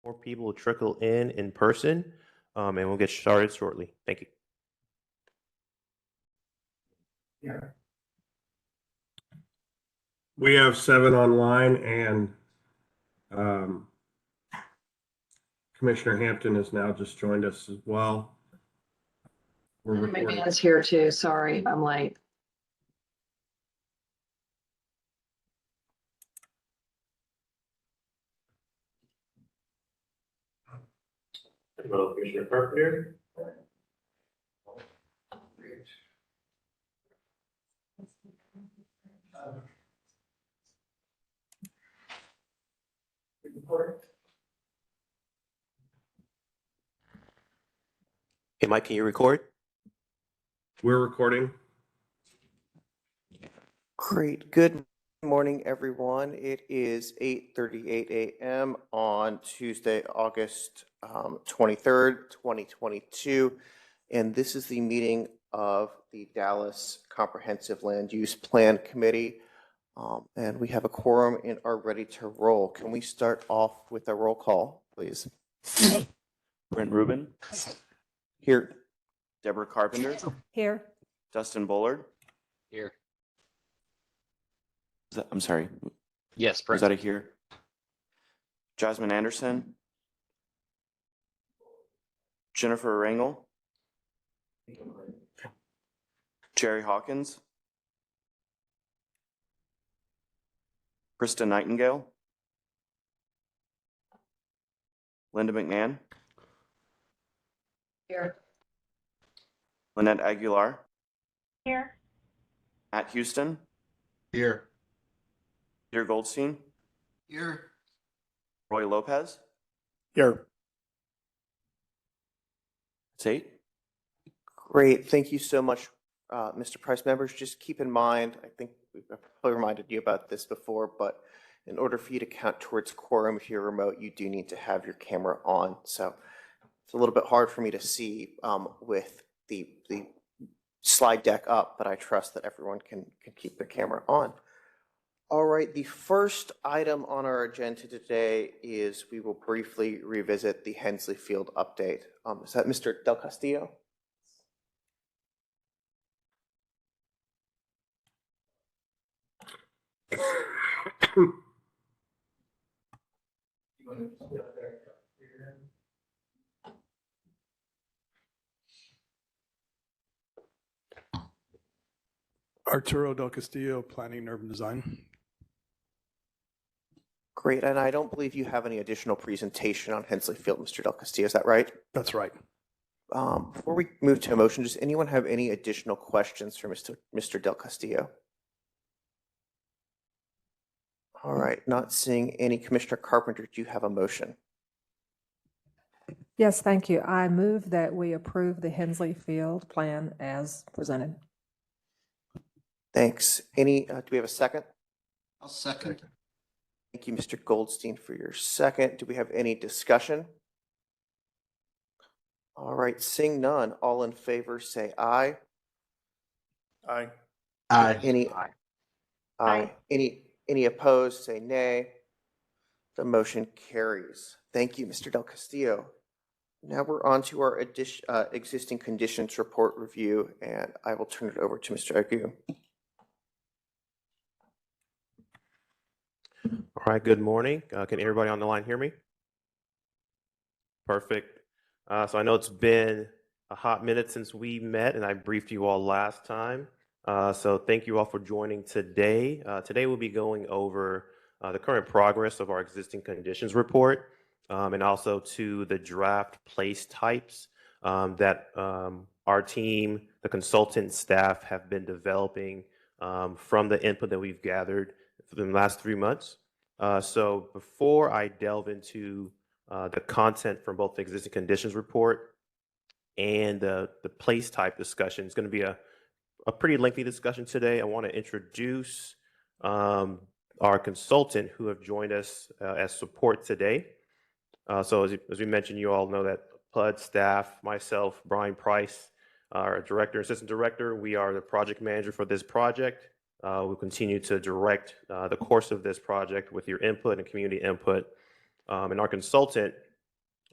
more people will trickle in person, and we'll get started shortly. Thank you. Yeah. We have 7 online, and Commissioner Hampton has now just joined us as well. We're My recording. band's here too. Sorry, I'm late. Hello, Commissioner Carpenter. Hey, Mike, can you record? We're recording. Great. Good morning, everyone. It is 8:38 a.m. on Tuesday, August 23rd, 2022. And this is the meeting of the Dallas Comprehensive Land Use Plan Committee. And we have a quorum and are ready to roll. Can we start off with a roll call, please? Brent Rubin. Here. Deborah Carpenter. Here. Dustin Bullard. Here. I'm sorry. Yes, Was that a here? Jasmine Anderson. Jennifer Rangel. Jerry Hawkins. Krista Nightingale. Linda McMahon. Here. Lynette Aguilar. Here. Matt Houston. Here. Peter Goldstein. Here. Roy Lopez. Here. That's 8. Great. Thank you so much, Mr. Price. Members, just keep in mind, I think we've probably reminded you about this before, but in order for you to count towards quorum if you're remote, you do need to have your camera on. So it's a little bit hard for me to see with the slide deck up, but I trust that everyone can keep their camera on. All right, the first item on our agenda today is we will briefly revisit the Hensley Field update. Is that Mr. Del Castillo? Arturo Del Castillo, Planning and Urban Design. Great, and I don't believe you have any additional presentation on Hensley Field, Mr. Del Castillo, is that right? That's right. Before we move to a motion, does anyone have any additional questions for Mr. Del Castillo? All right, not seeing any. Commissioner Carpenter, do you have a motion? Yes, thank you. I move that we approve the Hensley Field plan as presented. Thanks. Any, do we have a second? I'll second. Thank you, Mr. Goldstein, for your second. Do we have any discussion? All right, seeing none, all in favor say aye. Aye. Aye. Any? Aye. Any opposed, say nay. The motion carries. Thank you, Mr. Del Castillo. Now we're on to our existing conditions report review, and I will turn it over to Mr. Agu. All right, good morning. Can everybody on the line hear me? Perfect. So I know it's been a hot minute since we met and I briefed you all last time. So thank you all for joining today. Today we'll be going over the current progress of our existing conditions report and also to the draft place types that our team, the consultant staff have been developing from the input that we've gathered for the last 3 months. So before I delve into the content from both the existing conditions report and the place type discussion, it's going to be a pretty lengthy discussion today. I want to introduce our consultant who have joined us as support today. So as we mentioned, you all know that PUD staff, myself, Brian Price, our director, assistant director, we are the project manager for this project. We'll continue to direct the course of this project with your input and community input. And our consultant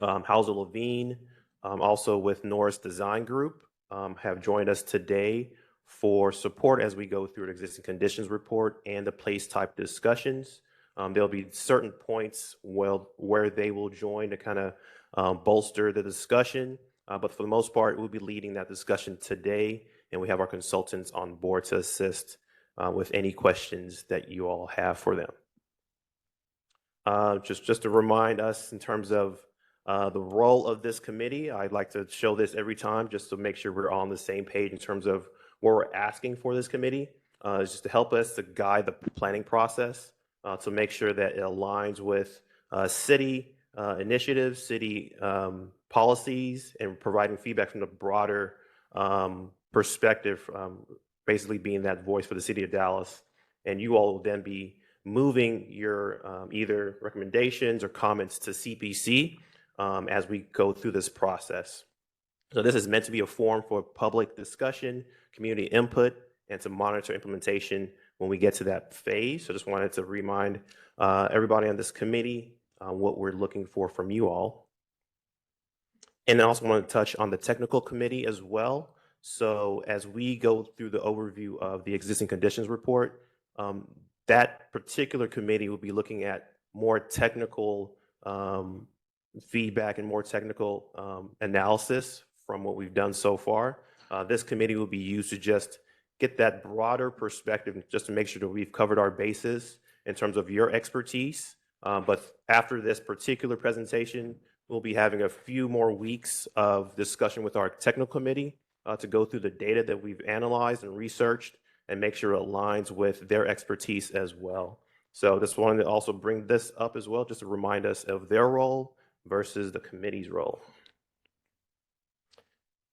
Hauser Levine, also with Norris Design Group, have joined us today for support as we go through an existing conditions report and the place type discussions. There'll be certain points where they will join to kind of bolster the discussion, but for the most part, we'll be leading that discussion today, and we have our consultants on board to assist with any questions that you all have for them. Just to remind us in terms of the role of this committee, I'd like to show this every time just to make sure we're on the same page in terms of what we're asking for this committee. Is just to help us to guide the planning process to make sure that it aligns with city initiatives, city policies, and providing feedback from the broader perspective, basically being that voice for the city of Dallas. And you all will then be moving your either recommendations or comments to CPC as we go through this process. So this is meant to be a forum for public discussion, community input, and to monitor implementation when we get to that phase. So just wanted to remind everybody on this committee what we're looking for from you all. And I also want to touch on the technical committee as well. So as we go through the overview of the existing conditions report, that particular committee will be looking at more technical feedback and more technical analysis from what we've done so far. This committee will be used to just get that broader perspective, just to make sure that we've covered our bases in terms of your expertise. But after this particular presentation, we'll be having a few more weeks of discussion with our technical committee to go through the data that we've analyzed and researched and make sure it aligns with their expertise as well. So just wanted to also bring this up as well, just to remind us of their role versus the committee's role.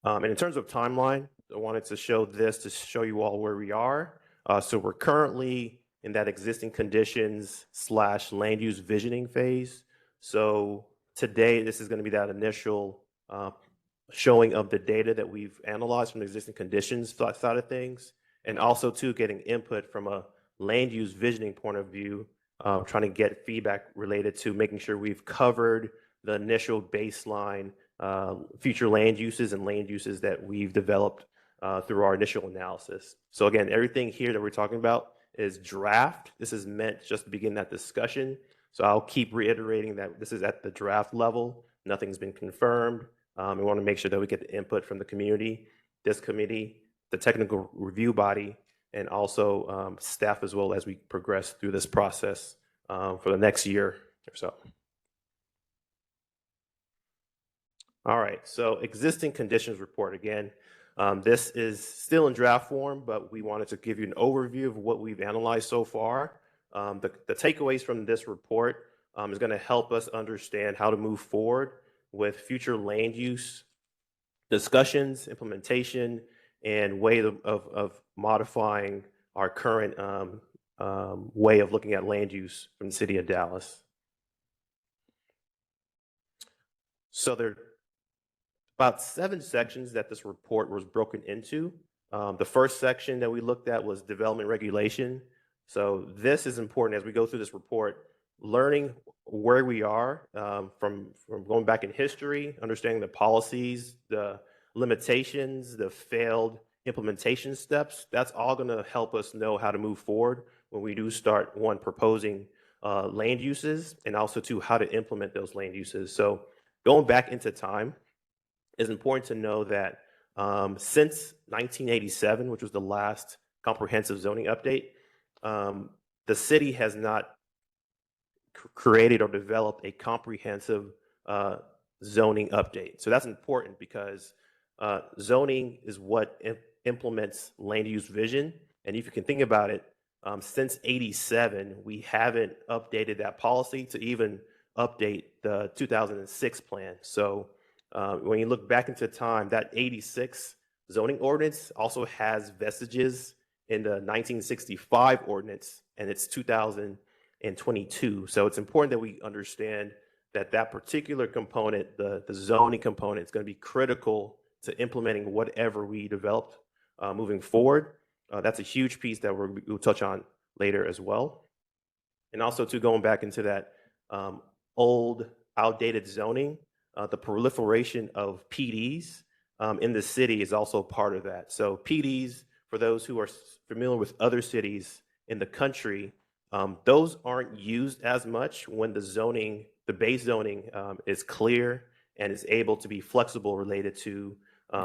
And in terms of timeline, I wanted to show this to show you all where we are. So we're currently in that existing conditions / land use visioning phase. So today, this is going to be that initial showing of the data that we've analyzed from the existing conditions side of things, and also too getting input from a land use visioning point of view, trying to get feedback related to making sure we've covered the initial baseline future land uses and land uses that we've developed through our initial analysis. So again, everything here that we're talking about is draft. This is meant just to begin that discussion. So I'll keep reiterating that this is at the draft level. Nothing's been confirmed. We want to make sure that we get the input from the community, this committee, the technical review body, and also staff as well as we progress through this process for the next year or so. All right, so existing conditions report again. This is still in draft form, but we wanted to give you an overview of what we've analyzed so far. The takeaways from this report is going to help us understand how to move forward with future land use discussions, implementation, and way of modifying our current way of looking at land use from the city of Dallas. So there are about 7 sections that this report was broken into. The first section that we looked at was development regulation. So this is important as we go through this report, learning where we are from going back in history, understanding the policies, the limitations, the failed implementation steps. That's all going to help us know how to move forward when we do start proposing land uses, and also how to implement those land uses. So going back into time, it's important to know that since 1987, which was the last comprehensive zoning update, the city has not created or developed a comprehensive zoning update. So that's important because zoning is what implements land use vision. And if you can think about it, since 87, we haven't updated that policy to even update the 2006 plan. So when you look back into time, that 86 zoning ordinance also has vestiges in the 1965 ordinance, and it's 2022. So it's important that we understand that that particular component, the zoning component, is going to be critical to implementing whatever we developed moving forward. That's a huge piece that we'll touch on later as well. And also going back into that old, outdated zoning, the proliferation of PDs in the city is also part of that. So PDs, for those who are familiar with other cities in the country, those aren't used as much when the base zoning is clear and is able to be flexible related to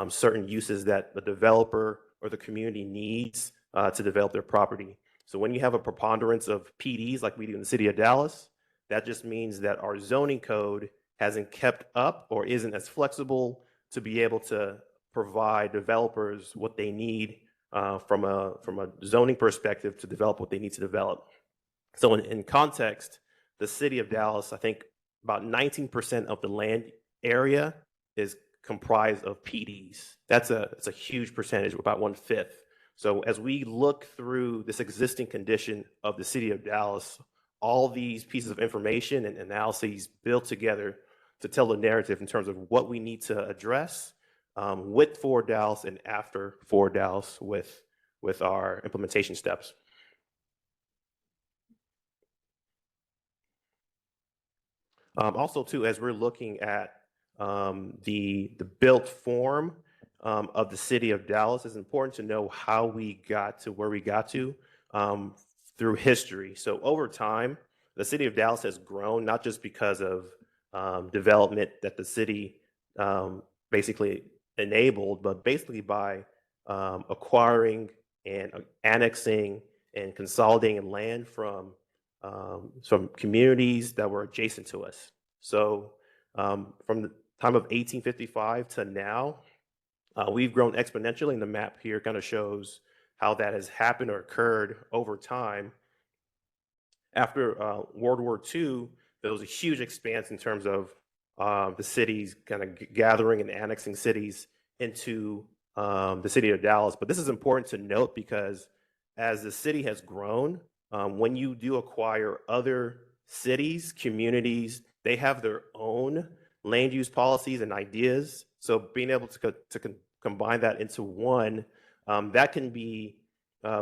certain uses that the developer or the community needs to develop their property. So when you have a preponderance of PDs like we do in the city of Dallas, that just means that our zoning code hasn't kept up or isn't as flexible to be able to provide developers what they need from a zoning perspective to develop what they need to develop. So in context, the city of Dallas, I think about 19% of the land area is comprised of PDs. That's a huge percentage, about 1/5. So as we look through this existing condition of the city of Dallas, all these pieces of information and analyses built together to tell the narrative in terms of what we need to address with Forward Dallas and after Forward Dallas with our implementation steps. Also, too, as we're looking at the built form of the city of Dallas, it's important to know how we got to where we got to through history. So over time, the city of Dallas has grown not just because of development that the city basically enabled, but basically by acquiring and annexing and consolidating land from communities that were adjacent to us. So from the time of 1855 to now, we've grown exponentially, and the map here kind of shows how that has happened or occurred over time. After World War II, there was a huge expanse in terms of the cities kind of gathering and annexing cities into the city of Dallas. But this is important to note because as the city has grown, when you do acquire other cities, communities, they have their own land use policies and ideas. So being able to combine that into one, that can be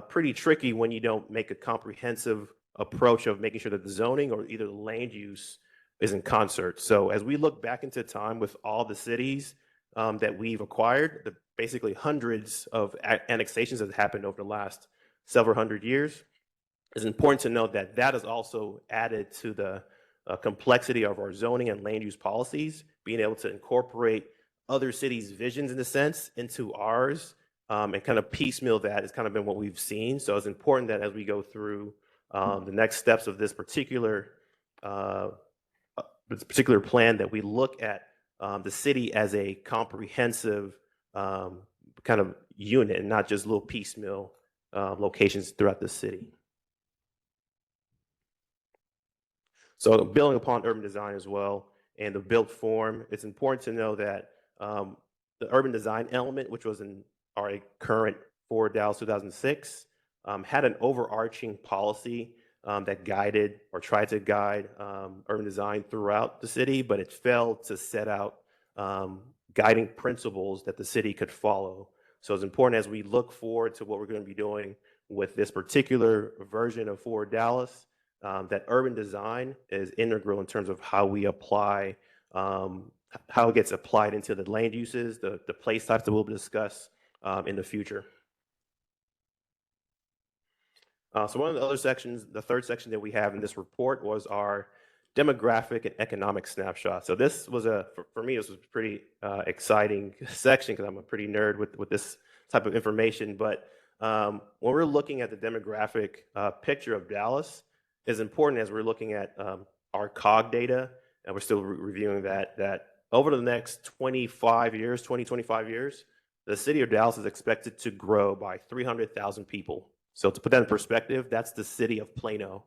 pretty tricky when you don't make a comprehensive approach of making sure that the zoning or either the land use is in concert. So as we look back into time with all the cities that we've acquired, basically hundreds of annexations that have happened over the last several hundred years, it's important to note that that is also added to the complexity of our zoning and land use policies, being able to incorporate other cities' visions in a sense into ours and kind of piecemeal that has kind of been what we've seen. So it's important that as we go through the next steps of this particular plan, that we look at the city as a comprehensive kind of unit and not just little piecemeal locations throughout the city. So building upon urban design as well and the built form, it's important to know that the urban design element, which was in our current Forward Dallas 2006, had an overarching policy that guided or tried to guide urban design throughout the city, but it failed to set out guiding principles that the city could follow. So it's important as we look forward to what we're going to be doing with this particular version of Forward Dallas, that urban design is integral in terms of how we apply, how it gets applied into the land uses, the place types that we'll discuss in the future. So one of the other sections, the third section that we have in this report was our demographic and economic snapshot. So this was for me, this was a pretty exciting section because I'm a pretty nerd with this type of information. But when we're looking at the demographic picture of Dallas, is important as we're looking at our COG data, and we're still reviewing that over the next 25 years, the city of Dallas is expected to grow by 300,000 people. So to put that in perspective, that's the city of Plano.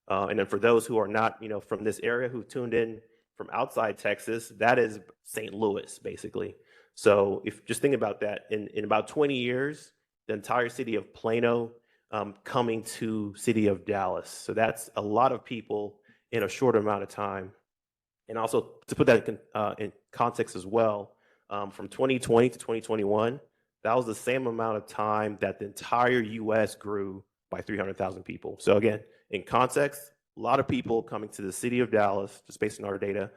And then for those who are not, from this area who tuned in from outside Texas, that is St. Louis, basically. So if just think about that, in about 20 years, the entire city of Plano coming to city of Dallas. So that's a lot of people in a short amount of time. And also to put that in context as well, from 2020 to 2021, that was the same amount of time that the entire US grew by 300,000 people. So again, in context, a lot of people coming to the city of Dallas, just based on our data,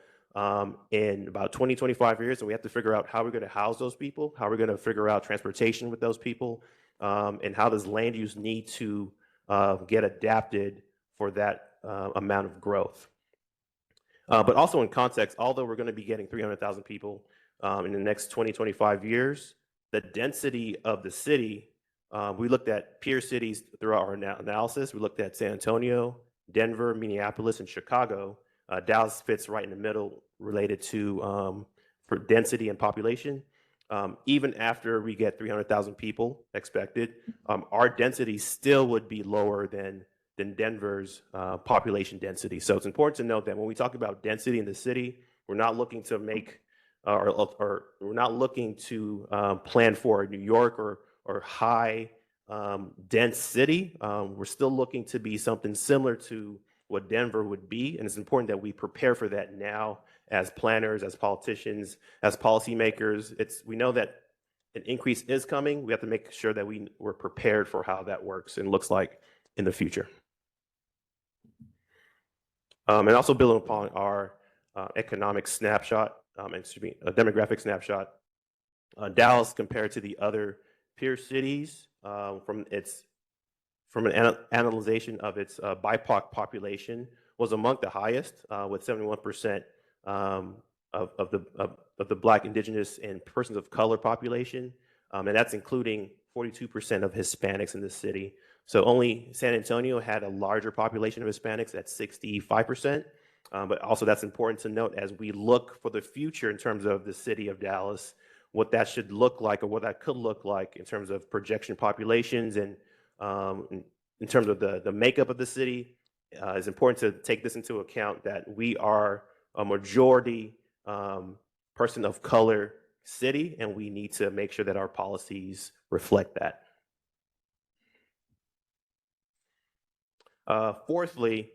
in about 20, 25 years, and we have to figure out how we're going to house those people, how we're going to figure out transportation with those people, and how does land use need to get adapted for that amount of growth. But also in context, although we're going to be getting 300,000 people in the next 20, 25 years, the density of the city, we looked at peer cities throughout our analysis. We looked at San Antonio, Denver, Minneapolis, and Chicago. Dallas fits right in the middle related to for density and population. Even after we get 300,000 people expected, our density still would be lower than Denver's population density. So it's important to note that when we talk about density in the city, we're not looking to make or we're not looking to plan for New York or high dense city. We're still looking to be something similar to what Denver would be, and it's important that we prepare for that now as planners, as politicians, as policymakers. We know that an increase is coming. We have to make sure that we're prepared for how that works and looks like in the future. And also building upon our economic snapshot, a demographic snapshot, Dallas compared to the other peer cities from an analyzation of its BIPOC population was among the highest, with 71% of the Black, Indigenous, and persons of color population, and that's including 42% of Hispanics in the city. So only San Antonio had a larger population of Hispanics at 65%. But also that's important to note as we look for the future in terms of the city of Dallas, what that should look like or what that could look like in terms of projection populations and in terms of the makeup of the city. It's important to take this into account that we are a majority person of color city, and we need to make sure that our policies reflect that. Fourthly,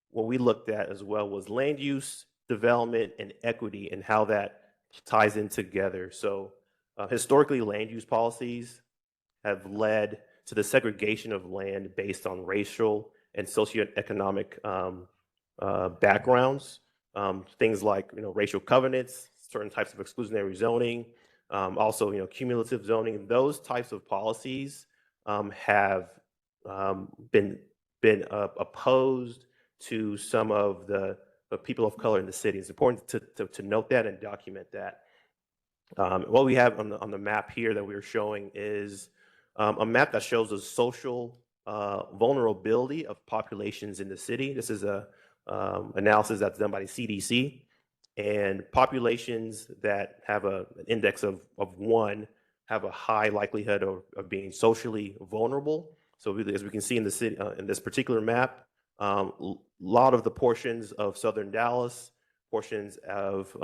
what we looked at as well was land use, development, and equity and how that ties in together. So historically, land use policies have led to the segregation of land based on racial and socioeconomic backgrounds. Things like racial covenants, certain types of exclusionary zoning, also cumulative zoning. Those types of policies have been opposed to some of the people of color in the city. It's important to note that and document that. What we have on the map here that we're showing is a map that shows the social vulnerability of populations in the city. This is a analysis that's done by the CDC, and populations that have an index of 1 have a high likelihood of being socially vulnerable. So as we can see in the city, in this particular map, a lot of the portions of Southern Dallas, portions of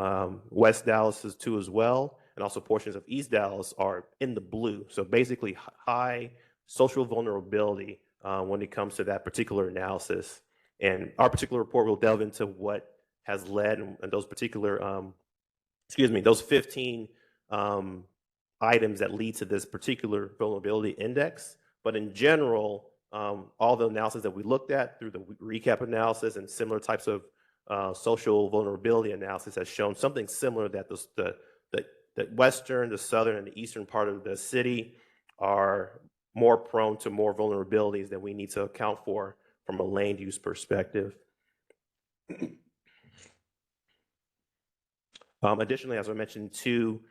West Dallas too as well, and also portions of East Dallas are in the blue. So basically high social vulnerability when it comes to that particular analysis. And our particular report will delve into what has led and those particular, those 15 items that lead to this particular vulnerability index. But in general, all the analysis that we looked at through the recap analysis and similar types of social vulnerability analysis has shown something similar, that the western, the southern, and the eastern part of the city are more prone to more vulnerabilities that we need to account for from a land use perspective. Additionally, as I mentioned, too,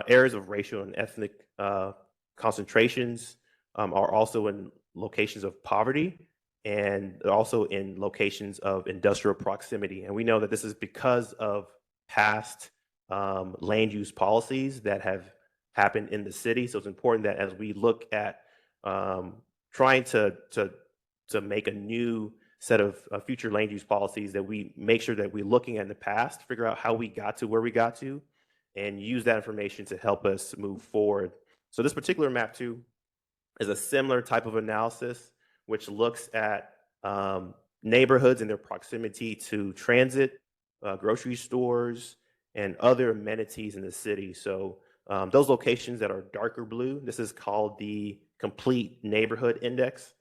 areas of racial and ethnic concentrations are also in locations of poverty and also in locations of industrial proximity. And we know that this is because of past land use policies that have happened in the city. So it's important that as we look at trying to make a new set of future land use policies, that we make sure that we're looking at the past, figure out how we got to where we got to, and use that information to help us move forward. So this particular map too is a similar type of analysis, which looks at neighborhoods and their proximity to transit, grocery stores, and other amenities in the city. So those locations that are darker blue, this is called the Complete Neighborhood Index.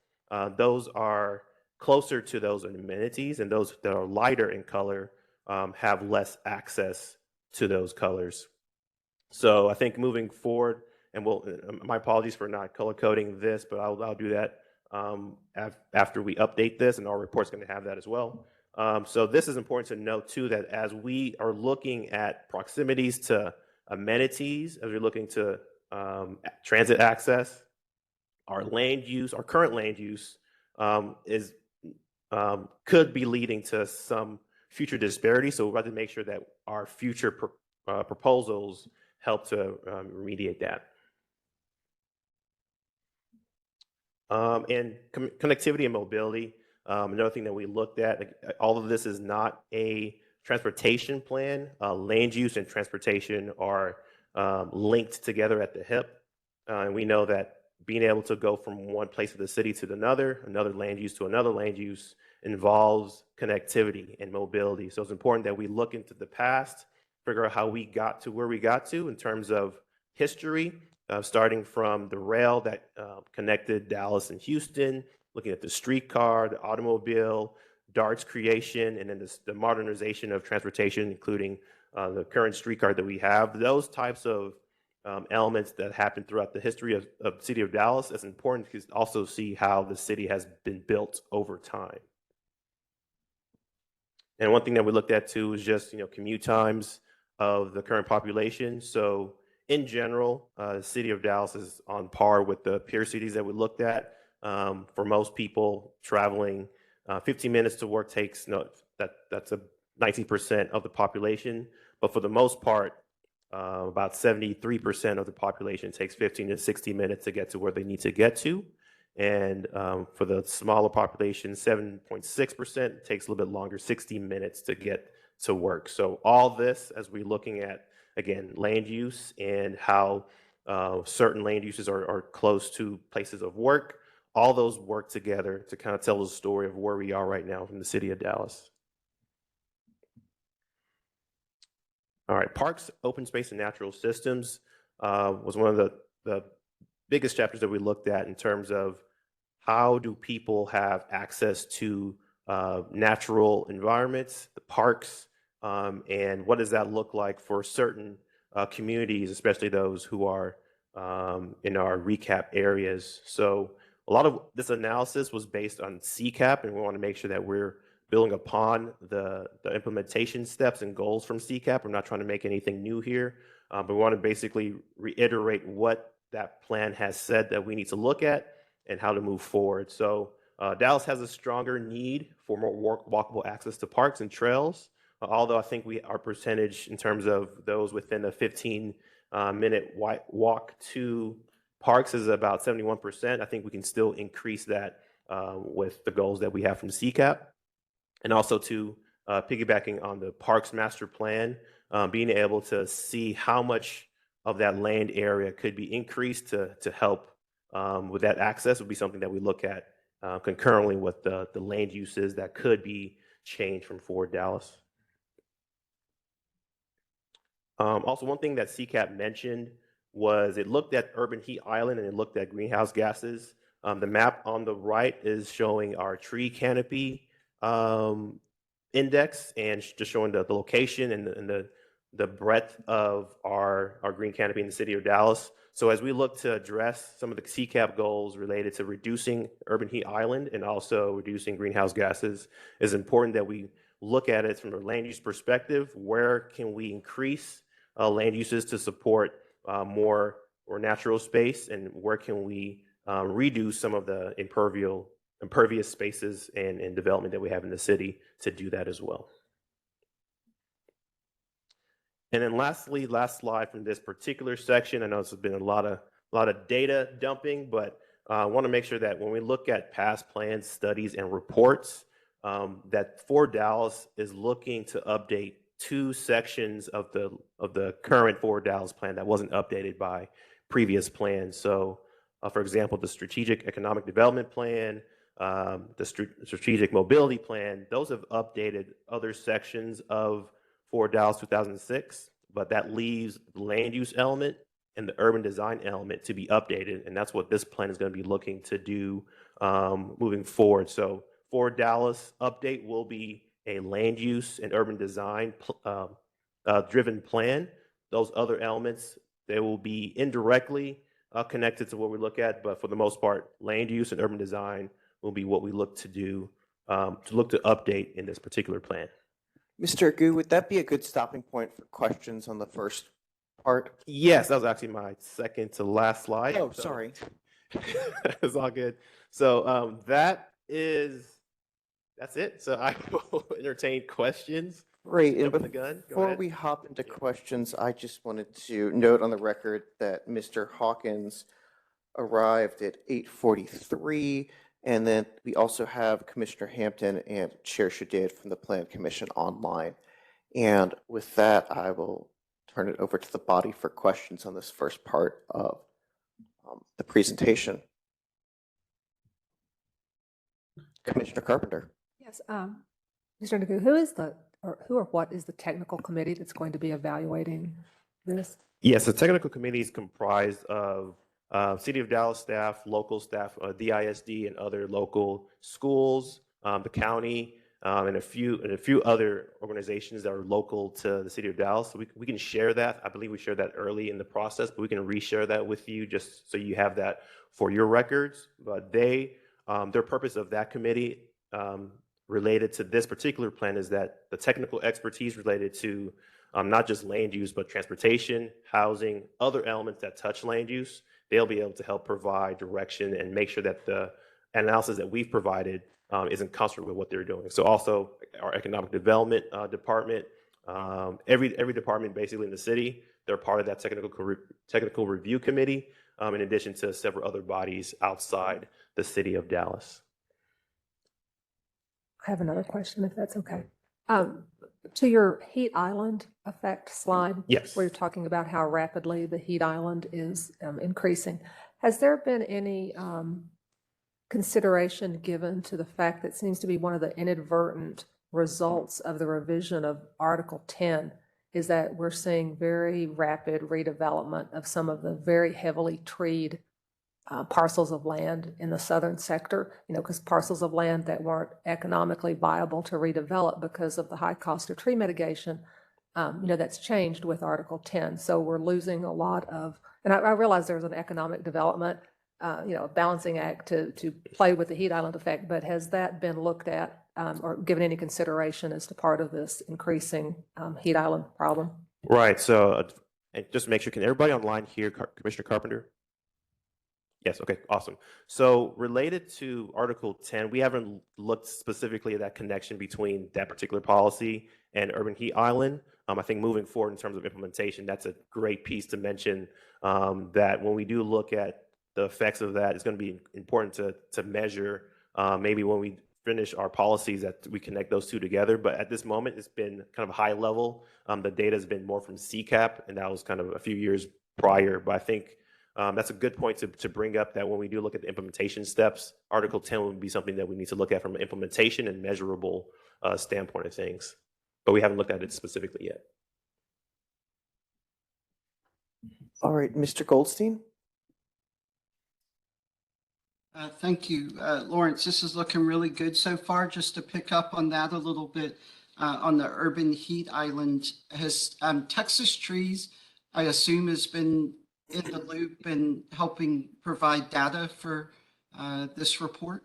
Those are closer to those amenities, and those that are lighter in color have less access to those colors. So I think moving forward, and my apologies for not color coding this, but I'll do that after we update this, and our report's going to have that as well. So this is important to note too, that as we are looking at proximities to amenities, as we're looking to transit access, our current land use could be leading to some future disparity. So we'd like to make sure that our future proposals help to remediate that. And connectivity and mobility, another thing that we looked at, all of this is not a transportation plan. Land use and transportation are linked together at the hip. And we know that being able to go from one place of the city to another land use to another land use, involves connectivity and mobility. So it's important that we look into the past, figure out how we got to where we got to in terms of history, starting from the rail that connected Dallas and Houston, looking at the streetcar, the automobile, DART's creation, and then the modernization of transportation, including the current streetcar that we have. Those types of elements that happened throughout the history of the city of Dallas is important to also see how the city has been built over time. And one thing that we looked at too is just commute times of the current population. So in general, the city of Dallas is on par with the peer cities that we looked at. For most people, traveling 15 minutes to work takes that's a 19% of the population. But for the most part, about 73% of the population takes 15 to 60 minutes to get to where they need to get to. And for the smaller population, 7.6% takes a little bit longer, 60 minutes to get to work. So all this, as we're looking at, again, land use and how certain land uses are close to places of work, all those work together to kind of tell the story of where we are right now in the city of Dallas. All right, parks, open space, and natural systems was one of the biggest chapters that we looked at in terms of how do people have access to natural environments, the parks, and what does that look like for certain communities, especially those who are in our recap areas. So a lot of this analysis was based on CCAP, and we want to make sure that we're building upon the implementation steps and goals from CCAP. We're not trying to make anything new here, but we want to basically reiterate what that plan has said that we need to look at and how to move forward. So Dallas has a stronger need for more walkable access to parks and trails, although I think our percentage in terms of those within a 15-minute walk to parks is about 71%. I think we can still increase that with the goals that we have from CCAP. And also to piggybacking on the Parks Master Plan, being able to see how much of that land area could be increased to help with that access would be something that we look at concurrently with the land uses that could be changed from Fort Dallas. Also, one thing that CCAP mentioned was it looked at urban heat island and it looked at greenhouse gases. The map on the right is showing our tree canopy index and just showing the location and the breadth of our green canopy in the city of Dallas. So as we look to address some of the CCAP goals related to reducing urban heat island and also reducing greenhouse gases, it's important that we look at it from a land use perspective. Where can we increase land uses to support more or natural space, and where can we reduce some of the impervious spaces and development that we have in the city to do that as well. And then lastly, last slide from this particular section. I know this has been a lot of data dumping, but I want to make sure that when we look at past plans, studies, and reports, that Fort Dallas is looking to update 2 sections of the current Fort Dallas plan that wasn't updated by previous plans. So, for example, the Strategic Economic Development Plan, the Strategic Mobility Plan, those have updated other sections of Fort Dallas 2006, but that leaves the land use element and the urban design element to be updated, and that's what this plan is going to be looking to do moving forward. So Fort Dallas update will be a land use and urban design driven plan. Those other elements, they will be indirectly connected to what we look at, but for the most part, land use and urban design will be what we look to do, to update in this particular plan. Mr. Agu, would that be a good stopping point for questions on the first part? Yes, that was actually my second to last slide. Oh, so- sorry. It's all good. So that's it. So I will entertain questions. Great. And Jumping the gun. Go before ahead. we hop into questions, I just wanted to note on the record that Mr. Hawkins arrived at 8:43, and then we also have Commissioner Hampton and Chair Shadid from the Plan Commission online. And with that, I will turn it over to the body for questions on this first part of the presentation. Commissioner Carpenter. Yes, Mr. Nagu, who or what is the technical committee that's going to be evaluating this? Yes, the technical committee is comprised of City of Dallas staff, local staff, DISD, and other local schools, the county, and a few other organizations that are local to the City of Dallas. So we can share that. I believe we shared that early in the process, but we can reshare that with you just so you have that for your records. But their purpose of that committee related to this particular plan is that the technical expertise related to not just land use, but transportation, housing, other elements that touch land use, they'll be able to help provide direction and make sure that the analysis that we've provided is in concert with what they're doing. So also our economic development department, every department basically in the city, they're part of that technical review committee, in addition to several other bodies outside the City of Dallas. I have another question, if that's okay. To your heat island effect slide, Yes. where you're talking about how rapidly the heat island is increasing, has there been any consideration given to the fact that seems to be one of the inadvertent results of the revision of Article 10 is that we're seeing very rapid redevelopment of some of the very heavily treed parcels of land in the southern sector, because parcels of land that weren't economically viable to redevelop because of the high cost of tree mitigation, that's changed with Article 10. So we're losing a lot of, and I realize there's an economic development, a balancing act to play with the heat island effect, but has that been looked at or given any consideration as to part of this increasing heat island problem? Right. So and just to make sure, can everybody online hear Commissioner Carpenter? Yes, okay, awesome. So related to Article 10, we haven't looked specifically at that connection between that particular policy and urban heat island. I think moving forward in terms of implementation, that's a great piece to mention, that when we do look at the effects of that, it's going to be important to measure maybe when we finish our policies that we connect those two together. But at this moment, it's been kind of high level. The data has been more from CCAP, and that was kind of a few years prior. But I think that's a good point to bring up, that when we do look at the implementation steps, Article 10 would be something that we need to look at from an implementation and measurable standpoint of things. But we haven't looked at it specifically yet. All right, Mr. Goldstein. Thank you, Lawrence. This is looking really good so far. Just to pick up on that a little bit, on the urban heat island, has Texas Trees, I assume, has been in the loop and helping provide data for this report?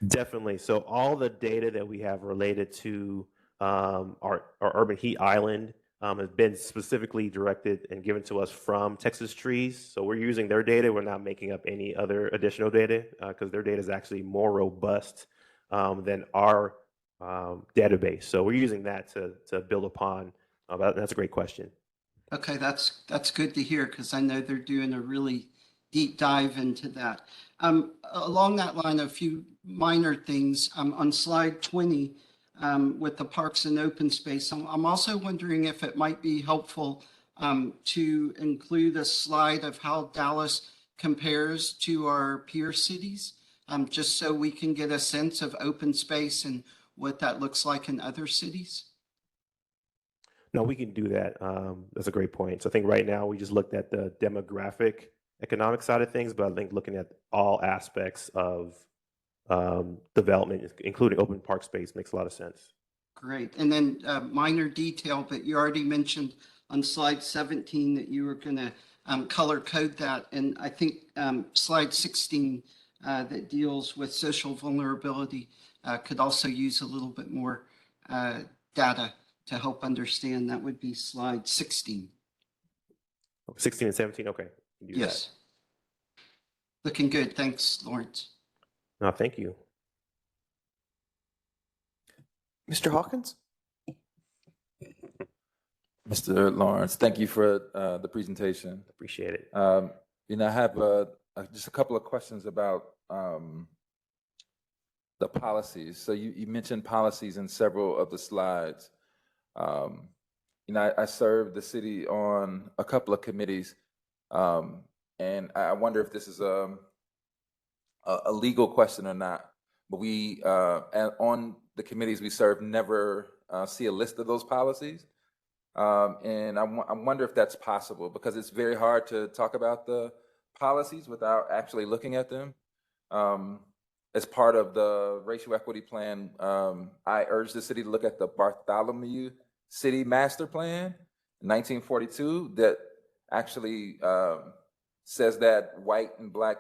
Definitely. So all the data that we have related to our urban heat island has been specifically directed and given to us from Texas Trees. So we're using their data. We're not making up any other additional data because their data is actually more robust than our database. So we're using that to build upon. That's a great question. Okay, that's good to hear, because I know they're doing a really deep dive into that. Along that line, a few minor things. On slide 20, with the parks and open space, I'm also wondering if it might be helpful to include a slide of how Dallas compares to our peer cities, just so we can get a sense of open space and what that looks like in other cities. No, we can do that. That's a great point. So I think right now we just looked at the demographic economic side of things, but I think looking at all aspects of development, including open park space, makes a lot of sense. Great. And then minor detail, but you already mentioned on slide 17 that you were going to color code that. And I think slide 16 that deals with social vulnerability could also use a little bit more data to help understand. That would be slide 16. 16 and 17, okay. we can do that. Yes. Looking good. Thanks, Lawrence. No, thank you. Mr. Hawkins? Mr. Lawrence, thank you for the presentation. Appreciate it. I have just a couple of questions about the policies. So you mentioned policies in several of the slides. I served the city on a couple of committees, and I wonder if this is a legal question or not. But we, on the committees we serve, never see a list of those policies. And I wonder if that's possible, because it's very hard to talk about the policies without actually looking at them. As part of the racial equity plan, I urged the city to look at the Bartholomew City Master Plan in 1942 that actually says that white and black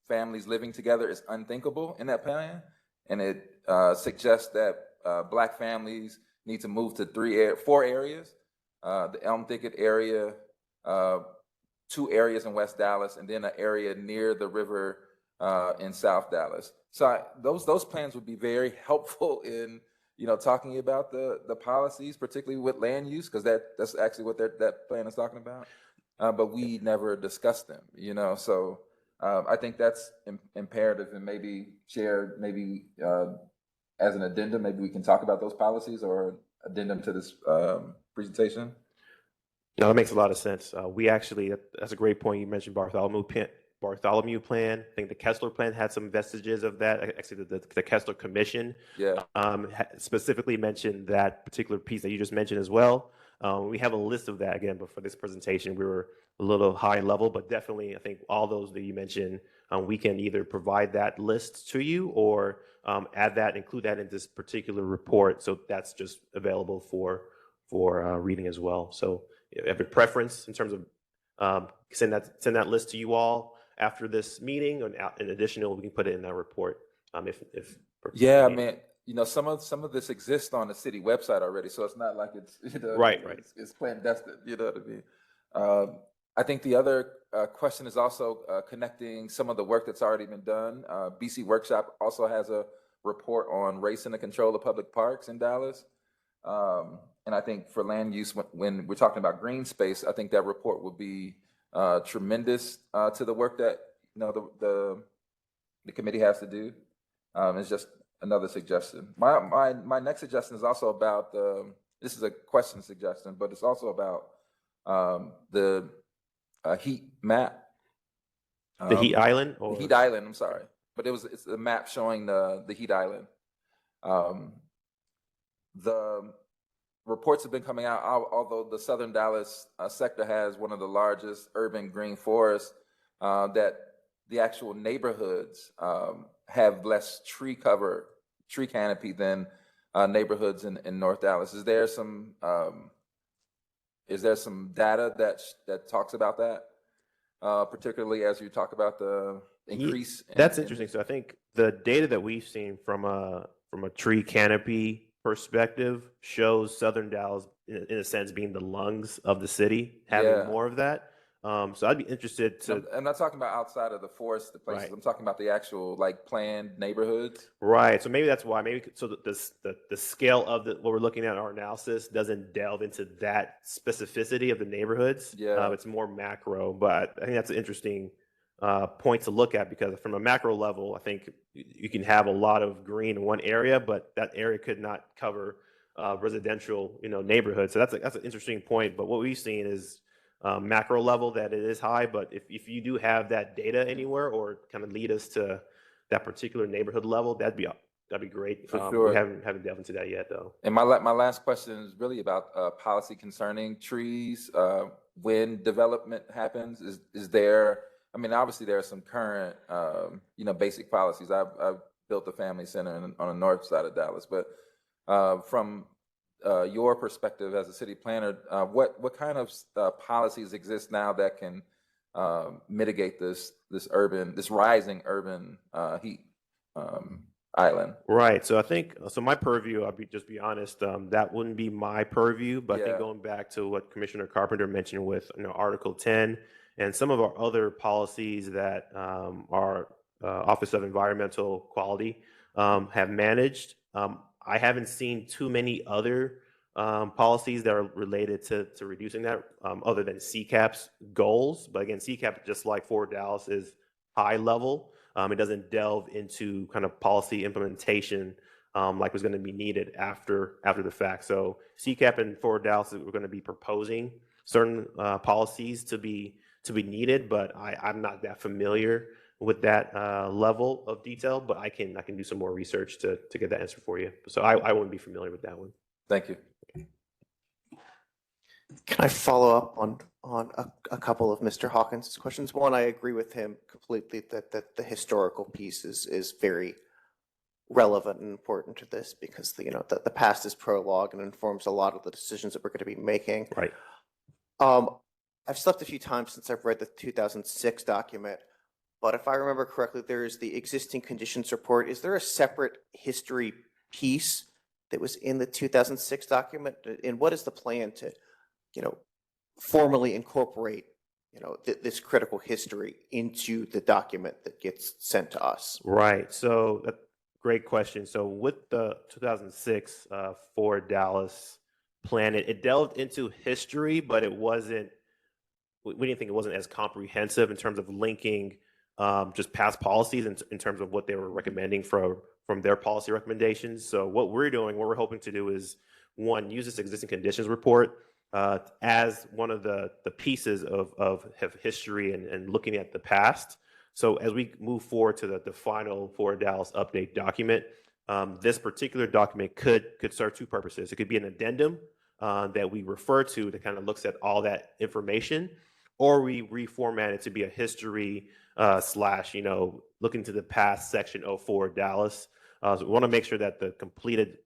families living together is unthinkable in that plan. And it suggests that black families need to move to 4 areas. The Elm Thicket area, 2 areas in West Dallas, and then an area near the river in South Dallas. So those plans would be very helpful in talking about the policies, particularly with land use, because that's actually what that plan is talking about. But we never discussed them, So I think that's imperative, and maybe share as an addendum, maybe we can talk about those policies or addendum to this presentation. No, that makes a lot of sense. We actually, that's a great point. You mentioned Bartholomew Plan. I think the Kessler Plan had some vestiges of that. Actually, the Kessler Commission specifically mentioned that particular piece that you just mentioned as well. We have a list of that again, but for this presentation, we were a little high level, but definitely I think all those that you mentioned, we can either provide that list to you or include that in this particular report. So that's just available for reading as well. So if you have a preference in terms of send that list to you all after this meeting, and in additional, we can put it in that report. Yeah, I mean, some of this exists on the city website already, so it's not like it's right. It's clandestine. You know what I mean? I think the other question is also connecting some of the work that's already been done. BC Workshop also has a report on race and the control of public parks in Dallas. And I think for land use, when we're talking about green space, I think that report would be tremendous to the work that the committee has to do. It's just another suggestion. My next suggestion is also about this is a question suggestion, but it's also about the heat map. The heat island? The heat island, I'm sorry. But it's a map showing the heat island. The reports have been coming out, although the Southern Dallas sector has one of the largest urban green forests, that the actual neighborhoods have less tree canopy than neighborhoods in North Dallas. Is there some data that talks about that, particularly as you talk about the increase? That's interesting. So I think the data that we've seen from a tree canopy perspective shows Southern Dallas, in a sense, being the lungs of the city, having more of that. So I'd be interested to. I'm not talking about outside of the forest places. Right. I'm talking about the actual planned neighborhoods. Right. So maybe that's why. The scale of what we're looking at in our analysis doesn't delve into that specificity of the neighborhoods. Yeah. It's more macro, but I think that's an interesting point to look at, because from a macro level, I think you can have a lot of green in one area, but that area could not cover residential, neighborhoods. So that's an interesting point. But what we've seen is macro level that it is high. But if you do have that data anywhere, or kind of lead us to that particular neighborhood level, that'd be great. For sure. We haven't delved into that yet, though. And my last question is really about policy concerning trees. When development happens, is there? I mean, obviously there are some current, basic policies. I've built a family center on the north side of Dallas, but from your perspective as a city planner, what kind of policies exist now that can mitigate this rising urban heat island? Right. So I think so. My purview, I'll be honest, that wouldn't be my purview. But I think Yeah. going back to what Commissioner Carpenter mentioned with Article 10 and some of our other policies that our Office of Environmental Quality have managed, I haven't seen too many other policies that are related to reducing that, other than CCAP's goals. But again, CCAP, just like Fort Dallas, is high level. It doesn't delve into kind of policy implementation like was going to be needed after the fact. So CCAP and Fort Dallas, we're going to be proposing certain policies to be needed, but I'm not that familiar with that level of detail. But I can do some more research to get that answer for you. So I wouldn't be familiar with that one. Thank you. Can I follow up on a couple of Mr. Hawkins' questions? One, I agree with him completely that the historical piece is very relevant and important to this, because the past is prologue and informs a lot of the decisions that we're going to be making. Right. I've slept a few times since I've read the 2006 document, but if I remember correctly, there is the existing conditions report. Is there a separate history piece that was in the 2006 document? And what is the plan to formally incorporate, this critical history into the document that gets sent to us? Right. So great question. So with the 2006 Fort Dallas plan, it delved into history, but it wasn't. We didn't think it wasn't as comprehensive in terms of linking just past policies in terms of what they were recommending from their policy recommendations. So what we're hoping to do is, one, use this existing conditions report as one of the pieces of history and looking at the past. So as we move forward to the final Fort Dallas update document, this particular document could serve two purposes. It could be an addendum that we refer to that kind of looks at all that information, or we reformat it to be a history slash, looking to the past section of Fort Dallas. So we want to make sure that the completed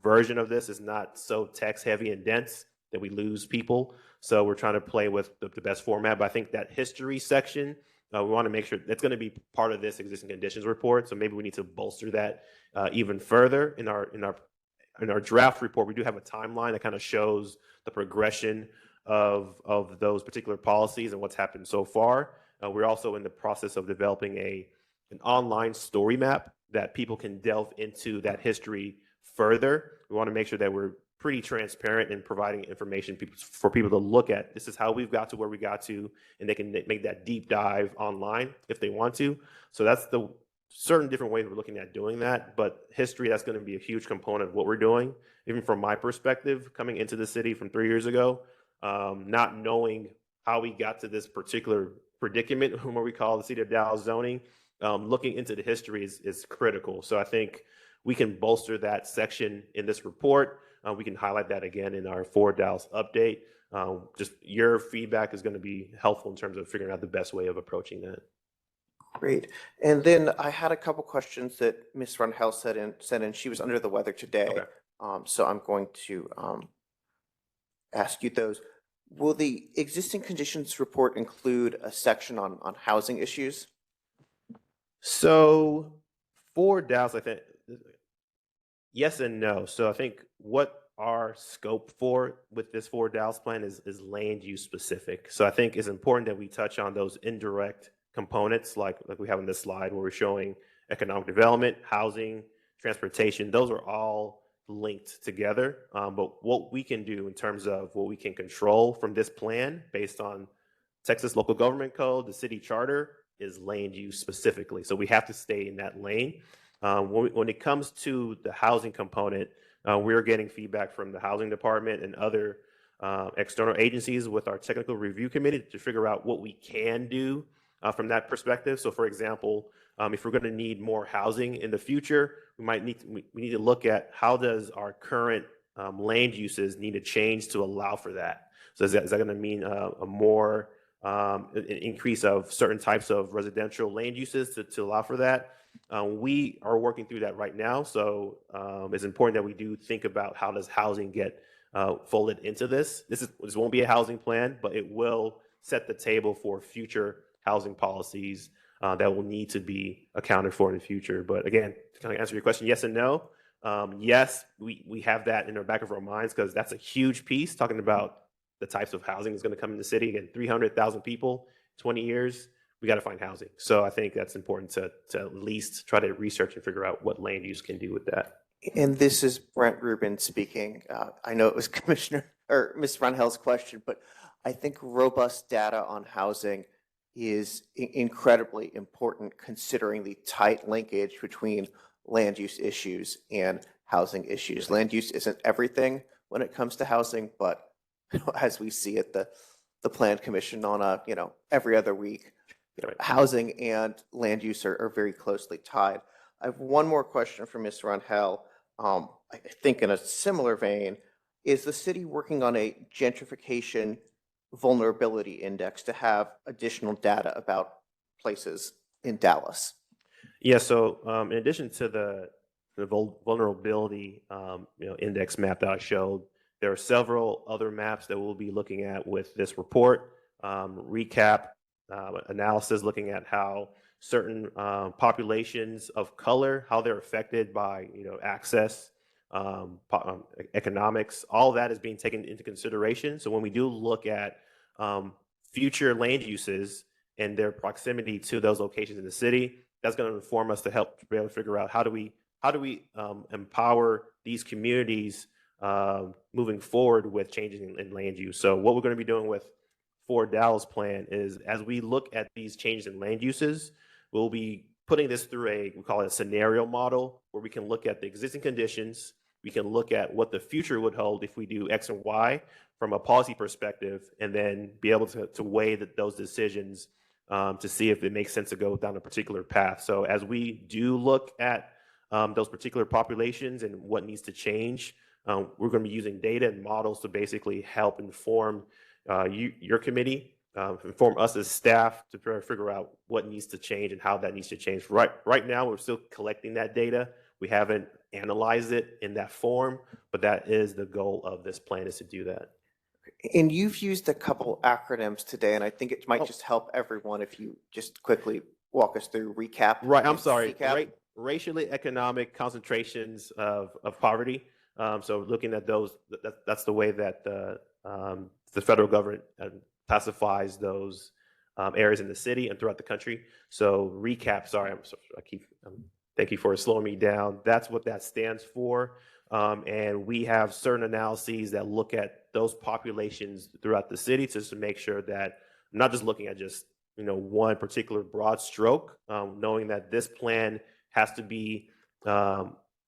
version of this is not so text heavy and dense that we lose people. So we're trying to play with the best format. But I think that history section, we want to make sure that's going to be part of this existing conditions report. So maybe we need to bolster that even further. In our draft report, we do have a timeline that kind of shows the progression of those particular policies and what's happened so far. We're also in the process of developing an online story map that people can delve into that history further. We want to make sure that we're pretty transparent in providing information for people to look at. This is how we've got to where we got to, and they can make that deep dive online if they want to. So that's the certain different ways we're looking at doing that. But history, that's going to be a huge component of what we're doing. Even from my perspective, coming into the city from 3 years ago, not knowing how we got to this particular predicament, what we call the City of Dallas zoning, looking into the history is critical. So I think we can bolster that section in this report. We can highlight that again in our Fort Dallas update. Just your feedback is going to be helpful in terms of figuring out the best way of approaching that. Great. And then I had a couple questions that Ms. Runhell sent in. She was under the weather today. Okay. So I'm going to ask you those. Will the existing conditions report include a section on housing issues? So for Dallas, I think yes and no. So I think what our scope with this Fort Dallas plan is land use specific. So I think it's important that we touch on those indirect components like we have on this slide where we're showing economic development, housing, transportation. Those are all linked together. But what we can do in terms of what we can control from this plan based on Texas Local Government Code, the city charter, is land use specifically. So we have to stay in that lane. When it comes to the housing component, we're getting feedback from the housing department and other external agencies with our technical review committee to figure out what we can do from that perspective. So for example, if we're going to need more housing in the future, we need to look at how does our current land uses need to change to allow for that. So is that going to mean a more an increase of certain types of residential land uses to allow for that? We are working through that right now. So it's important that we do think about how does housing get folded into this. This won't be a housing plan, but it will set the table for future housing policies that will need to be accounted for in the future. But again, to kind of answer your question, yes and no. Yes, we have that in the back of our minds because that's a huge piece talking about the types of housing that's going to come in the city. Again, 300,000 people, 20 years, we got to find housing. So I think that's important to at least try to research and figure out what land use can do with that. And this is Brent Rubin speaking. I know it was Commissioner or Ms. Runhell's question, but I think robust data on housing is incredibly important considering the tight linkage between land use issues and housing issues. Land use isn't everything when it comes to housing, but as we see at the Plan Commission on a, every other week, housing and land use are very closely tied. I have one more question for Ms. Runhell. I think in a similar vein, is the city working on a gentrification vulnerability index to have additional data about places in Dallas? Yeah, so in addition to the vulnerability index map that I showed, there are several other maps that we'll be looking at with this report, recap, analysis looking at how certain populations of color, how they're affected by access, economics, all that is being taken into consideration. So when we do look at future land uses and their proximity to those locations in the city, that's going to inform us to help be able to figure out how do we empower these communities moving forward with changes in land use. So what we're going to be doing with Ford Dallas plan is as we look at these changes in land uses, we'll be putting this through we call it a scenario model where we can look at the existing conditions. We can look at what the future would hold if we do X and Y from a policy perspective, and then be able to weigh those decisions to see if it makes sense to go down a particular path. So as we do look at those particular populations and what needs to change, we're going to be using data and models to basically help inform your committee, inform us as staff to try to figure out what needs to change and how that needs to change. Right now, we're still collecting that data. We haven't analyzed it in that form, but that is the goal of this plan, is to do that. And you've used a couple acronyms today, and I think it might just help everyone if you just quickly walk us through recap. Right, I'm sorry. CCAP. Racially economic concentrations of poverty. So looking at those, that's the way that the federal government classifies those areas in the city and throughout the country. So recap, sorry, thank you for slowing me down. That's what that stands for. And we have certain analyses that look at those populations throughout the city to make sure that I'm not just looking at just one particular broad stroke, knowing that this plan has to be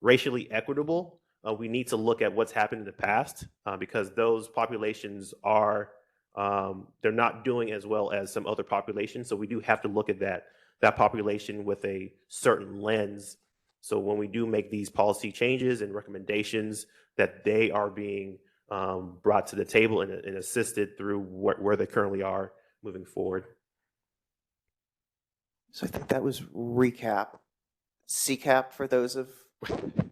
racially equitable. We need to look at what's happened in the past because those populations they're not doing as well as some other populations. So we do have to look at that population with a certain lens. So when we do make these policy changes and recommendations, that they are being brought to the table and assisted through where they currently are moving forward. So I think that was recap. CCAP for those of RECAP.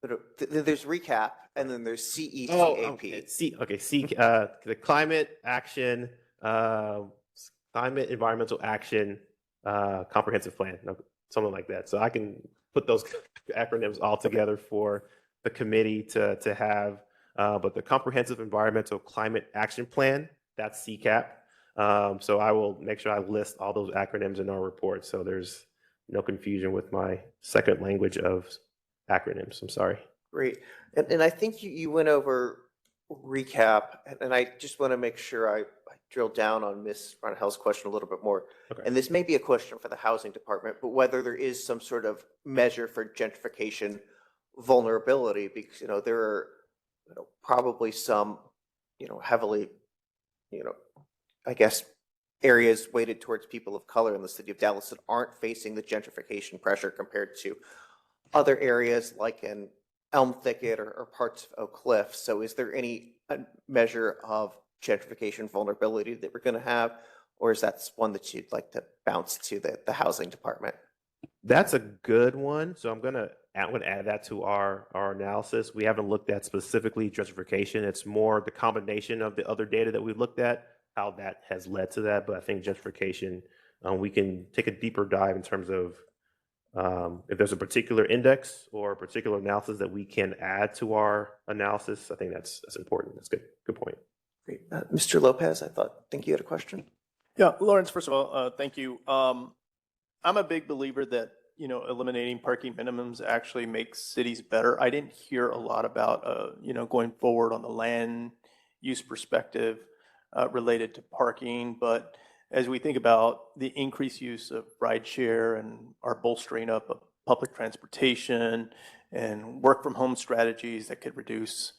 But there's recap, and then there's CECAP. The climate action, climate environmental action comprehensive plan, something like that. So I can put those acronyms all together for the committee to have. But the comprehensive environmental climate action plan, that's CCAP. So I will make sure I list all those acronyms in our report, so there's no confusion with my second language of acronyms. I'm sorry. Great. And I think you went over recap, and I just want to make sure I drill down on Ms. Runhell's question a little bit more. Okay. And this may be a question for the housing department, but whether there is some sort of measure for gentrification vulnerability, because there are probably some heavily I guess areas weighted towards people of color in the city of Dallas that aren't facing the gentrification pressure compared to other areas like in Elm Thicket or parts of Oak Cliff. So is there any measure of gentrification vulnerability that we're going to have, Or is that one that you'd like to bounce to the housing department? That's a good one. So I'm gonna add that to our analysis. We haven't looked at specifically gentrification. It's more the combination of the other data that we've looked at, how that has led to that. But I think gentrification, we can take a deeper dive in terms of if there's a particular index or a particular analysis that we can add to our analysis. I think that's important. That's good. Good point. Great. Mr. Lopez, think you had a question. Yeah, Lawrence, first of all, thank you. I'm a big believer that, eliminating parking minimums actually makes cities better. I didn't hear a lot about, going forward on the land use perspective related to parking, but as we think about the increased use of rideshare and our bolstering up of public transportation and work from home strategies that could reduce,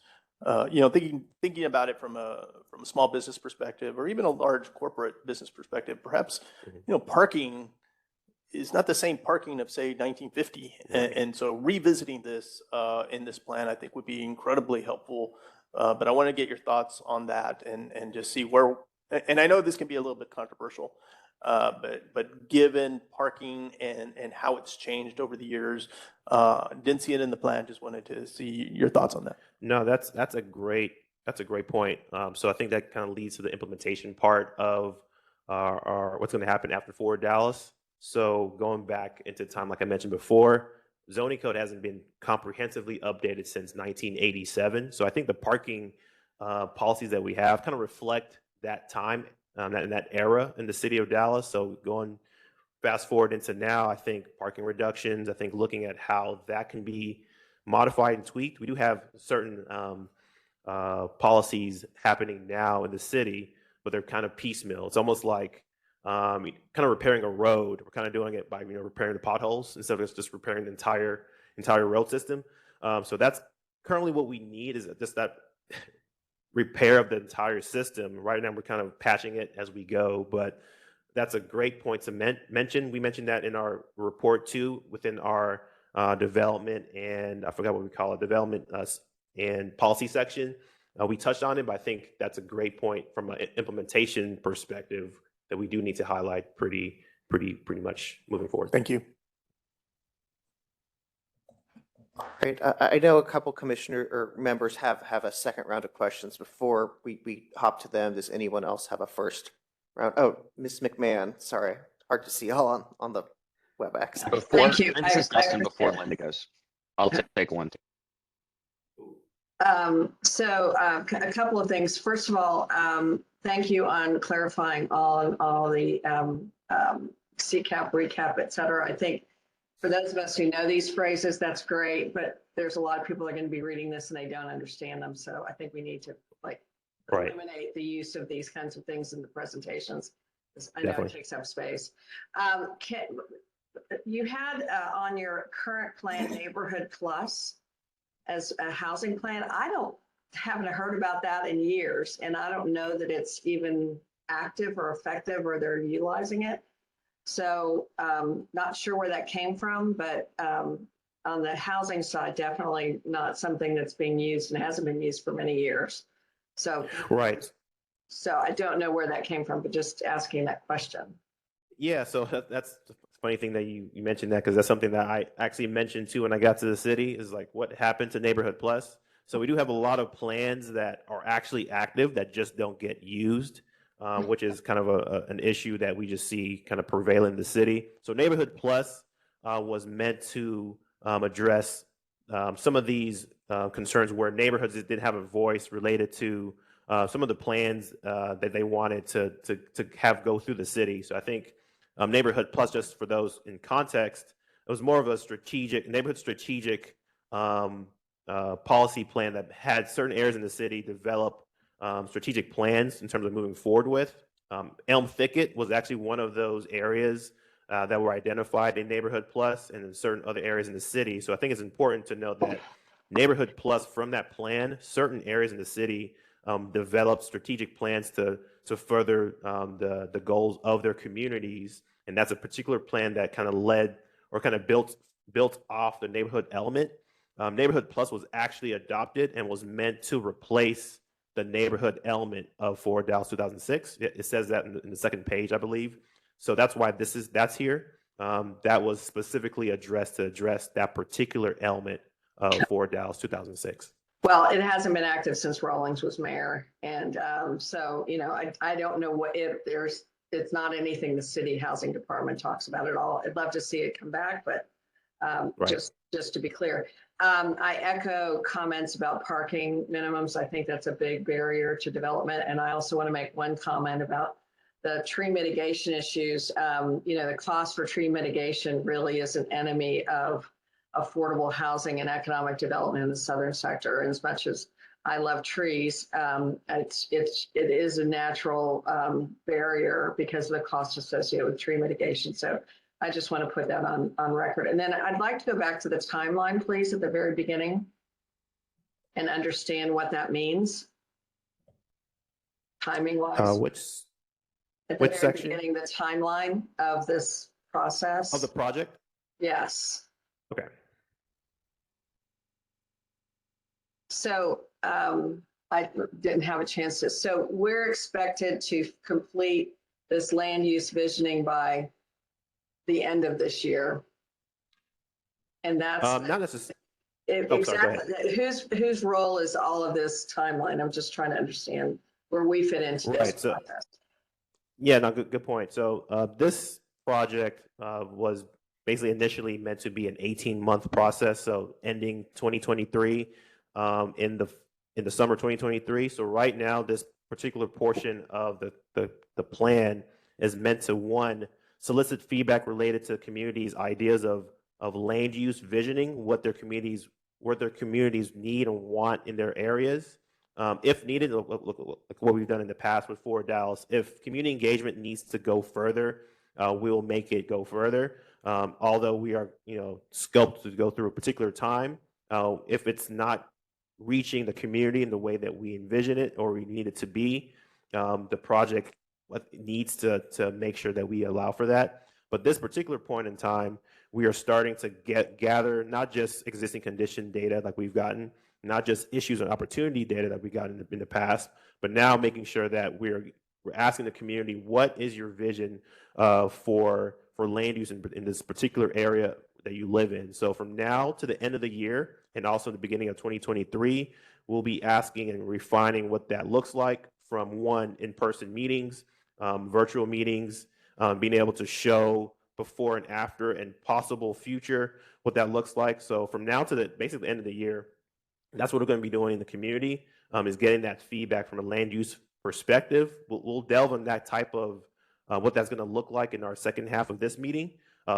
thinking about it from a small business perspective or even a large corporate business perspective, perhaps, parking is not the same parking of, say, 1950. And so revisiting this in this plan, I think would be incredibly helpful. But I want to get your thoughts on that and just see where, and I know this can be a little bit controversial, but given parking and how it's changed over the years, didn't see it in the plan. Just wanted to see your thoughts on that. No, that's a great point. So I think that kind of leads to the implementation part of our what's going to happen after Forward Dallas. So going back into time, like I mentioned before, zoning code hasn't been comprehensively updated since 1987. So I think the parking policies that we have kind of reflect that time, that era in the city of Dallas. So going fast forward into now, I think parking reductions, I think looking at how that can be modified and tweaked. We do have certain policies happening now in the city, but they're kind of piecemeal. It's almost like kind of repairing a road. We're kind of doing it by repairing the potholes instead of just repairing the entire road system. So that's currently what we need, is just that repair of the entire system. Right now we're kind of patching it as we go, but that's a great point to mention. We mentioned that in our report too, within our development, and I forgot what we call it, development and policy section. We touched on it, but I think that's a great point from an implementation perspective that we do need to highlight pretty much moving forward. Thank you. Great. I know a couple commissioner or members have a second round of questions. Before we hop to them, does anyone else have a first round? Oh, Ms. McMahon, sorry. Hard to see y'all on the WebEx. Before, Thank you. this is Dustin before understand. Linda goes. I'll take one. So a couple of things. First of all, thank you on clarifying all the CCAP, recap, et cetera. I think for those of us who know these phrases, that's great, but there's a lot of people that are going to be reading this and they don't understand them. So I think we need to eliminate the use of these kinds of things in the presentations. I know Definitely. it takes up space. You had on your current plan, Neighborhood Plus, as a housing plan. Haven't heard about that in years, and I don't know that it's even active or effective or they're utilizing it. So not sure where that came from, but on the housing side, definitely not something that's being used and hasn't been used for many years. So Right. So I don't know where that came from, but just asking that question. Yeah, so that's the funny thing that you mentioned that, because that's something that I actually mentioned too when I got to the city, is like what happened to Neighborhood Plus. So we do have a lot of plans that are actually active that just don't get used, which is kind of an issue that we just see kind of prevail in the city. So Neighborhood Plus was meant to address some of these concerns where neighborhoods didn't have a voice related to some of the plans that they wanted to have go through the city. So I think Neighborhood Plus, just for those in context, it was more of a neighborhood strategic policy plan that had certain areas in the city develop strategic plans in terms of moving forward with. Elm Thicket was actually one of those areas that were identified in Neighborhood Plus and in certain other areas in the city. So I think it's important to note that Neighborhood Plus, from that plan, certain areas in the city developed strategic plans to further the goals of their communities. And that's a particular plan that kind of led or kind of built off the neighborhood element. Neighborhood Plus was actually adopted and was meant to replace the neighborhood element of Forward Dallas 2006. It says that in the second page, I believe. So that's why that's here. That was specifically addressed to address that particular element of Forward Dallas 2006. Well, it hasn't been active since Rawlings was mayor. And so, I don't know what it's not anything the city housing department talks about at all. I'd love to see it come back, but Right. just to be clear, I echo comments about parking minimums. I think that's a big barrier to development. And I also want to make one comment about the tree mitigation issues. The cost for tree mitigation really is an enemy of affordable housing and economic development in the southern sector. And as much as I love trees, it is a natural barrier because of the cost associated with tree mitigation. So I just want to put that on record. And then I'd like to go back to the timeline, please, at the very beginning and understand what that means timing wise. Which section? Beginning, the timeline of this process. Of the project? Yes. Okay. So I didn't have a chance to. So we're expected to complete this land use visioning by the end of this year. And that's not necessarily. exactly whose role is all of this timeline. I'm just trying to understand where we fit into this process. Yeah, no, good point. So this project was basically initially meant to be an 18-month process, so ending 2023 in the summer 2023. So right now, this particular portion of the plan is meant to solicit feedback related to communities' ideas of land use visioning, what their communities need and want in their areas. If needed, look what we've done in the past with Forward Dallas. If community engagement needs to go further, we will make it go further. Although we are, scoped to go through a particular time, if it's not reaching the community in the way that we envision it or we need it to be, the project needs to make sure that we allow for that. But this particular point in time, we are starting to gather not just existing condition data like we've gotten, not just issues and opportunity data that we got in the past, but now making sure that we're asking the community, what is your vision for land use in this particular area that you live in? So from now to the end of the year and also the beginning of 2023, we'll be asking and refining what that looks like from in-person meetings, virtual meetings, being able to show before and after and possible future what that looks like. So from now to basically the end of the year, that's what we're going to be doing in the community, is getting that feedback from a land use perspective. We'll delve in that type of what that's going to look like in our second half of this meeting.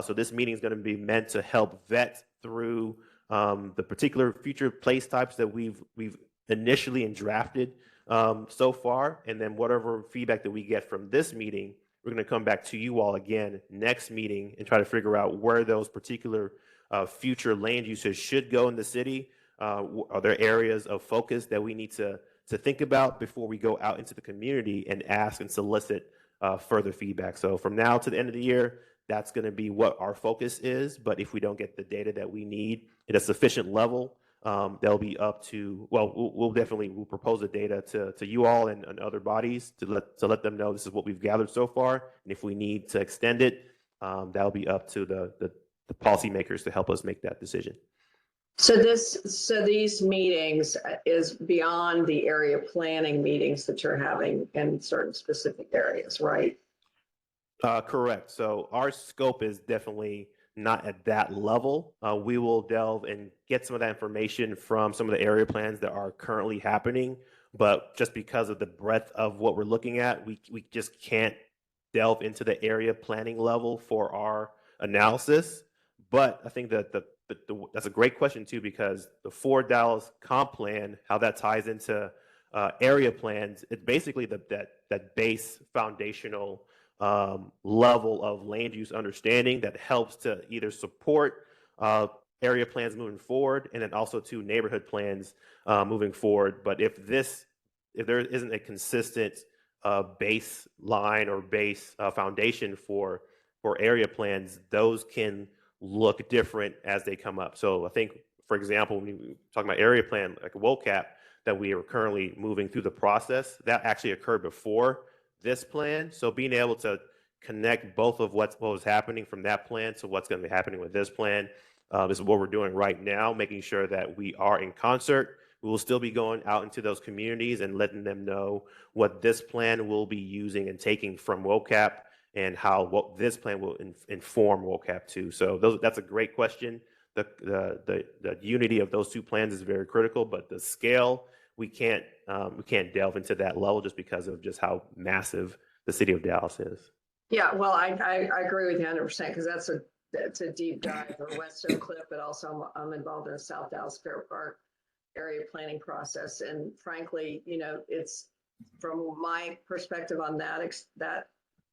So this meeting is going to be meant to help vet through the particular future place types that we've initially drafted so far, and then whatever feedback that we get from this meeting, we're going to come back to you all again next meeting and try to figure out where those particular future land uses should go in the city. Are there areas of focus that we need to think about before we go out into the community and ask and solicit further feedback? So from now to the end of the year, that's going to be what our focus is. But if we don't get the data that we need at a sufficient level, that'll be up to, we'll propose the data to you all and other bodies to let them know this is what we've gathered so far. And if we need to extend it, that'll be up to the policymakers to help us make that decision. So these meetings is beyond the area planning meetings that you're having in certain specific areas, right? Correct. So our scope is definitely not at that level. We will delve and get some of that information from some of the area plans that are currently happening. But just because of the breadth of what we're looking at, we just can't delve into the area planning level for our analysis. But I think that that's a great question too, because the Forward Dallas comp plan, how that ties into area plans, it's basically that base foundational level of land use understanding that helps to either support area plans moving forward and then also to neighborhood plans moving forward. But if there isn't a consistent baseline or base foundation for area plans, those can look different as they come up. So I think, for example, when you talk about area plan, like a WOCAP, that we are currently moving through the process, that actually occurred before this plan. So being able to connect both of what was happening from that plan to what's going to be happening with this plan is what we're doing right now, making sure that we are in concert. We will still be going out into those communities and letting them know what this plan will be using and taking from WOCAP and how what this plan will inform WOCAP too. So that's a great question. The unity of those two plans is very critical, but the scale, we can't delve into that level just because of just how massive the city of Dallas is. Yeah, well, I agree with you 100% because that's a deep dive for West Oak Clip, but also I'm involved in the South Dallas Fair Park area planning process. And frankly, you know, it's from my perspective on that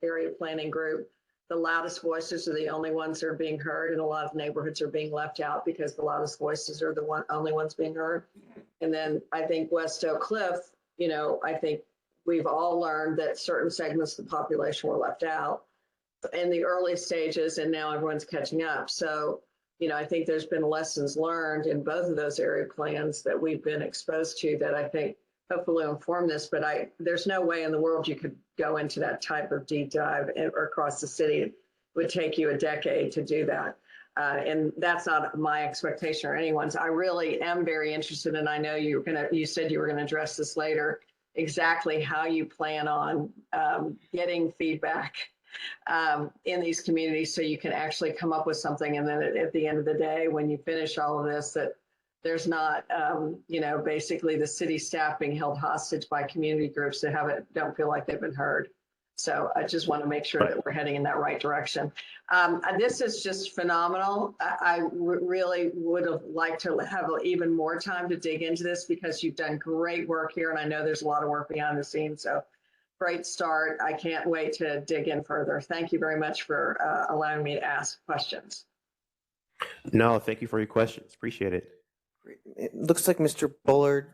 area planning group, the loudest voices are the only ones that are being heard, and a lot of neighborhoods are being left out because the loudest voices are the only ones being heard. And then I think West Oak Cliff, you know, I think we've all learned that certain segments of the population were left out in the early stages, and now everyone's catching up. So, you know, I think there's been lessons learned in both of those area plans that we've been exposed to that I think hopefully inform this, but there's no way in the world you could go into that type of deep dive or across the city. It would take you a decade to do that. And that's not my expectation or anyone's. I really am very interested, and I know you said you were gonna address this later, exactly how you plan on getting feedback in these communities so you can actually come up with something. And then at the end of the day, when you finish all of this, that there's not, you know, basically the city staff being held hostage by community groups that don't feel like they've been heard. So I just want to make sure that we're heading in that right direction. This is just phenomenal. I really would have liked to have even more time to dig into this because you've done great work here. And I know there's a lot of work behind the scenes. So great start. I can't wait to dig in further. Thank you very much for allowing me to ask questions. No, thank you for your questions. Appreciate it. It looks like Mr. Bullard,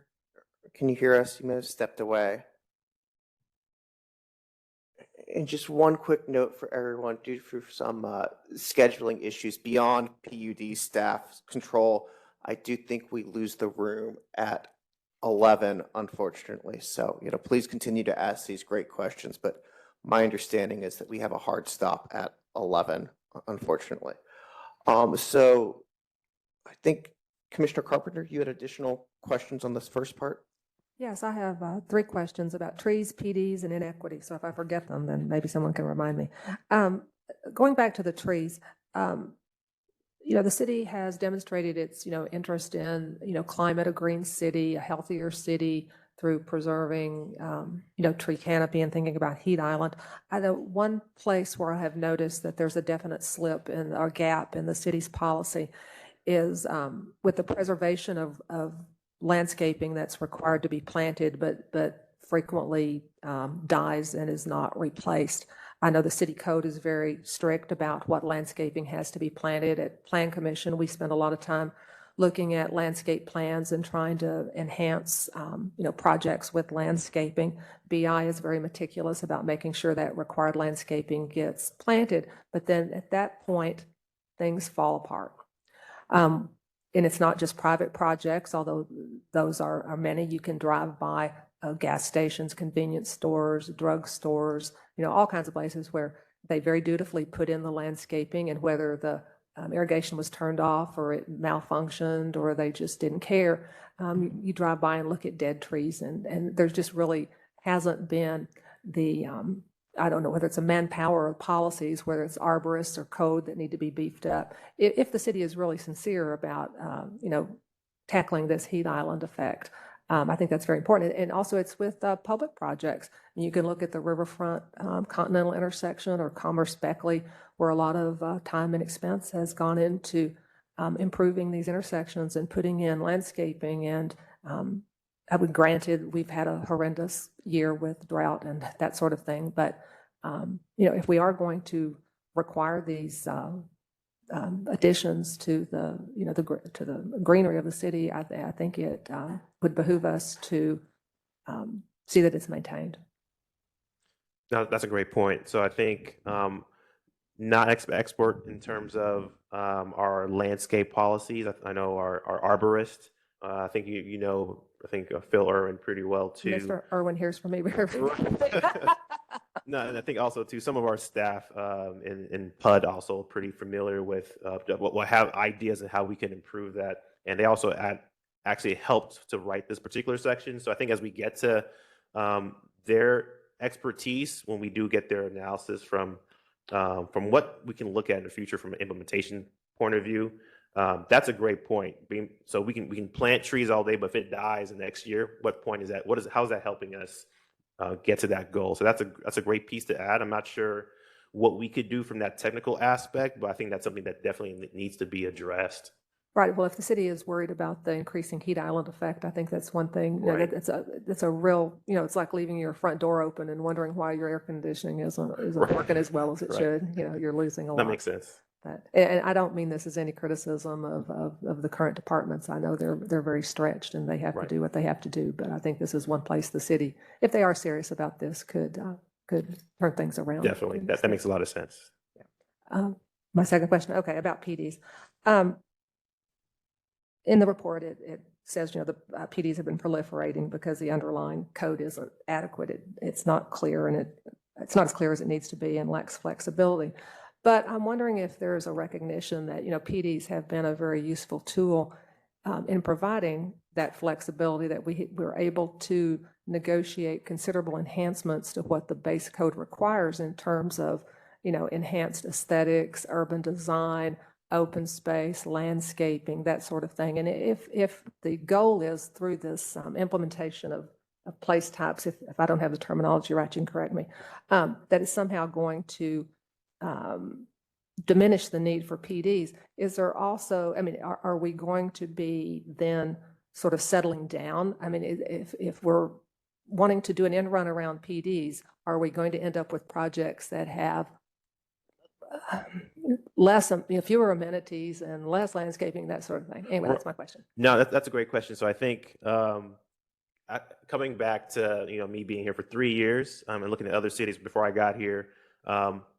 can you hear us? You may have stepped away. And just one quick note for everyone, due to some scheduling issues beyond PUD staff control, I do think we lose the room at 11, unfortunately. So, you know, please continue to ask these great questions, but my understanding is that we have a hard stop at 11, unfortunately. So I think Commissioner Carpenter, you had additional questions on this first part? Yes, I have 3 questions about trees, PDs, and inequity. So if I forget them, then maybe someone can remind me. Going back to the trees, you know, the city has demonstrated its, you know, interest in, you know, climate, a green city, a healthier city through preserving, you know, tree canopy and thinking about heat island. I know one place where I have noticed that there's a definite slip in or gap in the city's policy is with the preservation of landscaping that's required to be planted, but frequently dies and is not replaced. I know the city code is very strict about what landscaping has to be planted. At Plan Commission, we spend a lot of time looking at landscape plans and trying to enhance, you know, projects with landscaping. BI is very meticulous about making sure that required landscaping gets planted, but then at that point, things fall apart. And it's not just private projects, although those are many. You can drive by gas stations, convenience stores, drug stores, you know, all kinds of places where they very dutifully put in the landscaping, and whether the irrigation was turned off or it malfunctioned or they just didn't care, you drive by and look at dead trees, and there's just really hasn't been the I don't know whether it's a manpower or policies, whether it's arborists or code that need to be beefed up. If the city is really sincere about, you know, tackling this heat island effect, I think that's very important. And also it's with public projects. And you can look at the Riverfront Continental intersection or Commerce Beckley, where a lot of time and expense has gone into improving these intersections and putting in landscaping. And I would granted we've had a horrendous year with drought and that sort of thing, but you know, if we are going to require these additions to the, you know, to the greenery of the city, I think it would behoove us to see that it's maintained. No, that's a great point. So I think not expert in terms of our landscape policies. I know our arborists I think you know, I think Phil Irwin pretty well too. Mr. Irwin hears from me. No, and I think also too, some of our staff in PUD also pretty familiar with what have ideas and how we can improve that, and they also actually helped to write this particular section. So I think as we get to their expertise, when we do get their analysis from what we can look at in the future from an implementation point of view, that's a great point. So we can plant trees all day, but if it dies the next year, what point is that? How's that helping us get to that goal? So that's a great piece to add. I'm not sure what we could do from that technical aspect, but I think that's something that definitely needs to be addressed. Right. Well, if the city is worried about the increasing heat island effect, I think that's one thing. You know, Right. that's a real, you know, it's like leaving your front door open and wondering why your air conditioning isn't Right. working as well as it Right. should. You know, you're losing a lot. That makes sense. And I don't mean this as any criticism of the current departments. I know they're very stretched and they have Right. to do what they have to do. But I think this is one place the city, if they are serious about this, could turn things around. Definitely. That makes a lot of sense. My second question, okay, about PDs. In the report, it says, you know, the PDs have been proliferating because the underlying code isn't adequate. It's not clear, and it's not as clear as it needs to be and lacks flexibility. But I'm wondering if there's a recognition that, you know, PDs have been a very useful tool in providing that flexibility, that we're able to negotiate considerable enhancements to what the base code requires in terms of, you know, enhanced aesthetics, urban design, open space, landscaping, that sort of thing. And if the goal is through this implementation of place types, if I don't have the terminology right, you can correct me, that is somehow going to diminish the need for PDs, is there also, I mean, are we going to be then sort of settling down? I mean, if we're wanting to do an end run around PDs, are we going to end up with projects that have less, you know, fewer amenities and less landscaping, that sort of thing? Anyway, that's my question. No, that's a great question. So I think coming back to, you know, me being here for 3 years and looking at other cities before I got here,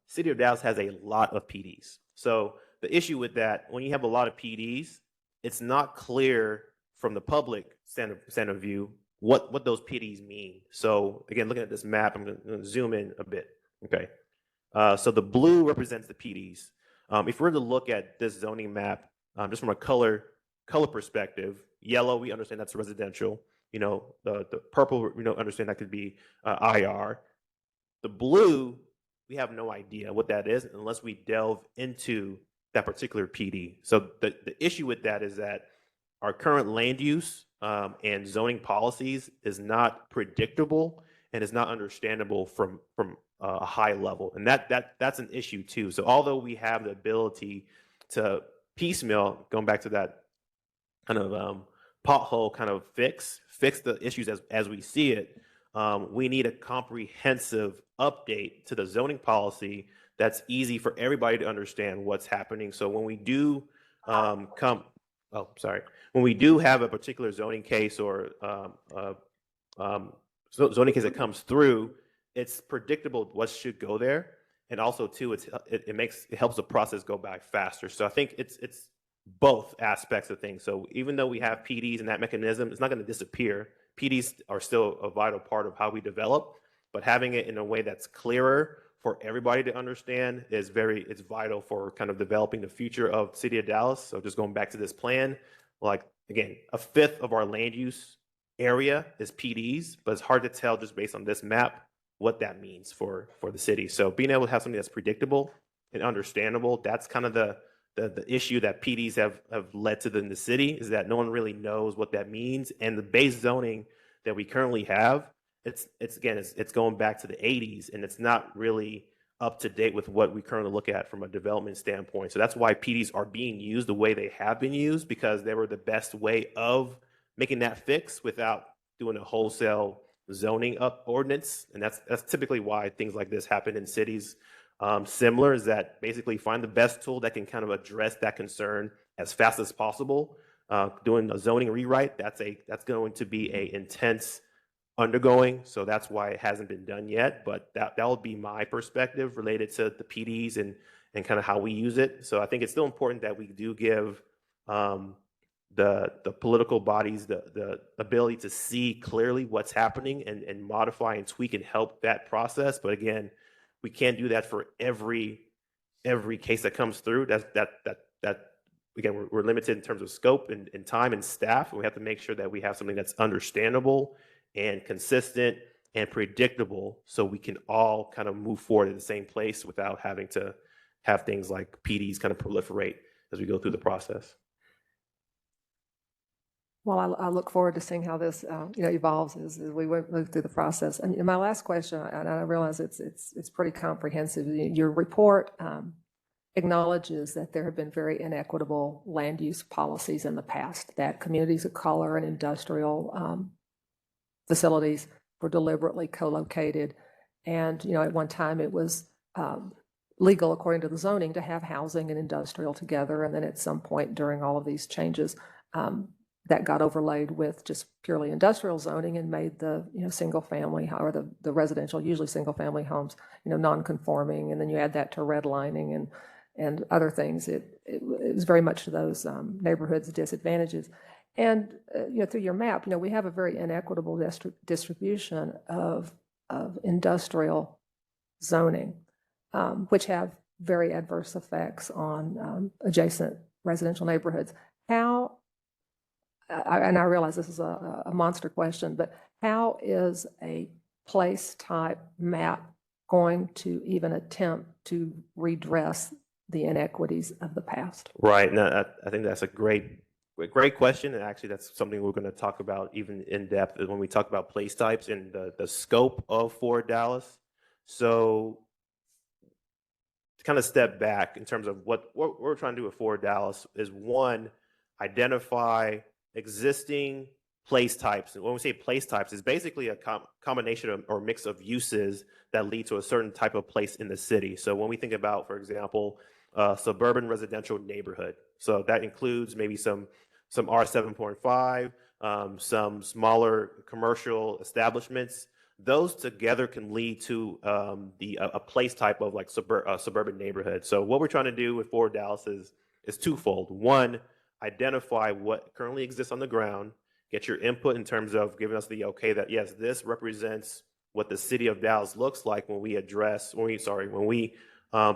City of Dallas has a lot of PDs. So the issue with that, when you have a lot of PDs, it's not clear from the public standard of view what those PDs mean. So again, looking at this map, I'm going to zoom in a bit. Okay. So the blue represents the PDs. If we're to look at this zoning map, just from a color perspective, yellow, we understand that's residential. You know, the purple, we don't understand that could be IR. The blue, we have no idea what that is unless we delve into that particular PD. So the issue with that is that our current land use and zoning policies is not predictable and is not understandable from a high level, and that's an issue too. So although we have the ability to piecemeal, going back to that kind of pothole kind of fix the issues as we see it, we need a comprehensive update to the zoning policy that's easy for everybody to understand what's happening. So when we do when we do have a particular zoning case or zoning case that comes through, it's predictable what should go there, and also too, it helps the process go by faster. So I think it's both aspects of things. So even though we have PDs and that mechanism, it's not going to disappear. PDs are still a vital part of how we develop, but having it in a way that's clearer for everybody to understand it's vital for kind of developing the future of City of Dallas. So just going back to this plan, like again, 1/5 of our land use area is PDs, but it's hard to tell just based on this map what that means for the city. So being able to have something that's predictable and understandable, that's kind of the issue that PDs have led to in the city, is that no one really knows what that means. And the base zoning that we currently have, it's going back to the 80s, and it's not really up to date with what we currently look at from a development standpoint. So that's why PDs are being used the way they have been used, because they were the best way of making that fix without doing a wholesale zoning up ordinance. And that's typically why things like this happen in cities similar, is that basically find the best tool that can kind of address that concern as fast as possible. Doing a zoning rewrite, that's going to be a intense undergoing. So that's why it hasn't been done yet. But that would be my perspective related to the PDs and kind of how we use it. So I think it's still important that we do give the political bodies the ability to see clearly what's happening and modify and tweak and help that process. But again, we can't do that for every case that comes through. That again, we're limited in terms of scope and time and staff. We have to make sure that we have something that's understandable and consistent and predictable, so we can all kind of move forward in the same place without having to have things like PDs kind of proliferate as we go through the process. Well, I look forward to seeing how this, evolves as we move through the process. And my last question, and I realize it's pretty comprehensive. Your report acknowledges that there have been very inequitable land use policies in the past, that communities of color and industrial facilities were deliberately co-located. And, at one time it was legal according to the zoning to have housing and industrial together. And then at some point during all of these changes, that got overlaid with just purely industrial zoning and made the, single family or the residential, usually single family homes, non-conforming. And then you add that to redlining and other things. It was very much to those neighborhoods' disadvantages. And, through your map, we have a very inequitable distribution of industrial zoning, which have very adverse effects on adjacent residential neighborhoods. And I realize this is a monster question, but how is a place type map going to even attempt to redress the inequities of the past? Right. No, I think that's a great question. And actually, that's something we're going to talk about even in depth when we talk about place types and the scope of Fort Dallas. So to kind of step back in terms of what we're trying to do with Fort Dallas is, one, identify existing place types. And when we say place types, it's basically a combination of, or mix of uses that lead to a certain type of place in the city. So when we think about, for example, suburban residential neighborhood, so that includes maybe some R7.5, some smaller commercial establishments. Those together can lead to a place type of like suburban neighborhood. So what we're trying to do with Fort Dallas is twofold. One, identify what currently exists on the ground, get your input in terms of giving us the okay that yes, this represents what the city of Dallas looks like when we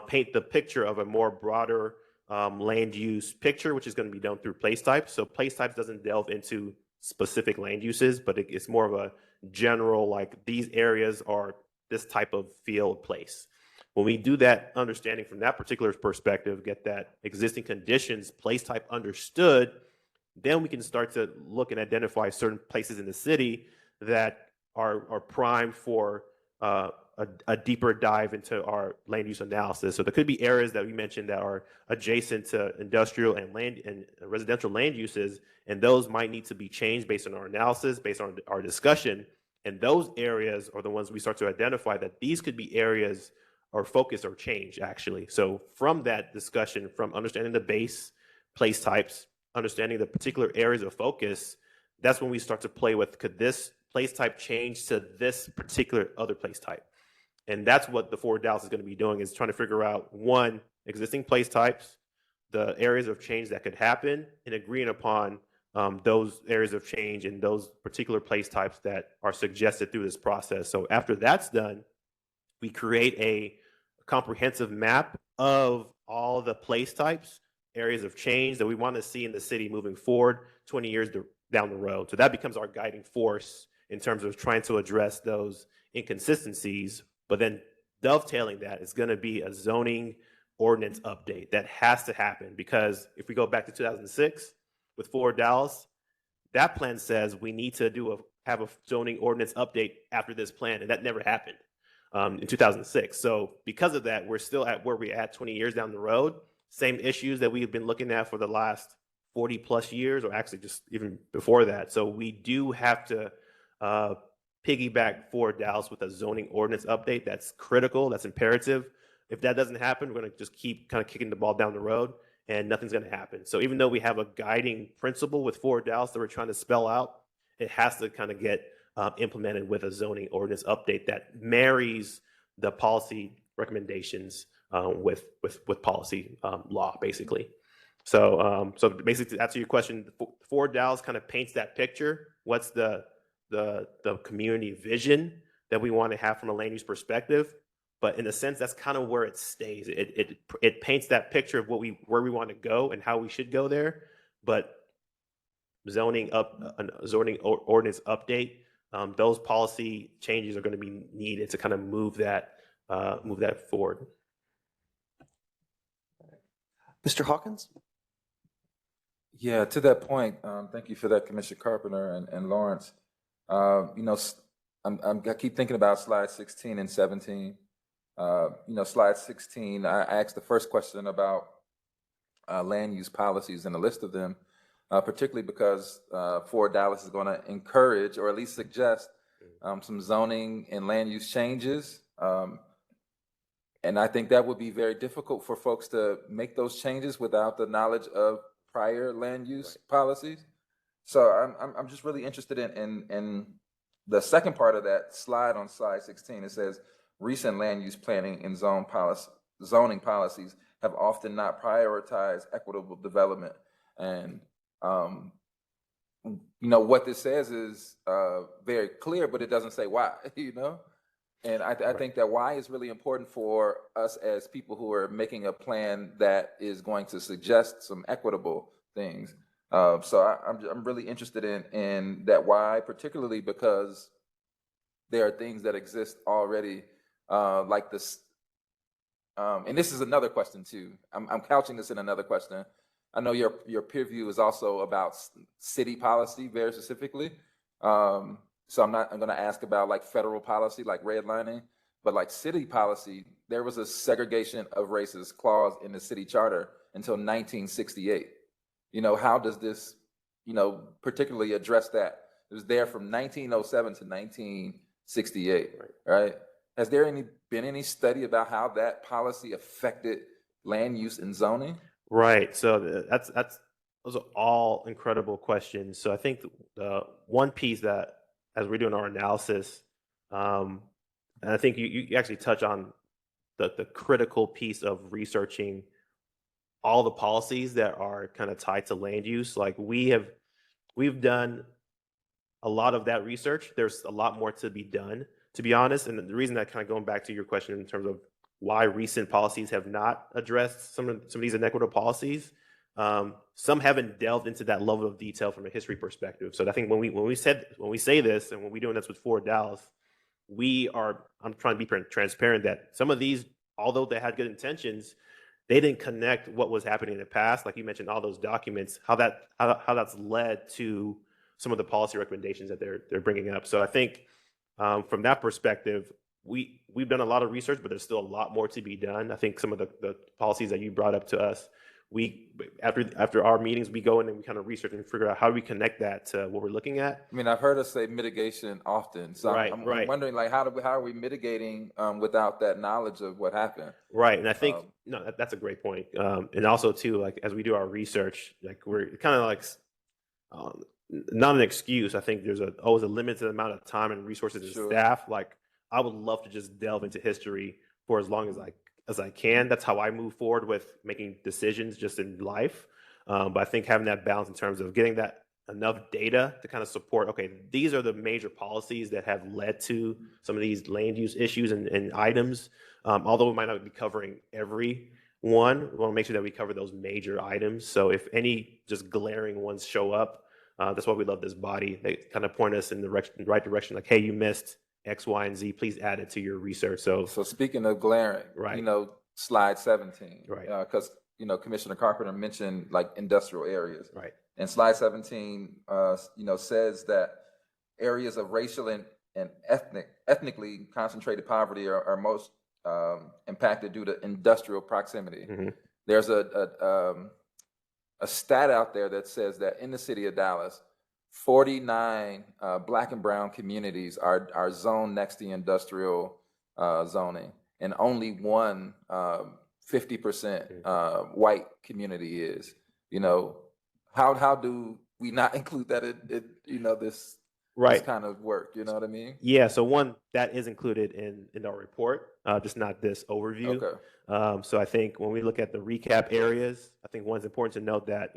paint the picture of a more broader land use picture, which is going to be done through place types. So place types doesn't delve into specific land uses, but it's more of a general, like these areas are this type of field place. When we do that understanding from that particular perspective, get that existing conditions, place type understood, then we can start to look and identify certain places in the city that are primed for a deeper dive into our land use analysis. So there could be areas that we mentioned that are adjacent to industrial and land and residential land uses, and those might need to be changed based on our analysis, based on our discussion. And those areas are the ones we start to identify that these could be areas or focus or change, actually. So from that discussion, from understanding the base place types, understanding the particular areas of focus, that's when we start to play with, could this place type change to this particular other place type? And that's what the Fort Dallas is going to be doing, is trying to figure out, one, existing place types, the areas of change that could happen, and agreeing upon those areas of change and those particular place types that are suggested through this process. So after that's done, we create a comprehensive map of all the place types, areas of change that we want to see in the city moving forward 20 years down the road. So that becomes our guiding force in terms of trying to address those inconsistencies. But then dovetailing that is going to be a zoning ordinance update that has to happen, because if we go back to 2006 with Fort Dallas, that plan says we need to have a zoning ordinance update after this plan, and that never happened in 2006. So because of that, we're still at where we're at 20 years down the road. Same issues that we've been looking at for the last 40 plus years, or actually just even before that. So we do have to piggyback Fort Dallas with a zoning ordinance update. That's critical. That's imperative. If that doesn't happen, we're going to just keep kind of kicking the ball down the road and nothing's going to happen. So even though we have a guiding principle with Fort Dallas that we're trying to spell out, it has to kind of get implemented with a zoning ordinance update that marries the policy recommendations with policy law, basically. So basically, to answer your question, Ford Dallas kind of paints that picture. What's the community vision that we want to have from a land use perspective? But in a sense, that's kind of where it stays. It paints that picture of where we want to go and how we should go there. But zoning ordinance update, those policy changes are going to be needed to kind of move that forward. Mr. Hawkins? Yeah, to that point, thank you for that, Commissioner Carpenter and Lawrence. I keep thinking about slide 16 and 17. Slide 16, I asked the first question about land use policies and a list of them, particularly because Ford Dallas is going to encourage or at least suggest some zoning and land use changes. And I think that would be very difficult for folks to make those changes without the knowledge of prior land use policies. So I'm just really interested in the second part of that slide on slide 16. It says recent land use planning and zoning policies have often not prioritized equitable development. And what this says is very clear, but it doesn't say why. And I think that why is really important for us as people who are making a plan that is going to suggest some equitable things. So I'm really interested in that why, particularly because there are things that exist already, like this. And this is another question too. I'm couching this in another question. I know your peer review is also about city policy very specifically. So I'm going to ask about like federal policy, like redlining, but like city policy, there was a segregation of races clause in the city charter until 1968. How does this, particularly address that? It was there from 1907 to 1968, right? Has there been any study about how that policy affected land use and zoning? Right. So those are all incredible questions. So I think the one piece that, as we're doing our analysis, and I think you actually touch on the critical piece of researching all the policies that are kind of tied to land use. Like we've done a lot of that research. There's a lot more to be done, to be honest. And the reason that kind of going back to your question in terms of why recent policies have not addressed some of these inequitable policies, some haven't delved into that level of detail from a history perspective. So I think when we say this and when we're doing this with Ford Dallas, I'm trying to be transparent that some of these, although they had good intentions, they didn't connect what was happening in the past, like you mentioned, all those documents, how that's led to some of the policy recommendations that they're bringing up. So I think from that perspective, we've done a lot of research, but there's still a lot more to be done. I think some of the policies that you brought up to us, after our meetings, we go in and we kind of research and figure out how do we connect that to what we're looking at. I mean, I've heard us say mitigation often, so I'm wondering, like, how are we mitigating without that knowledge of what happened? Right, and I think that's a great point. And also too, like as we do our research, like we're kind of like not an excuse. I think there's always a limited amount of time and resources and staff. Like I would love to just delve into history for as long as I can. That's how I move forward with making decisions just in life. But I think having that balance in terms of getting that enough data to kind of support, okay, these are the major policies that have led to some of these land use issues and items. Although we might not be covering every one, we want to make sure that we cover those major items. So if any just glaring ones show up, that's why we love this body. They kind of point us in the right direction, like, hey, you missed X, Y, and Z, please add it to your research. So speaking of glaring, right. Slide 17, right? Because Commissioner Carpenter mentioned like industrial areas, right? And slide 17, says that areas of racial and ethnically concentrated poverty are most impacted due to industrial proximity. Mm-hmm. There's a stat out there that says that in the city of Dallas, 49 Black and brown communities are zoned next to industrial zoning, and only one 50% white community is. How do we not include that in this Right. kind of work. You know what I mean? Yeah, so one that is included in our report, just not this overview. Okay. So I think when we look at the recap areas, I think one's important to note that,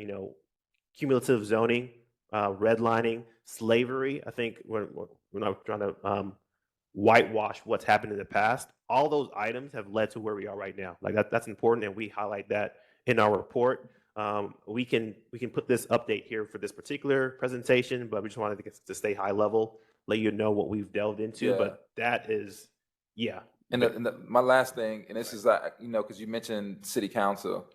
cumulative zoning, redlining, slavery. I think we're not trying to whitewash what's happened in the past. All those items have led to where we are right now. Like that's important, and we highlight that in our report. We can put this update here for this particular presentation, but we just wanted to stay high level, let you know what we've delved into. Yeah. But that is, yeah. And my last thing, and this is, because you mentioned city council,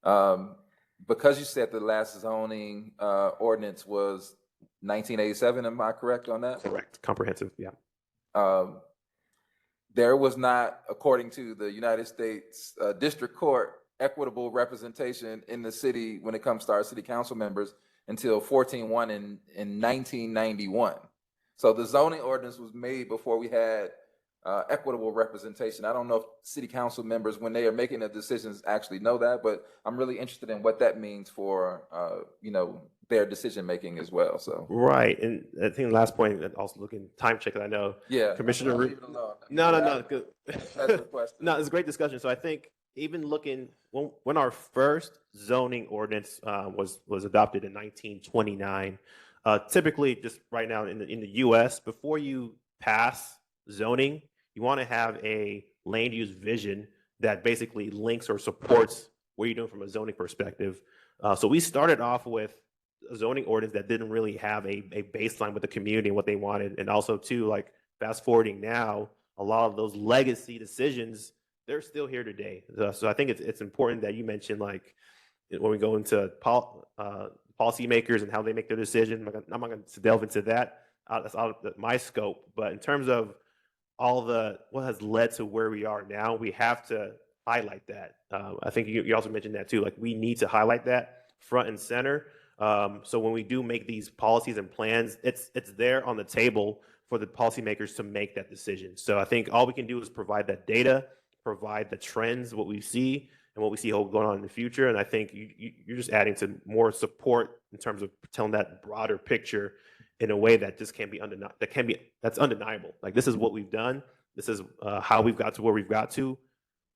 because you said the last zoning ordinance was 1987, am I correct on that? Correct. Comprehensive. Yeah. There was not, according to the United States District Court, equitable representation in the city when it comes to our city council members until 14-1 in 1991. So the zoning ordinance was made before we had equitable representation. I don't know if city council members, when they are making the decisions, actually know that, but I'm really interested in what that means for their decision making as well. So Right, and I think the last point, and also looking time check, I know Commissioner. leave it alone. No. Good. That's the question. No, it's a great discussion. So I think even looking when our first zoning ordinance was adopted in 1929, typically just right now in the U.S. before you pass zoning, you want to have a land use vision that basically links or supports what you're doing from a zoning perspective. So we started off with a zoning ordinance that didn't really have a baseline with the community and what they wanted, and also too, like fast forwarding now, a lot of those legacy decisions, they're still here today. So I think it's important that you mentioned, like, when we go into policymakers and how they make their decision. I'm not going to delve into that. That's out of my scope. But in terms of what has led to where we are now, we have to highlight that. I think you also mentioned that too. Like, we need to highlight that front and center. So when we do make these policies and plans, it's there on the table for the policymakers to make that decision. So I think all we can do is provide that data, provide the trends, what we see, and what we see going on in the future. And I think you're just adding to more support in terms of telling that broader picture in a way that just can't be that's undeniable. Like, this is what we've done. This is how we've got to where we've got to.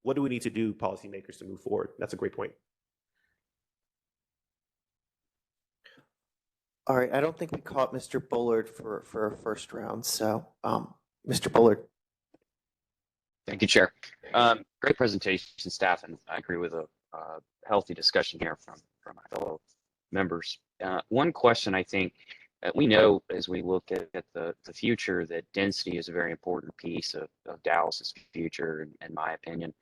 What do we need to do, policymakers, to move forward? That's a great point. All right, I don't think we caught Mr. Bullard for our first round, so Mr. Bullard. Thank you, Chair. Great presentation, staff, and I agree with a healthy discussion here from my fellow members. One question, I think, we know as we look at the future that density is a very important piece of Dallas's future, in my opinion.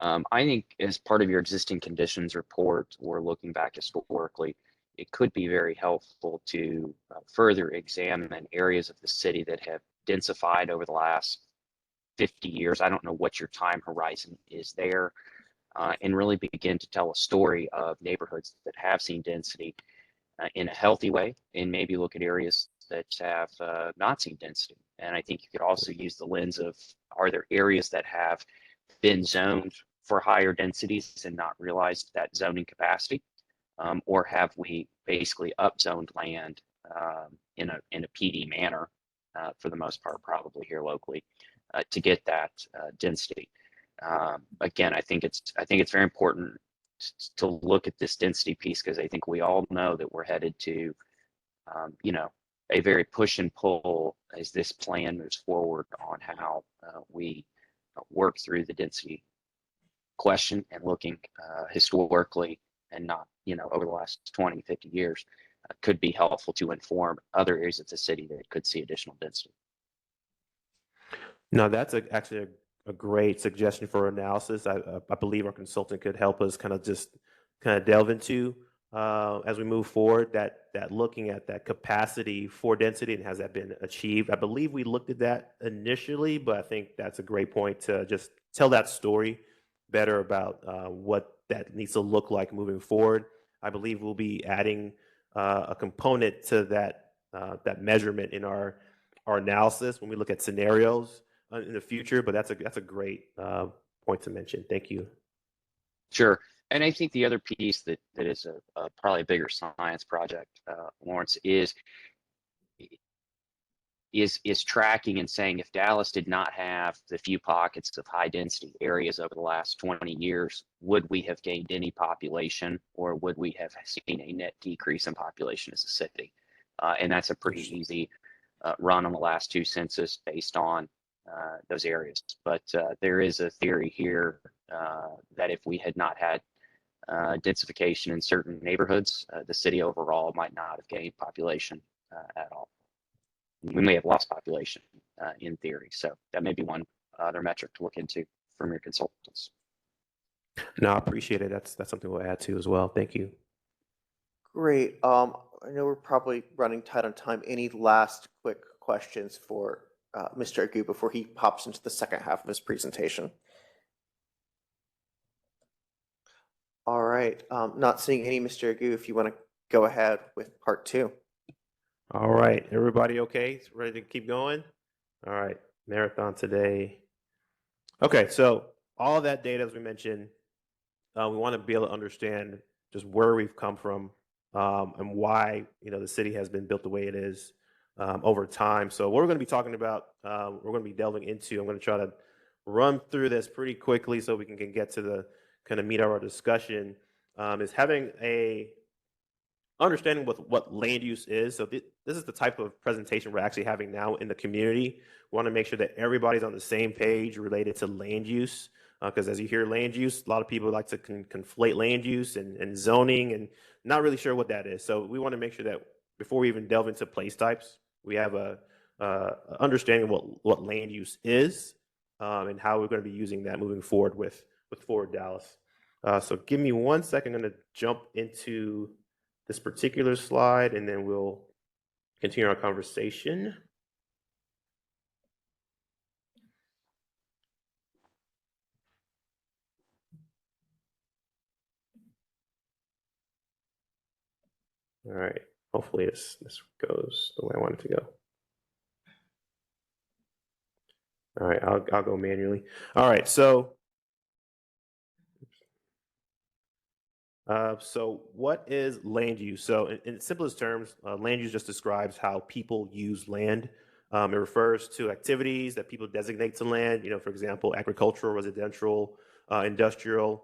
I think as part of your existing conditions report, or looking back historically, it could be very helpful to further examine areas of the city that have densified over the last 50 years. I don't know what your time horizon is there, and really begin to tell a story of neighborhoods that have seen density in a healthy way, and maybe look at areas that have not seen density. And I think you could also use the lens of, are there areas that have been zoned for higher densities and not realized that zoning capacity? Or have we basically upzoned land in a PD manner, for the most part, probably here locally, to get that density? Again, I think it's very important to look at this density piece, because I think we all know that we're headed to, a very push and pull as this plan moves forward on how we work through the density question, and looking historically and not, over the last 20, 50 years, could be helpful to inform other areas of the city that could see additional density. No, that's actually a great suggestion for analysis. I believe our consultant could help us kind of delve into as we move forward, that looking at that capacity for density and has that been achieved. I believe we looked at that initially, but I think that's a great point to just tell that story better about what that needs to look like moving forward. I believe we'll be adding a component to that measurement in our analysis when we look at scenarios in the future. But that's a great point to mention. Thank you. Sure. And I think the other piece that is a probably a bigger science project, Lawrence, is is tracking and saying if Dallas did not have the few pockets of high density areas over the last 20 years, would we have gained any population, or would we have seen a net decrease in population as a city? And that's a pretty easy run on the last two census based on those areas. But there is a theory here that if we had not had densification in certain neighborhoods, the city overall might not have gained population at all. We may have lost population in theory. So that may be one other metric to look into from your consultants. No, I appreciate it. That's something we'll add to as well. Thank you. Great. I know we're probably running tight on time. Any last quick questions for Mr. Agu before he pops into the second half of his presentation? All right. Not seeing any, Mr. Agu, if you want to go ahead with part two. All right, everybody okay? Ready to keep going? All right, marathon today. Okay, so all that data, as we mentioned, we want to be able to understand just where we've come from and why the city has been built the way it is over time. So what we're going to be talking about, we're going to be delving into. I'm going to try to run through this pretty quickly so we can get to the kind of meat of our discussion. Is having a understanding what land use is. So this is the type of presentation we're actually having now in the community. We want to make sure that everybody's on the same page related to land use. Because as you hear land use, a lot of people like to conflate land use and zoning and not really sure what that is. So we want to make sure that before we even delve into place types, we have a understanding what land use is and how we're going to be using that moving forward with Forward Dallas. So give me 1 second. I'm going to jump into this particular slide, and then we'll continue our conversation. All right, hopefully this goes the way I want it to go. All right, I'll go manually. All right, so what is land use? So in simplest terms, land use just describes how people use land. It refers to activities that people designate to land, for example, agricultural, residential, industrial,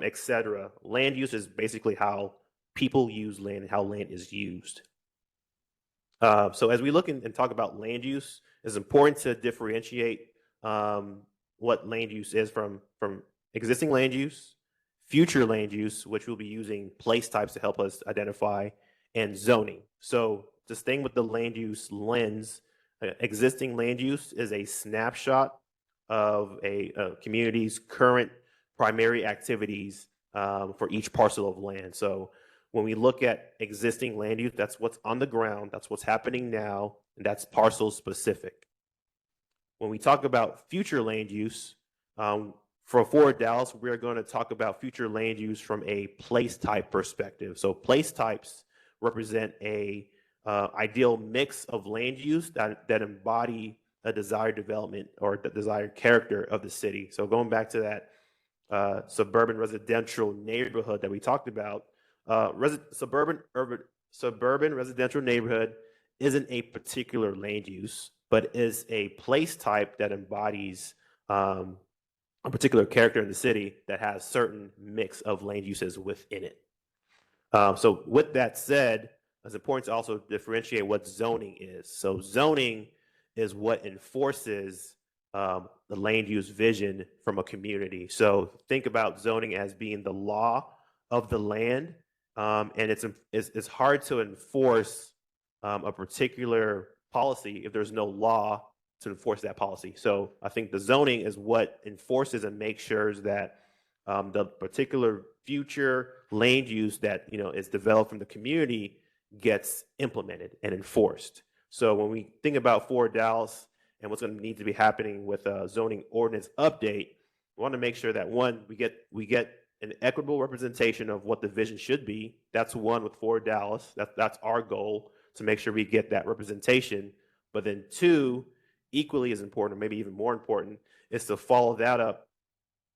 etc. Land use is basically how people use land and how land is used. So as we look and talk about land use, it's important to differentiate what land use is from existing land use, future land use, which we'll be using place types to help us identify, and zoning. So to staying with the land use lens, existing land use is a snapshot of a community's current primary activities for each parcel of land. So when we look at existing land use, that's what's on the ground, that's what's happening now, and that's parcel specific. When we talk about future land use, for Forward Dallas, we're going to talk about future land use from a place type perspective. So place types represent a ideal mix of land use that embody a desired development or the desired character of the city. So going back to that suburban residential neighborhood that we talked about, suburban residential neighborhood isn't a particular land use, but is a place type that embodies a particular character in the city that has certain mix of land uses within it. So with that said, it's important to also differentiate what zoning is. So zoning is what enforces the land use vision from a community. So think about zoning as being the law of the land, and it's hard to enforce a particular policy if there's no law to enforce that policy. So I think the zoning is what enforces and makes sure that the particular future land use that is developed from the community gets implemented and enforced. So when we think about Forward Dallas and what's going to need to be happening with a zoning ordinance update, we want to make sure that one, we get an equitable representation of what the vision should be. That's one with Forward Dallas. That's our goal, to make sure we get that representation. But then two, equally as important, or maybe even more important, is to follow that up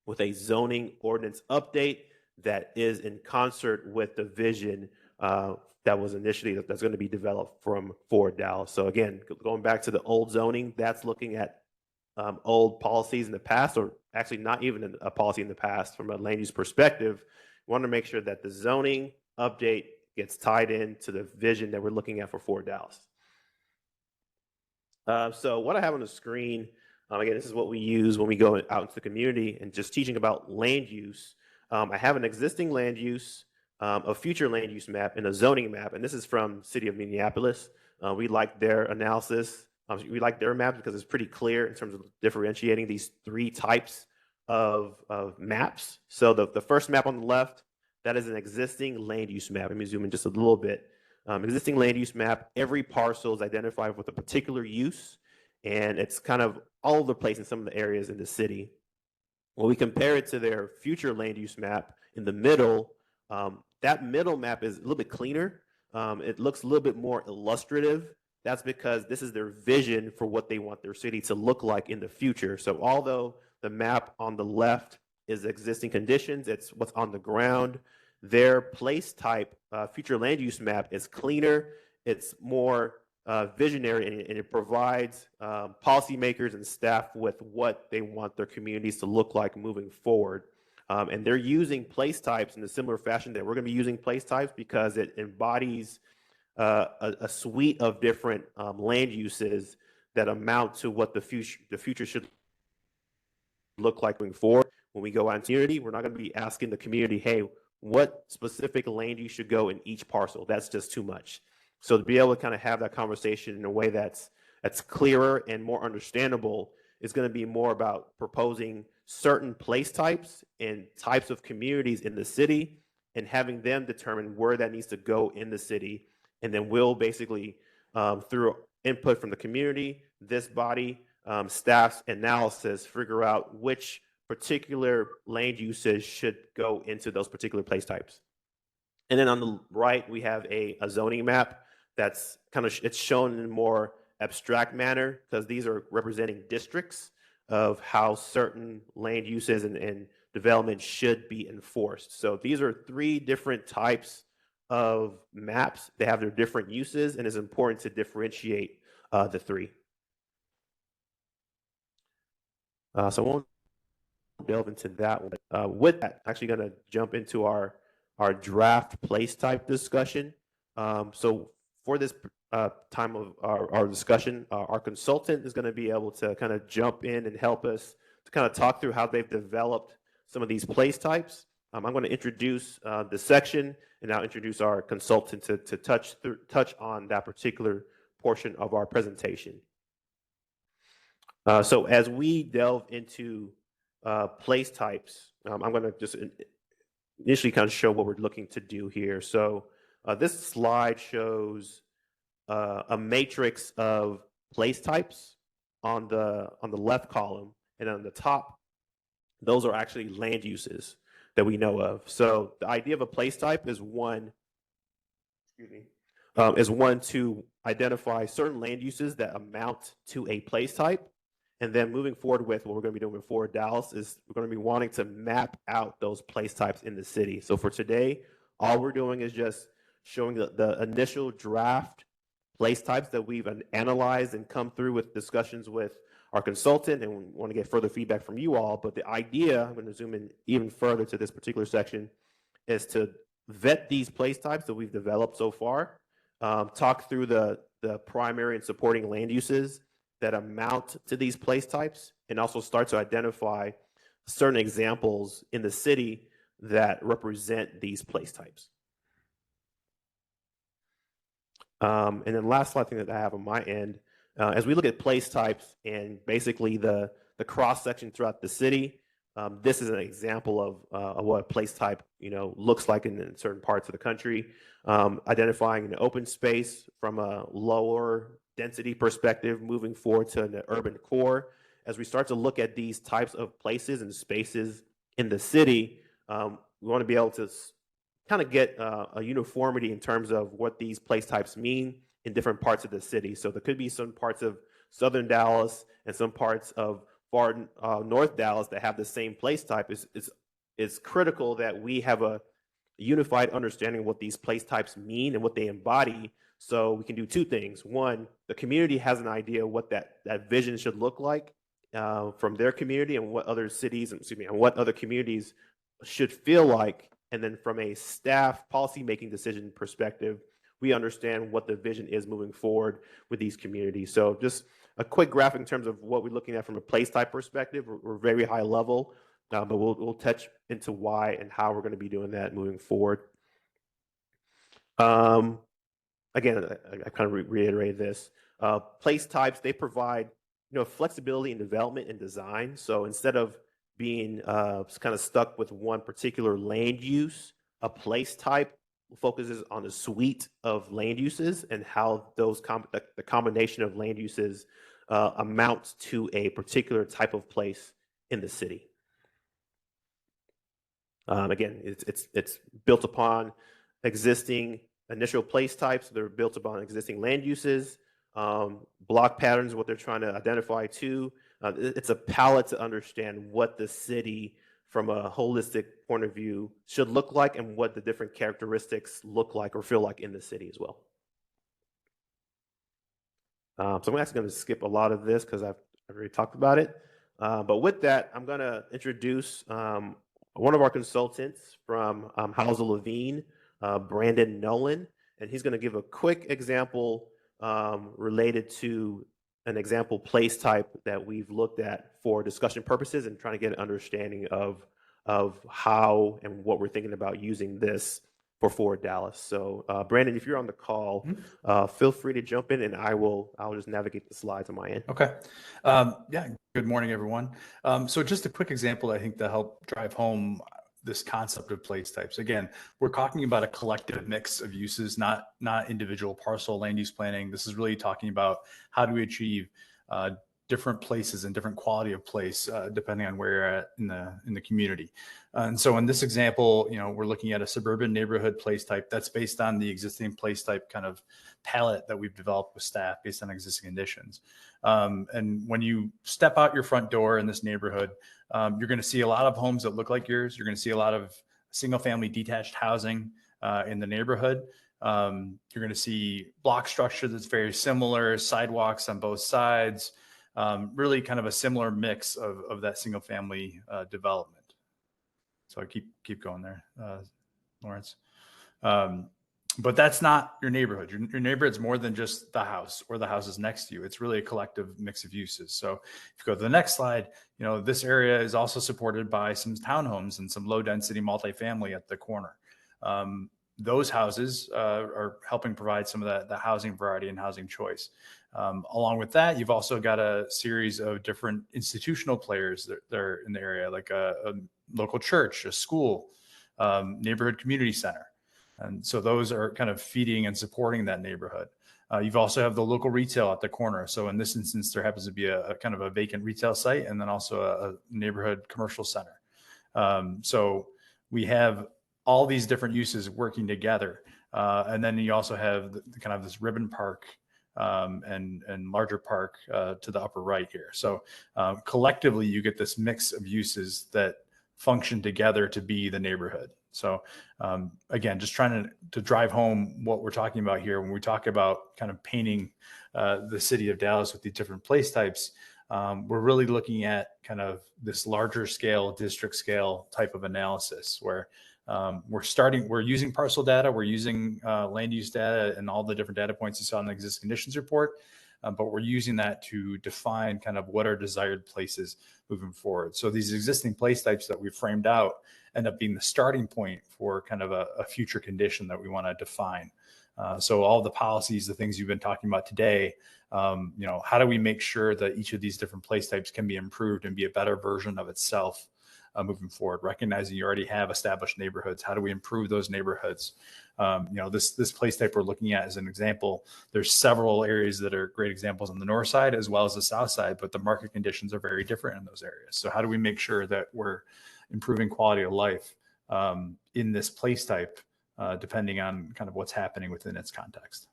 with a zoning ordinance update that is in concert with the vision that was initially that's going to be developed for Dallas. So again, going back to the old zoning, that's looking at old policies in the past, or actually not even a policy in the past from a land use perspective. We want to make sure that the zoning update gets tied into the vision that we're looking at for Fort Dallas. So what I have on the screen, again, this is what we use when we go out into the community and just teaching about land use. I have an existing land use, a future land use map, and a zoning map, and this is from City of Minneapolis. We like their analysis. We like their map because it's pretty clear in terms of differentiating these three types of maps. So the first map on the left, that is an existing land use map. Let me zoom in just a little bit. Existing land use map, every parcel is identified with a particular use, and it's kind of all over the place in some of the areas in the city. When we compare it to their future land use map in the middle, that middle map is a little bit cleaner. It looks a little bit more illustrative. That's because this is their vision for what they want their city to look like in the future. So although the map on the left is existing conditions, it's what's on the ground, their place type future land use map is cleaner, it's more visionary, and it provides policymakers and staff with what they want their communities to look like moving forward. And they're using place types in a similar fashion that we're going to be using place types, because it embodies a suite of different land uses that amount to what the future should look like moving forward. When we go out in community, we're not going to be asking the community, hey, what specific land use should go in each parcel. That's just too much. So to be able to kind of have that conversation in a way that's clearer and more understandable is going to be more about proposing certain place types and types of communities in the city and having them determine where that needs to go in the city. And then we'll basically, through input from the community, this body, staff's analysis, figure out which particular land uses should go into those particular place types. And then on the right, we have a zoning map that's kind of, it's shown in a more abstract manner, because these are representing districts of how certain land uses and development should be enforced. So these are three different types of maps. They have their different uses, and it's important to differentiate the three. So I won't delve into that one. With that, actually going to jump into our draft place type discussion. So for this time of our discussion, our consultant is going to be able to kind of jump in and help us to kind of talk through how they've developed some of these place types. I'm going to introduce the section, and now introduce our consultant to touch on that particular portion of our presentation. So as we delve into place types, I'm going to just initially kind of show what we're looking to do here. So this slide shows a matrix of place types on the left column, and on the top, those are actually land uses that we know of. So the idea of a place type is one to identify certain land uses that amount to a place type. And then moving forward with what we're going to be doing with Fort Dallas is we're going to be wanting to map out those place types in the city. So for today, all we're doing is just showing the initial draft place types that we've analyzed and come through with discussions with our consultant, and we want to get further feedback from you all. But the idea, I'm going to zoom in even further to this particular section, is to vet these place types that we've developed so far, talk through the primary and supporting land uses that amount to these place types, and also start to identify certain examples in the city that represent these place types. And then last slide thing that I have on my end, as we look at place types and basically the cross section throughout the city, this is an example of what a place type looks like in certain parts of the country. Identifying an open space from a lower density perspective, moving forward to the urban core. As we start to look at these types of places and spaces in the city, we want to be able to kind of get a uniformity in terms of what these place types mean in different parts of the city. So there could be some parts of southern Dallas and some parts of far north Dallas that have the same place type. It's critical that we have a unified understanding of what these place types mean and what they embody. So we can do two things. One, the community has an idea what that vision should look like from their community, and what other cities, excuse me, and what other communities should feel like. And then from a staff policy-making decision perspective, we understand what the vision is moving forward with these communities. So just a quick graphic in terms of what we're looking at from a place type perspective. We're very high level, but we'll touch into why and how we're going to be doing that moving forward. Again, I kind of reiterated this. Place types, they provide flexibility in development and design. So instead of being kind of stuck with one particular land use, a place type focuses on a suite of land uses and how those the combination of land uses amounts to a particular type of place in the city. Again, it's built upon existing initial place types. They're built upon existing land uses, block patterns, what they're trying to identify too. It's a palette to understand what the city from a holistic point of view should look like and what the different characteristics look like or feel like in the city as well. So I'm actually going to skip a lot of this because I've already talked about it. But with that, I'm going to introduce one of our consultants from Hauser Levine, Brandon Nolan, and he's going to give a quick example related to an example place type that we've looked at for discussion purposes and trying to get an understanding of how and what we're thinking about using this for Forward Dallas. So Brandon, if you're on the call, feel free to jump in and I'll just navigate the slides on my end. Okay. Yeah. Good morning, everyone. So just a quick example, I think, to help drive home this concept of place types. Again, we're talking about a collective mix of uses, not individual parcel land use planning. This is really talking about how do we achieve different places and different quality of place depending on where you're at in the community. And so in this example, we're looking at a suburban neighborhood place type that's based on the existing place type kind of palette that we've developed with staff based on existing conditions. And when you step out your front door in this neighborhood, you're going to see a lot of homes that look like yours. You're going to see a lot of single family detached housing in the neighborhood. You're going to see block structure that's very similar, sidewalks on both sides, really kind of a similar mix of that single family development. So I keep going there, Lawrence. But that's not your neighborhood. Your neighborhood's more than just the house or the houses next to you. It's really a collective mix of uses. So if you go to the next slide, this area is also supported by some townhomes and some low density multifamily at the corner. Those houses are helping provide some of the housing variety and housing choice. Along with that, you've also got a series of different institutional players that are in the area, like a local church, a school, neighborhood community center. And so those are kind of feeding and supporting that neighborhood. You've also have the local retail at the corner. So in this instance, there happens to be a kind of a vacant retail site and then also a neighborhood commercial center. So we have all these different uses working together. And then you also have the kind of this ribbon park and larger park to the upper right here. So collectively, you get this mix of uses that function together to be the neighborhood. So again, just trying to drive home what we're talking about here when we talk about kind of painting the city of Dallas with these different place types. We're really looking at kind of this larger scale, district scale type of analysis where we're using parcel data, we're using land use data and all the different data points you saw in the existing conditions report, but we're using that to define kind of what are desired places moving forward. So these existing place types that we framed out end up being the starting point for kind of a future condition that we want to define. So all the policies, the things you've been talking about today, how do we make sure that each of these different place types can be improved and be a better version of itself moving forward, recognizing you already have established neighborhoods. How do we improve those neighborhoods? This place type we're looking at as an example, there's several areas that are great examples on the north side as well as the south side, but the market conditions are very different in those areas. So how do we make sure that we're improving quality of life in this place type, depending on kind of what's happening within its context?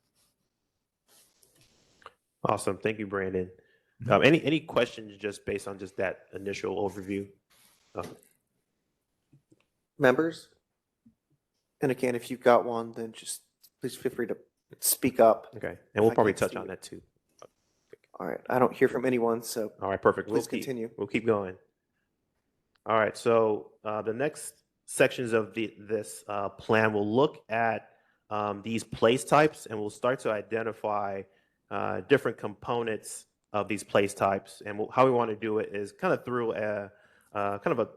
Awesome. Thank you, Brandon. Any questions just based on just that initial overview? Members? And again, if you've got one, then just please feel free to speak up. Okay, and we'll I probably can't touch see on you. that too. All right, I don't hear from anyone, so All right, perfect. please continue. We'll keep going. All right, so the next sections of this plan will look at these place types, and we'll start to identify different components of these place types. And how we want to do it is kind of through a kind of a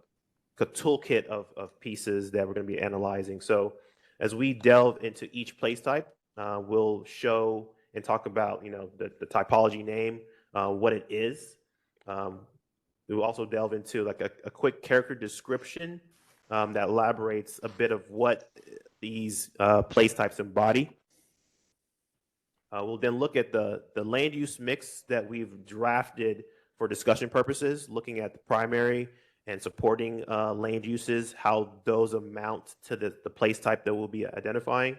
toolkit of pieces that we're going to be analyzing. So as we delve into each place type, we'll show and talk about the typology name, what it is. We'll also delve into like a quick character description that elaborates a bit of what these place types embody. We'll then look at the land use mix that we've drafted for discussion purposes, looking at the primary and supporting land uses, how those amount to the place type that we'll be identifying.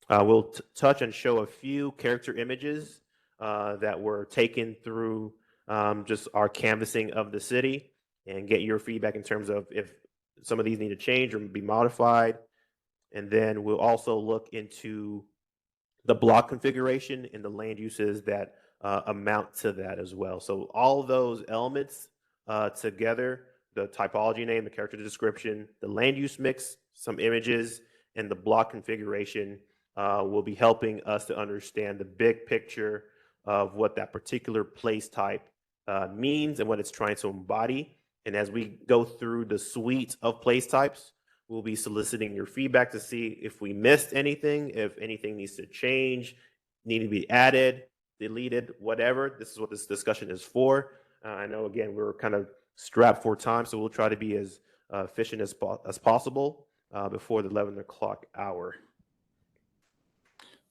We'll touch and show a few character images that were taken through just our canvassing of the city, and get your feedback in terms of if some of these need to change or be modified. And then we'll also look into the block configuration and the land uses that amount to that as well. So all those elements together, the typology name, the character description, the land use mix, some images, and the block configuration will be helping us to understand the big picture of what that particular place type means and what it's trying to embody. And as we go through the suite of place types, we'll be soliciting your feedback to see if we missed anything, if anything needs to change, need to be added, deleted, whatever. This is what this discussion is for. I know, again, we're kind of strapped for time, so we'll try to be as efficient as possible before the 11 o'clock hour.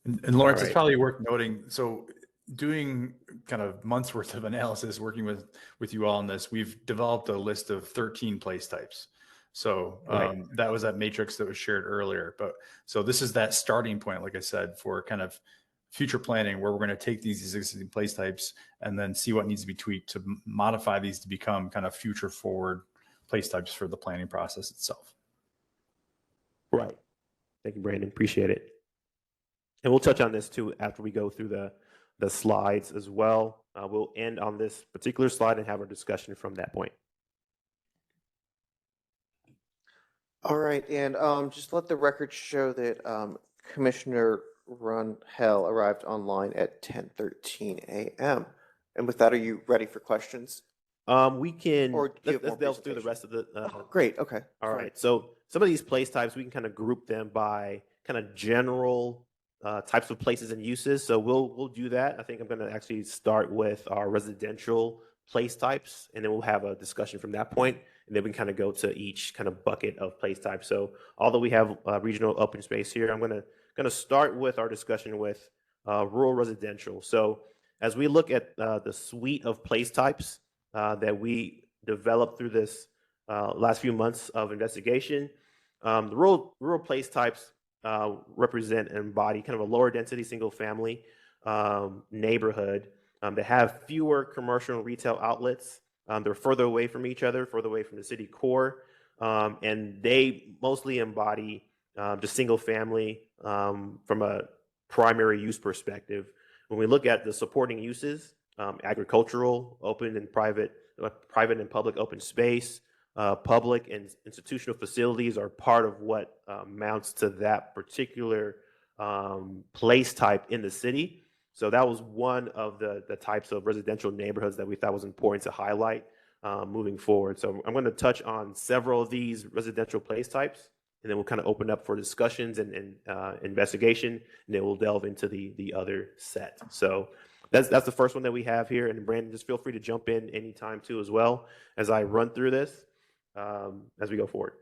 And Lawrence, All it's right. probably worth noting, so doing kind of months worth of analysis, working with you all on this, we've developed a list of 13 place types. So Right. that was that matrix that was shared earlier. But so this is that starting point, like I said, for kind of future planning, where we're going to take these existing place types and then see what needs to be tweaked to modify these to become kind of future forward place types for the planning process itself. Right. Thank you, Brandon. Appreciate it. And we'll touch on this too after we go through the slides as well. We'll end on this particular slide and have our discussion from that point. All right, and just let the record show that Commissioner Runhell arrived online at 10:13 a.m. And with that, are you ready for questions? We can, Or do you have let's more delve through the presentation? rest of the. Great, okay. All fine. right. So some of these place types, we can kind of group them by kind of general types of places and uses. So we'll do that. I think I'm going to actually start with our residential place types, and then we'll have a discussion from that point, and then we can kind of go to each kind of bucket of place types. So although we have regional open space here, I'm going to start with our discussion with rural residential. So as we look at the suite of place types that we developed through this last few months of investigation, the rural place types represent and embody kind of a lower density single family neighborhood that have fewer commercial and retail outlets. They're further away from each other, further away from the city core, and they mostly embody just single family from a primary use perspective. When we look at the supporting uses, agricultural, open and private and public open space, public and institutional facilities are part of what mounts to that particular place type in the city. So that was one of the types of residential neighborhoods that we thought was important to highlight moving forward. So I'm going to touch on several of these residential place types, and then we'll kind of open up for discussions and investigation, and then we'll delve into the other set. So that's the first one that we have here. And Brandon, just feel free to jump in anytime too as well as I run through this as we go forward.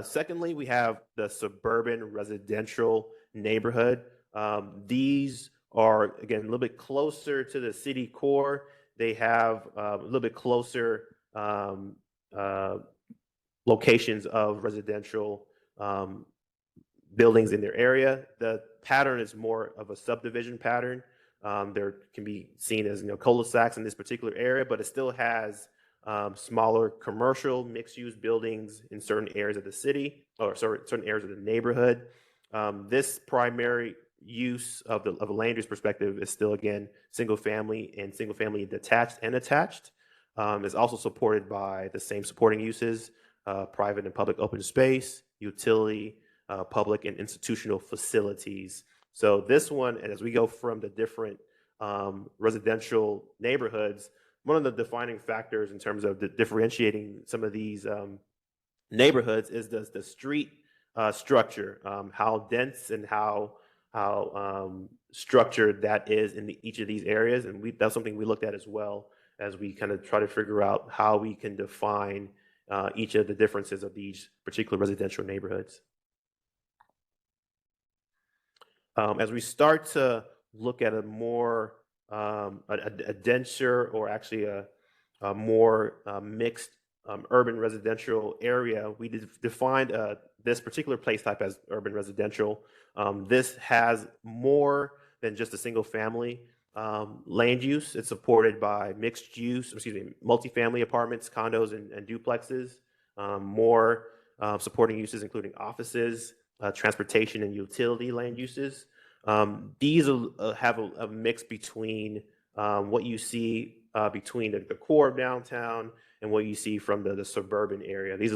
Secondly, we have the suburban residential neighborhood. These are, again, a little bit closer to the city core. They have a little bit closer locations of residential buildings in their area. The pattern is more of a subdivision pattern. There can be seen as cul-de-sacs in this particular area, but it still has smaller commercial mixed-use buildings in certain areas of the city, or sorry, certain areas of the neighborhood. This primary use of a land use perspective is still, again, single family and single family detached and attached. Is also supported by the same supporting uses, private and public open space, utility, public and institutional facilities. So this one, and as we go from the different residential neighborhoods, one of the defining factors in terms of differentiating some of these neighborhoods is the street structure, how dense and how structured that is in each of these areas. And that's something we looked at as well as we kind of try to figure out how we can define each of the differences of these particular residential neighborhoods. As we start to look at a more a denser, or actually a more mixed urban residential area, we defined this particular place type as urban residential. This has more than just a single family land use. It's supported by mixed use, multifamily apartments, condos, and duplexes. More supporting uses including offices, transportation and utility land uses. These have a mix between what you see between the core of downtown and what you see from the suburban area. These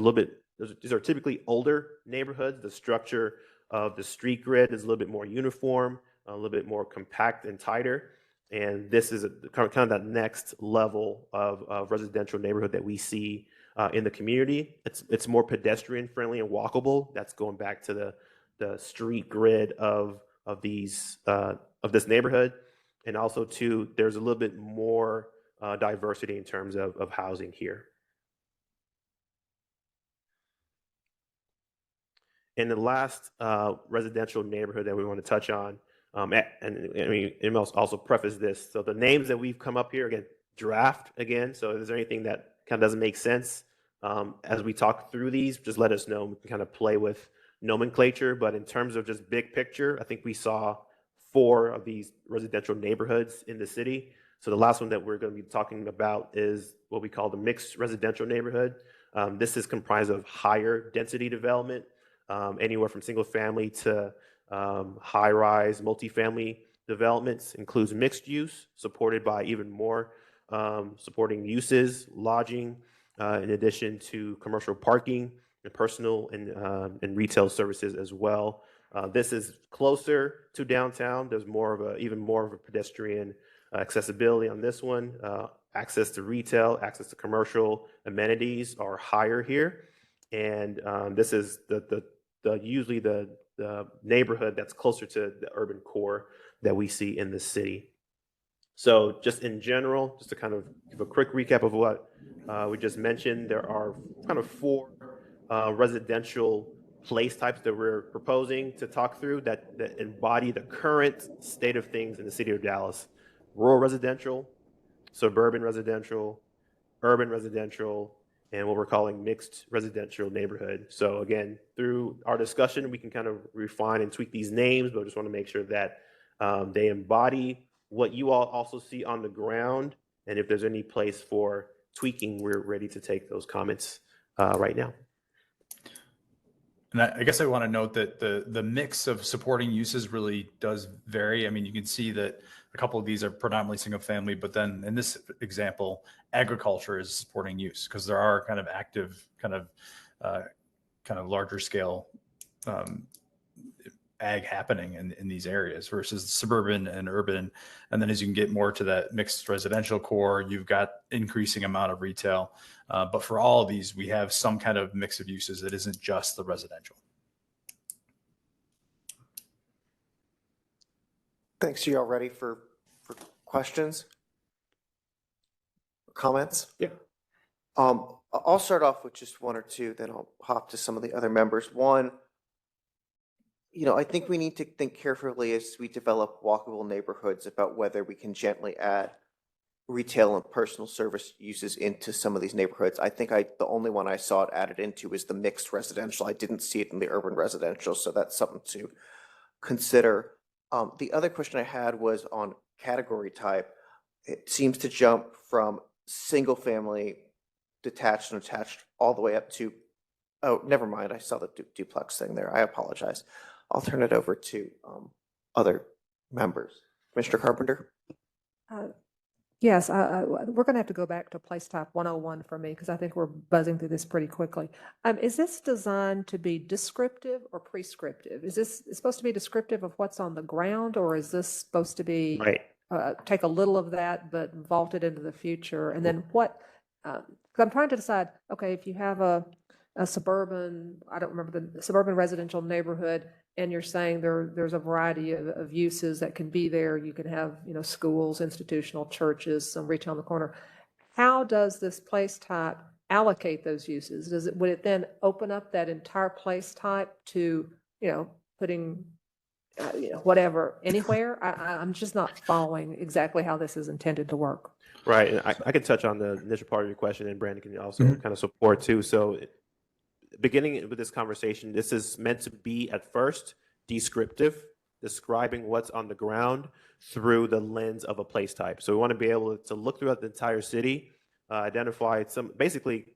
are typically older neighborhoods. The structure of the street grid is a little bit more uniform, a little bit more compact and tighter. And this is kind of that next level of residential neighborhood that we see in the community. It's more pedestrian friendly and walkable. That's going back to the street grid of this neighborhood. And also too, there's a little bit more diversity in terms of housing here. And the last residential neighborhood that we want to touch on, and I mean, it must also preface this. So the names that we've come up here, again, draft again. So is there anything that kind of doesn't make sense as we talk through these? Just let us know. We can kind of play with nomenclature. But in terms of just big picture, I think we saw 4 of these residential neighborhoods in the city. So the last one that we're going to be talking about is what we call the mixed residential neighborhood. This is comprised of higher density development, anywhere from single family to high-rise multifamily developments. Includes mixed use, supported by even more supporting uses, lodging, in addition to commercial parking and personal and retail services as well. This is closer to downtown. There's even more of a pedestrian accessibility on this one. Access to retail, access to commercial amenities are higher here. And this is usually the neighborhood that's closer to the urban core that we see in the city. So just in general, just to kind of give a quick recap of what we just mentioned, there are kind of 4 residential place types that we're proposing to talk through that embody the current state of things in the city of Dallas: rural residential, suburban residential, urban residential, and what we're calling mixed residential neighborhood. So again, through our discussion, we can kind of refine and tweak these names, but I just want to make sure that they embody what you all also see on the ground. And if there's any place for tweaking, we're ready to take those comments right now. And I guess I want to note that the mix of supporting uses really does vary. I mean, you can see that a couple of these are predominantly single family, but then in this example, agriculture is supporting use because there are kind of active, kind of larger scale ag happening in these areas versus suburban and urban. And then as you can get more to that mixed residential core, you've got increasing amount of retail. But for all of these, we have some kind of mix of uses that isn't just the residential. Thanks. Are you all ready for questions? Comments? Yeah. I'll start off with just 1 or 2, then I'll hop to some of the other members. One, I think we need to think carefully as we develop walkable neighborhoods about whether we can gently add retail and personal service uses into some of these neighborhoods. I think the only one I saw it added into is the mixed residential. I didn't see it in the urban residential, so that's something to consider. The other question I had was on category type. It seems to jump from single family detached and attached all the way up to, oh, never mind, I saw the duplex thing there. I apologize. I'll turn it over to other members. Commissioner Carpenter? Yes, we're going to have to go back to place type 101 for me because I think we're buzzing through this pretty quickly. Is this designed to be descriptive or prescriptive? Is this supposed to be descriptive of what's on the ground, or is this supposed to be Right. take a little of that but vault it into the future? And then what? Because I'm trying to decide. Okay, if you have a suburban, I don't remember the suburban residential neighborhood, and you're saying there's a variety of uses that can be there. You can have, schools, institutional, churches, some retail on the corner. How does this place type allocate those uses? Would it then open up that entire place type to, putting, whatever, anywhere? I'm just not following exactly how this is intended to work. Right. And I can touch on the initial part of your question, and Brandon can also kind of support too. So beginning with this conversation, this is meant to be at first descriptive, describing what's on the ground through the lens of a place type. So we want to be able to look throughout the entire city, identify basically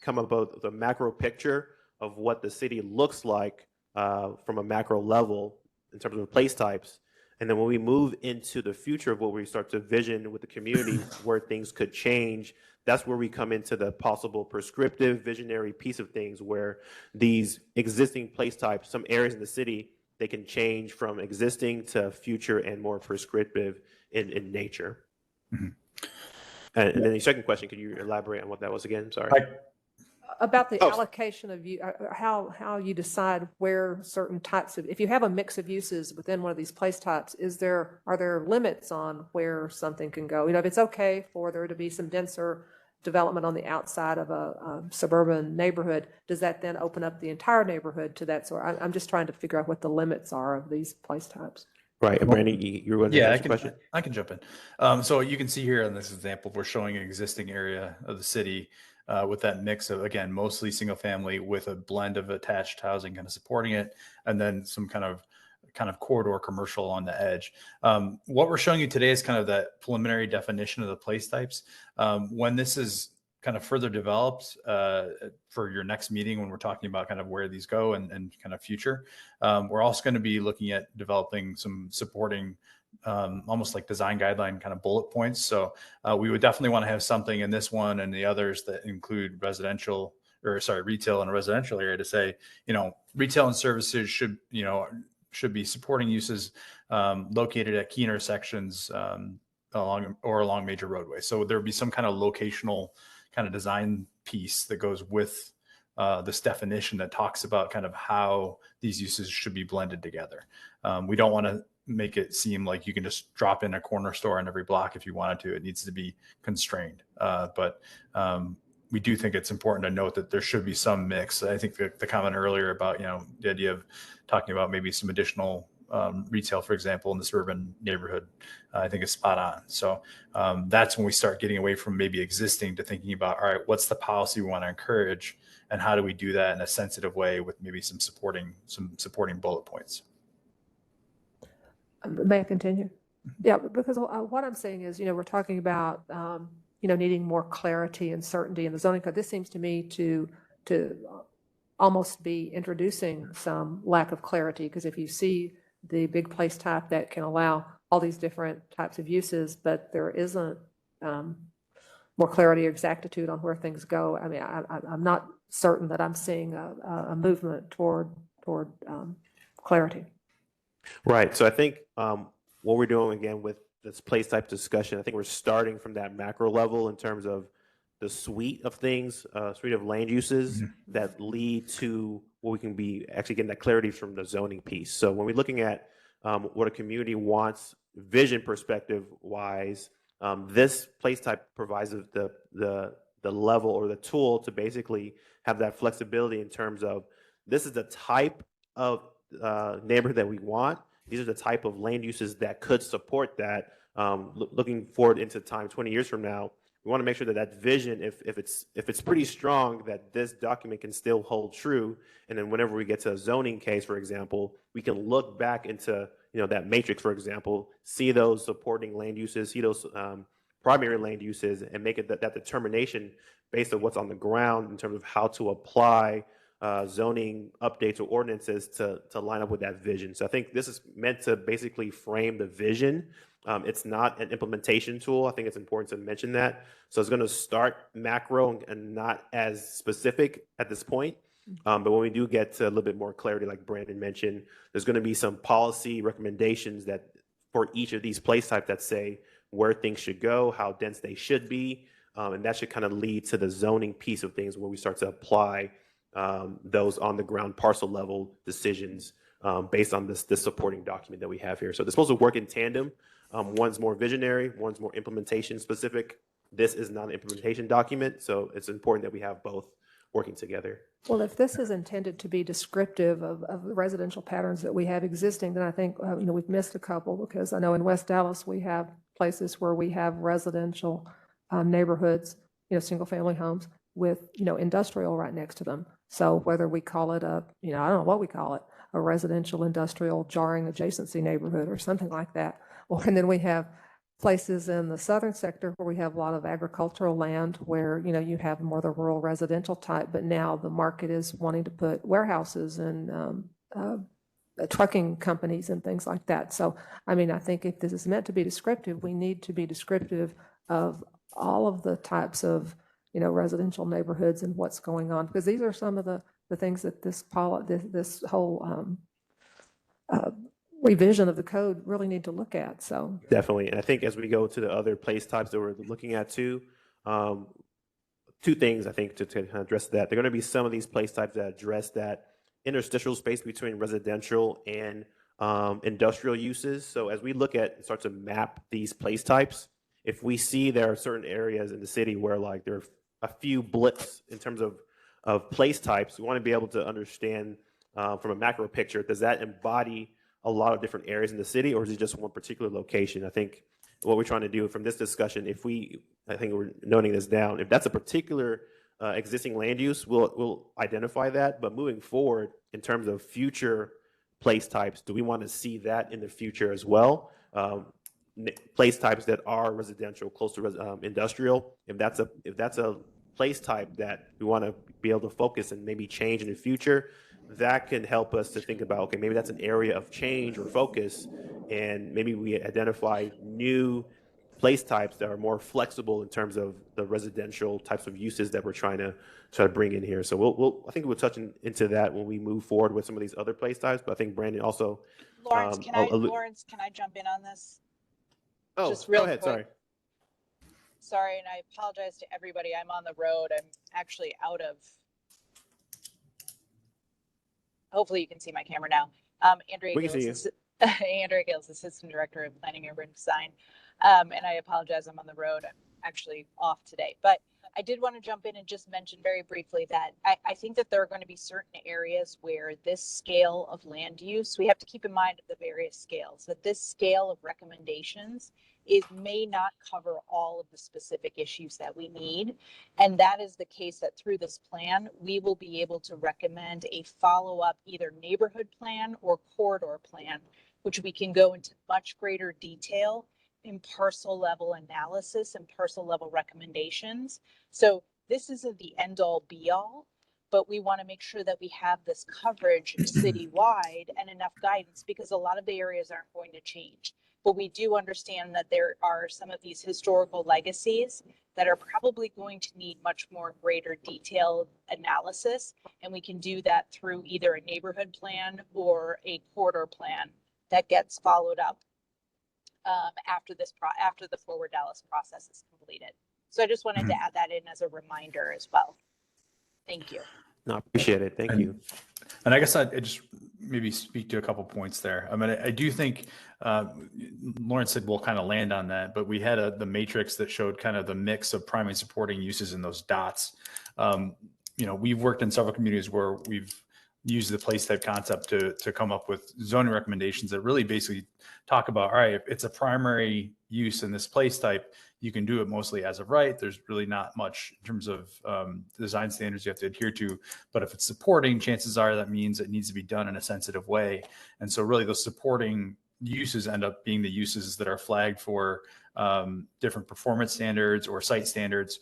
come up with a macro picture of what the city looks like from a macro level in terms of place types. And then when we move into the future of what we start to vision with the community where things could change, that's where we come into the possible prescriptive visionary piece of things, where these existing place types, some areas in the city, they can change from existing to future and more prescriptive in nature. Mm-hmm. And then the second question, could you elaborate on what that was again? Sorry. About the allocation of how you decide where certain types of, if you have a mix of uses within one of these place types, are there limits on where something can go? If it's okay for there to be some denser development on the outside of a suburban neighborhood, does that then open up the entire neighborhood to that sort? I'm just trying to figure out what the limits are of these place types. Right. And Brandon, you were going to ask a question? I can jump in. So you can see here in this example, we're showing an existing area of the city with that mix of, again, mostly single family with a blend of attached housing kind of supporting it, and then some kind of corridor commercial on the edge. What we're showing you today is kind of that preliminary definition of the place types. When this is kind of further developed for your next meeting, when we're talking about kind of where these go and kind of future, we're also going to be looking at developing some supporting almost like design guideline kind of bullet points. So we would definitely want to have something in this one and the others that include retail in a residential area to say, retail and services should be supporting uses located at key intersections along major roadways. So there would be some kind of locational kind of design piece that goes with this definition that talks about kind of how these uses should be blended together. We don't want to make it seem like you can just drop in a corner store in every block if you wanted to. It needs to be constrained. But we do think it's important to note that there should be some mix. I think the comment earlier about, the idea of talking about maybe some additional retail, for example, in the suburban neighborhood, I think is spot on. So that's when we start getting away from maybe existing to thinking about, all right, what's the policy we want to encourage, and how do we do that in a sensitive way with maybe some supporting bullet points. May I continue? Yeah, because what I'm saying is, we're talking about, needing more clarity and certainty in the zoning code. This seems to me to almost be introducing some lack of clarity, because if you see the big place type that can allow all these different types of uses, but there isn't more clarity or exactitude on where things go. I mean, I'm not certain that I'm seeing a movement toward clarity. Right. So I think what we're doing again with this place type discussion, I think we're starting from that macro level in terms of the suite of things, suite of land uses that lead to what we can be actually getting that clarity from the zoning piece. So when we're looking at what a community wants vision perspective wise, this place type provides the level or the tool to basically have that flexibility in terms of this is the type of neighborhood that we want. These are the type of land uses that could support that. Looking forward into time, 20 years from now, we want to make sure that that vision, if it's pretty strong, that this document can still hold true. And then whenever we get to a zoning case, for example, we can look back into that matrix, for example, see those supporting land uses, see those primary land uses and make it that determination based on what's on the ground in terms of how to apply zoning updates or ordinances to line up with that vision. So I think this is meant to basically frame the vision. It's not an implementation tool. I think it's important to mention that. So it's going to start macro and not as specific at this point. But when we do get to a little bit more clarity, like Brandon mentioned, there's going to be some policy recommendations that for each of these place types that say where things should go, how dense they should be. And that should kind of lead to the zoning piece of things where we start to apply those on the ground parcel level decisions based on this supporting document that we have here. So they're supposed to work in tandem. One's more visionary, one's more implementation specific. This is not an implementation document, so it's important that we have both working together. Well, if this is intended to be descriptive of the residential patterns that we have existing, then I think, we've missed a couple, because I know in West Dallas, we have places where we have residential neighborhoods, single-family homes with, industrial right next to them. So whether we call it I don't know what we call it, a residential industrial jarring adjacency neighborhood or something like that. And then we have places in the southern sector where we have a lot of agricultural land where, you have more the rural residential type, but now the market is wanting to put warehouses and trucking companies and things like that. So, I think if this is meant to be descriptive, we need to be descriptive of all of the types of, residential neighborhoods and what's going on, because these are some of the things that this whole revision of the code really need to look at. So definitely. And I think as we go to the other place types that we're looking at too, two things I think to kind of address that. There are going to be some of these place types that address that interstitial space between residential and industrial uses. So as we look at and start to map these place types, if we see there are certain areas in the city where like there are a few blips in terms of place types, we want to be able to understand from a macro picture, does that embody a lot of different areas in the city, or is it just one particular location? I think what we're trying to do from this discussion, I think we're noting this down, if that's a particular existing land use, we'll identify that. But moving forward, in terms of future place types, do we want to see that in the future as well? Place types that are residential, close to industrial, if that's a place type that we want to be able to focus and maybe change in the future, that can help us to think about, okay, maybe that's an area of change or focus, and maybe we identify new place types that are more flexible in terms of the residential types of uses that we're trying to bring in here. So I think we'll touch into that when we move forward with some of these other place types. But I think Brandon also. Lawrence, can I jump in on this? Oh, just real go ahead. Quick. Sorry, and I apologize to everybody. I'm on the road. I'm actually out of. Hopefully you can see my camera now. Andrea Gills, Assistant Director of Planning and Urban Design. And I apologize, I'm on the road. I'm actually off today. But I did want to jump in and just mention very briefly that I think that there are going to be certain areas where this scale of land use, we have to keep in mind of the various scales, that this scale of recommendations may not cover all of the specific issues that we need. And that is the case that through this plan, we will be able to recommend a follow-up either neighborhood plan or corridor plan, which we can go into much greater detail in parcel level analysis and parcel level recommendations. So this isn't the end all be all, but we want to make sure that we have this coverage citywide and enough guidance, because a lot of the areas aren't going to change. But we do understand that there are some of these historical legacies that are probably going to need much more greater detailed analysis. And we can do that through either a neighborhood plan or a corridor plan that gets followed up after the Forward Dallas process is completed. So I just wanted to add that in as a reminder as well. Thank you. No, I appreciate it. Thank you. And I guess I just maybe speak to a couple points there. I mean, I do think Lawrence said we'll kind of land on that, but we had the matrix that showed kind of the mix of primary supporting uses in those dots. We've worked in several communities where we've used the place type concept to come up with zoning recommendations that really basically talk about, all right, if it's a primary use in this place type, you can do it mostly as of right. There's really not much in terms of design standards you have to adhere to, but if it's supporting, chances are that means it needs to be done in a sensitive way. And so really those supporting uses end up being the uses that are flagged for different performance standards or site standards,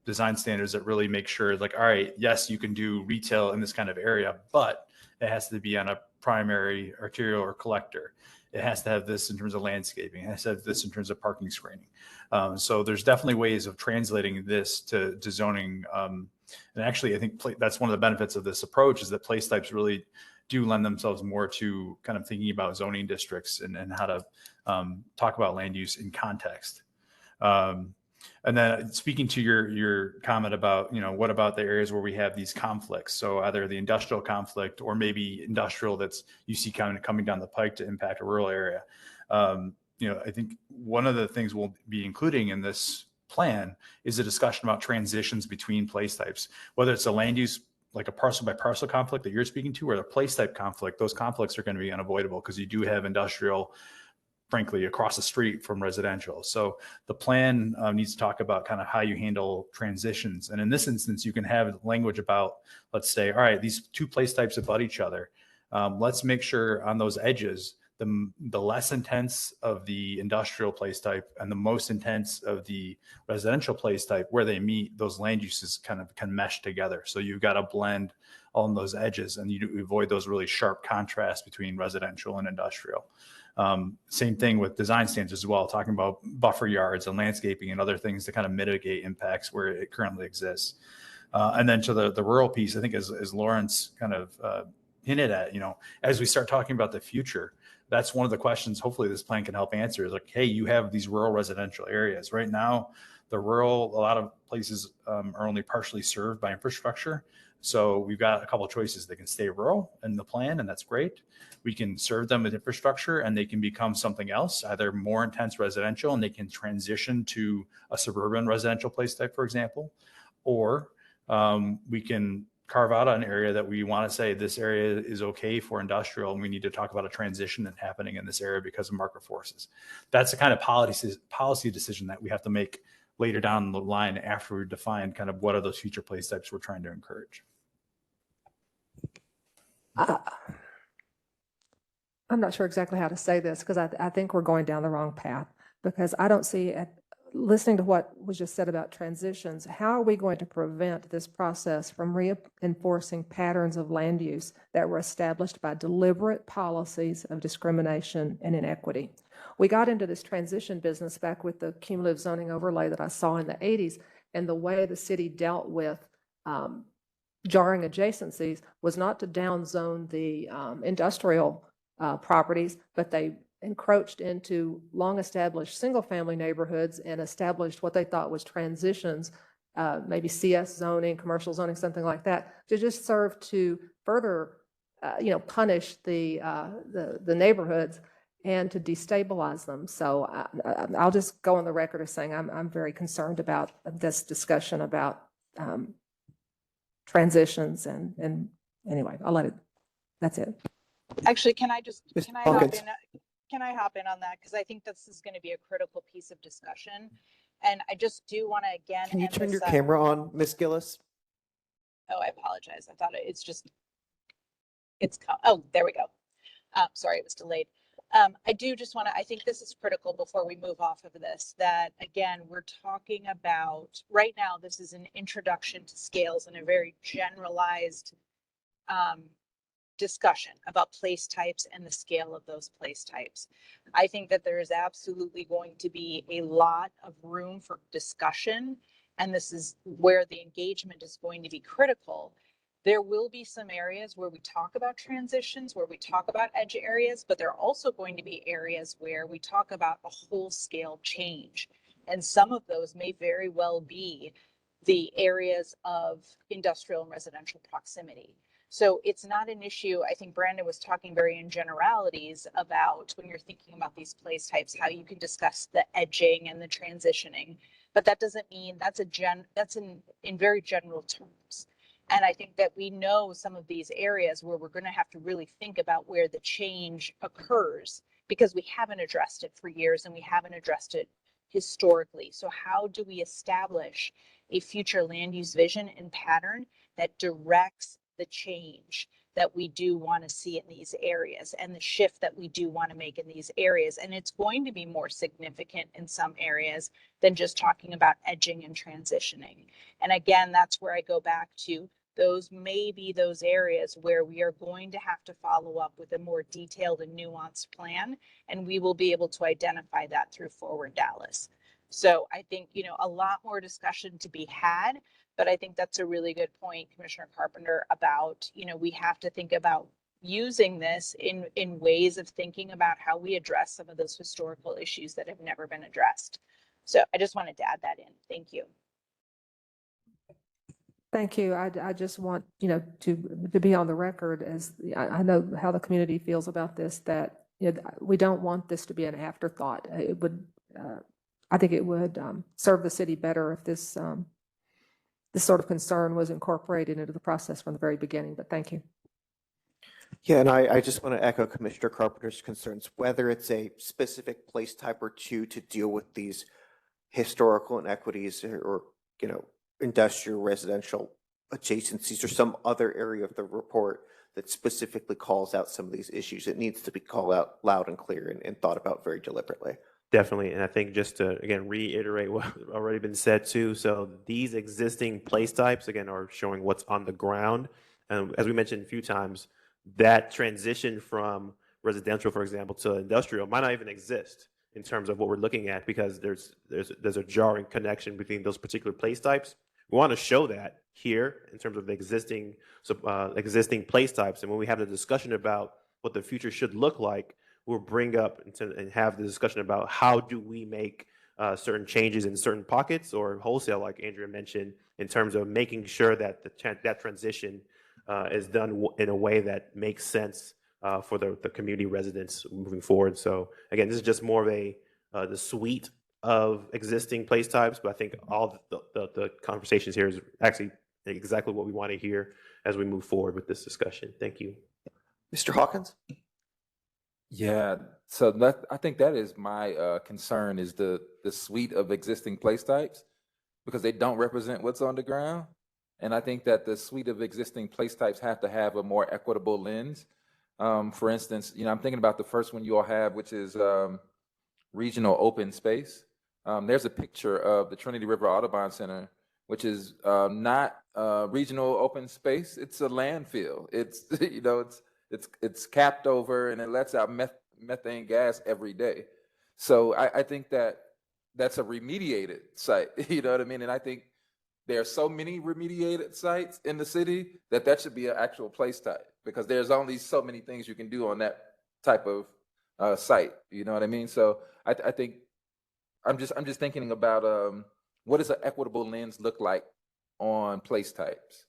design standards that really make sure, like, all right, yes, you can do retail in this kind of area, but it has to be on a primary, arterial, or collector. It has to have this in terms of landscaping. It has to have this in terms of parking screening. So there's definitely ways of translating this to zoning. And actually, I think that's one of the benefits of this approach is that place types really do lend themselves more to kind of thinking about zoning districts and how to talk about land use in context. And then speaking to your comment about, what about the areas where we have these conflicts? So either the industrial conflict or maybe industrial that's you see coming down the pike to impact a rural area. I think one of the things we'll be including in this plan is a discussion about transitions between place types, whether it's a land use, like a parcel by parcel conflict that you're speaking to, or the place type conflict. Those conflicts are going to be unavoidable because you do have industrial, frankly, across the street from residential. So the plan needs to talk about kind of how you handle transitions. And in this instance, you can have language about, let's say, all right, these two place types abut each other. Let's make sure on those edges, the less intense of the industrial place type and the most intense of the residential place type, where they meet, those land uses kind of can mesh together. So you've got a blend on those edges, and you avoid those really sharp contrasts between residential and industrial. Same thing with design standards as well, talking about buffer yards and landscaping and other things to kind of mitigate impacts where it currently exists. And then to the rural piece, I think as Lawrence kind of hinted at, as we start talking about the future, that's one of the questions hopefully this plan can help answer is like, hey, you have these rural residential areas. Right now, a lot of places are only partially served by infrastructure. So we've got a couple of choices. They can stay rural in the plan, and that's great. We can serve them with infrastructure and they can become something else, either more intense residential, and they can transition to a suburban residential place type, for example, or we can carve out an area that we want to say this area is okay for industrial, and we need to talk about a transition that's happening in this area because of market forces. That's the kind of policy decision that we have to make later down the line after we define kind of what are those future place types we're trying to encourage. I'm not sure exactly how to say this because I think we're going down the wrong path, because I don't see, listening to what was just said about transitions, how are we going to prevent this process from reinforcing patterns of land use that were established by deliberate policies of discrimination and inequity? We got into this transition business back with the cumulative zoning overlay that I saw in the 80s, and the way the city dealt with jarring adjacencies was not to downzone the industrial properties, but they encroached into long-established single-family neighborhoods and established what they thought was transitions, maybe CS zoning, commercial zoning, something like that, to just serve to further, punish the neighborhoods and to destabilize them. So I'll just go on the record as saying I'm very concerned about this discussion about transitions and anyway, I'll let it. That's it. Actually, can I hop in on that? Because I think this is going to be a critical piece of discussion. And I just do want to again. Can you turn your camera on, Ms. Gillis? Oh, I apologize. I thought oh, there we go. Sorry, it was delayed. I do just want to, I think this is critical before we move off of this, that again, we're talking about right now, this is an introduction to scales and a very generalized discussion about place types and the scale of those place types. I think that there is absolutely going to be a lot of room for discussion, and this is where the engagement is going to be critical. There will be some areas where we talk about transitions, where we talk about edge areas, but there are also going to be areas where we talk about a whole scale change. And some of those may very well be the areas of industrial and residential proximity. So it's not an issue. I think Brandon was talking very in generalities about when you're thinking about these place types, how you can discuss the edging and the transitioning, but that doesn't mean that's in very general terms. And I think that we know some of these areas where we're going to have to really think about where the change occurs, because we haven't addressed it for years and we haven't addressed it historically. So how do we establish a future land use vision and pattern that directs the change, that we do want to see in these areas and the shift that we do want to make in these areas. And it's going to be more significant in some areas than just talking about edging and transitioning. And again, that's where I go back to those may be those areas where we are going to have to follow up with a more detailed and nuanced plan, and we will be able to identify that through Forward Dallas. So I think, you know, a lot more discussion to be had, but I think that's a really good point, Commissioner Carpenter, about, you know, we have to think about using this in ways of thinking about how we address some of those historical issues that have never been addressed. So I just wanted to add that in. Thank you. Thank you. I just want, you know, to be on the record as I know how the community feels about this, that, you know, we don't want this to be an afterthought. It would, I think it would serve the city better if this sort of concern was incorporated into the process from the very beginning, but thank you. Yeah, and I just want to echo Commissioner Carpenter's concerns, whether it's a specific place type or two to deal with these historical inequities or, you know, industrial residential adjacencies or some other area of the report that specifically calls out some of these issues. It needs to be called out loud and clear and thought about very deliberately. Definitely. And I think just to, again, reiterate what already been said too. So these existing place types, again, are showing what's on the ground. And as we mentioned a few times, that transition from residential, for example, to industrial might not even exist in terms of what we're looking at, because there's a jarring connection between those particular place types. We want to show that here in terms of the existing place types. And when we have the discussion about what the future should look like, we'll bring up and have the discussion about how do we make certain changes in certain pockets or wholesale, like Andrea mentioned, in terms of making sure that that transition is done in a way that makes sense for the community residents moving forward. So again, this is just more of the suite of existing place types, but I think all the conversations here is actually exactly what we want to hear as we move forward with this discussion. Thank you. Mr. Hawkins? Yeah, so I think that is my concern, is the suite of existing place types, because they don't represent what's on the ground. And I think that the suite of existing place types have to have a more equitable lens. For instance, you know, I'm thinking about the first one you all have, which is regional open space. There's a picture of the Trinity River Audubon Center, which is not regional open space. It's a landfill. It's, you know, it's capped over and it lets out methane gas every day. So I think that that's a remediated site. You know what I mean? And I think there are so many remediated sites in the city that should be an actual place type, because there's only so many things you can do on that type of site. You know what I mean? So I think I'm just thinking about what does an equitable lens look like on place types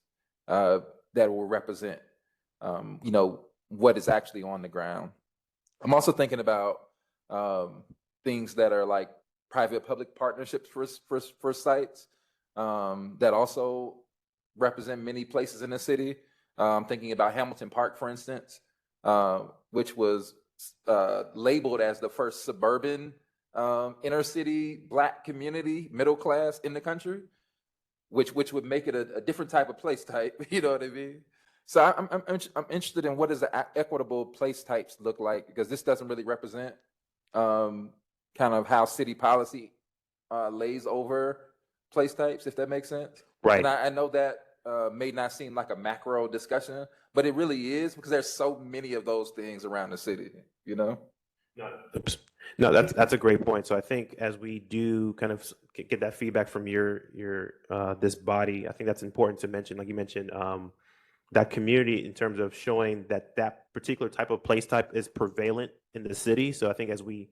that will represent you know, what is actually on the ground. I'm also thinking about things that are like private-public partnerships for sites that also represent many places in the city. Thinking about Hamilton Park, for instance, which was labeled as the first suburban inner city Black community, middle class in the country, which would make it a different type of place type. You know what I mean? So I'm interested in what does the equitable place types look like, because this doesn't really represent kind of how city policy lays over place types, if that makes sense. Right. And I know that may not seem like a macro discussion, but it really is, because there's so many of those things around the city, you know? No, that's a great point. So I think as we do kind of get that feedback from your this body, I think that's important to mention, like you mentioned, that community in terms of showing that particular type of place type is prevalent in the city. So I think as we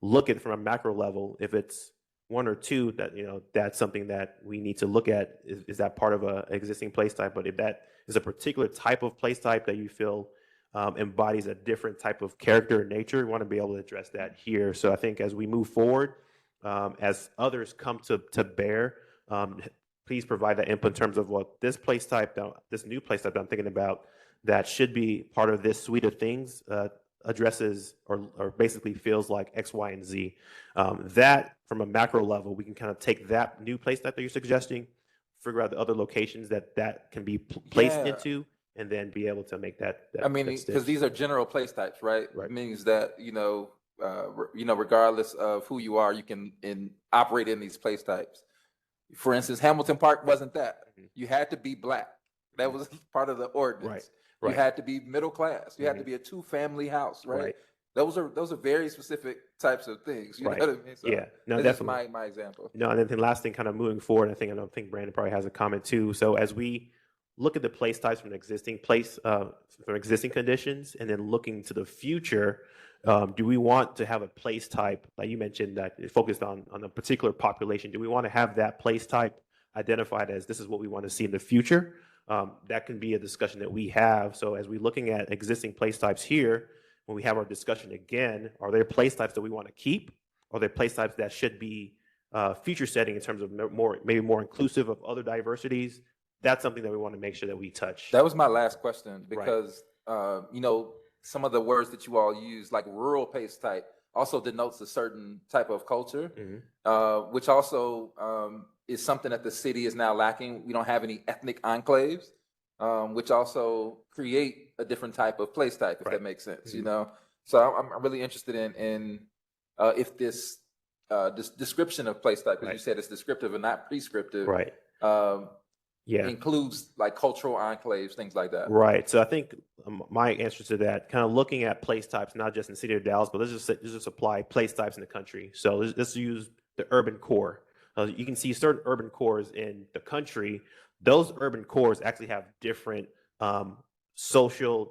look at it from a macro level, if it's one or two, that, you know, that's something that we need to look at. Is that part of a existing place type? But if that is a particular type of place type that you feel embodies a different type of character or nature, we want to be able to address that here. So I think as we move forward, as others come to bear, please provide that input in terms of what this place type, this new place type that I'm thinking about, that should be part of this suite of things, addresses or basically feels like X, Y, and Z. That from a macro level, we can kind of take that new place type that you're suggesting, figure out the other locations that can be placed into, and then be able to make that. I mean, that stick. because these are general place types, right? Right. It means that, regardless of who you are, you can operate in these place types. For instance, Hamilton Park wasn't that. You had to be Black. That was part of the ordinance. Right. You had to be middle class. You had to be a 2-family house, right? Right. Those are very specific types of things. You know what I mean? So yeah. No, this is definitely. my example. No, and then the last thing, kind of moving forward, I don't think Brandon probably has a comment too. So as we look at the place types from existing from existing conditions, and then looking to the future, do we want to have a place type, like you mentioned, that is focused on a particular population? Do we want to have that place type identified as this is what we want to see in the future? That can be a discussion that we have. So as we're looking at existing place types here, when we have our discussion again, are there place types that we want to keep? Are there place types that should be future setting in terms of maybe more inclusive of other diversities? That's something that we want to make sure that we touch. That was my last question, because some of the words that you all use, like rural place type, also denotes a certain type of culture, which also is something that the city is now lacking. We don't have any ethnic enclaves, which also create a different type of place type, if that makes sense. So I'm really interested in if this description of place type, because you said it's descriptive and not prescriptive, includes like cultural enclaves, things like that. Right. So I think my answer to that, kind of looking at place types, not just in the city of Dallas, but let's just apply place types in the country. So let's use the urban core. You can see certain urban cores in the country. Those urban cores actually have different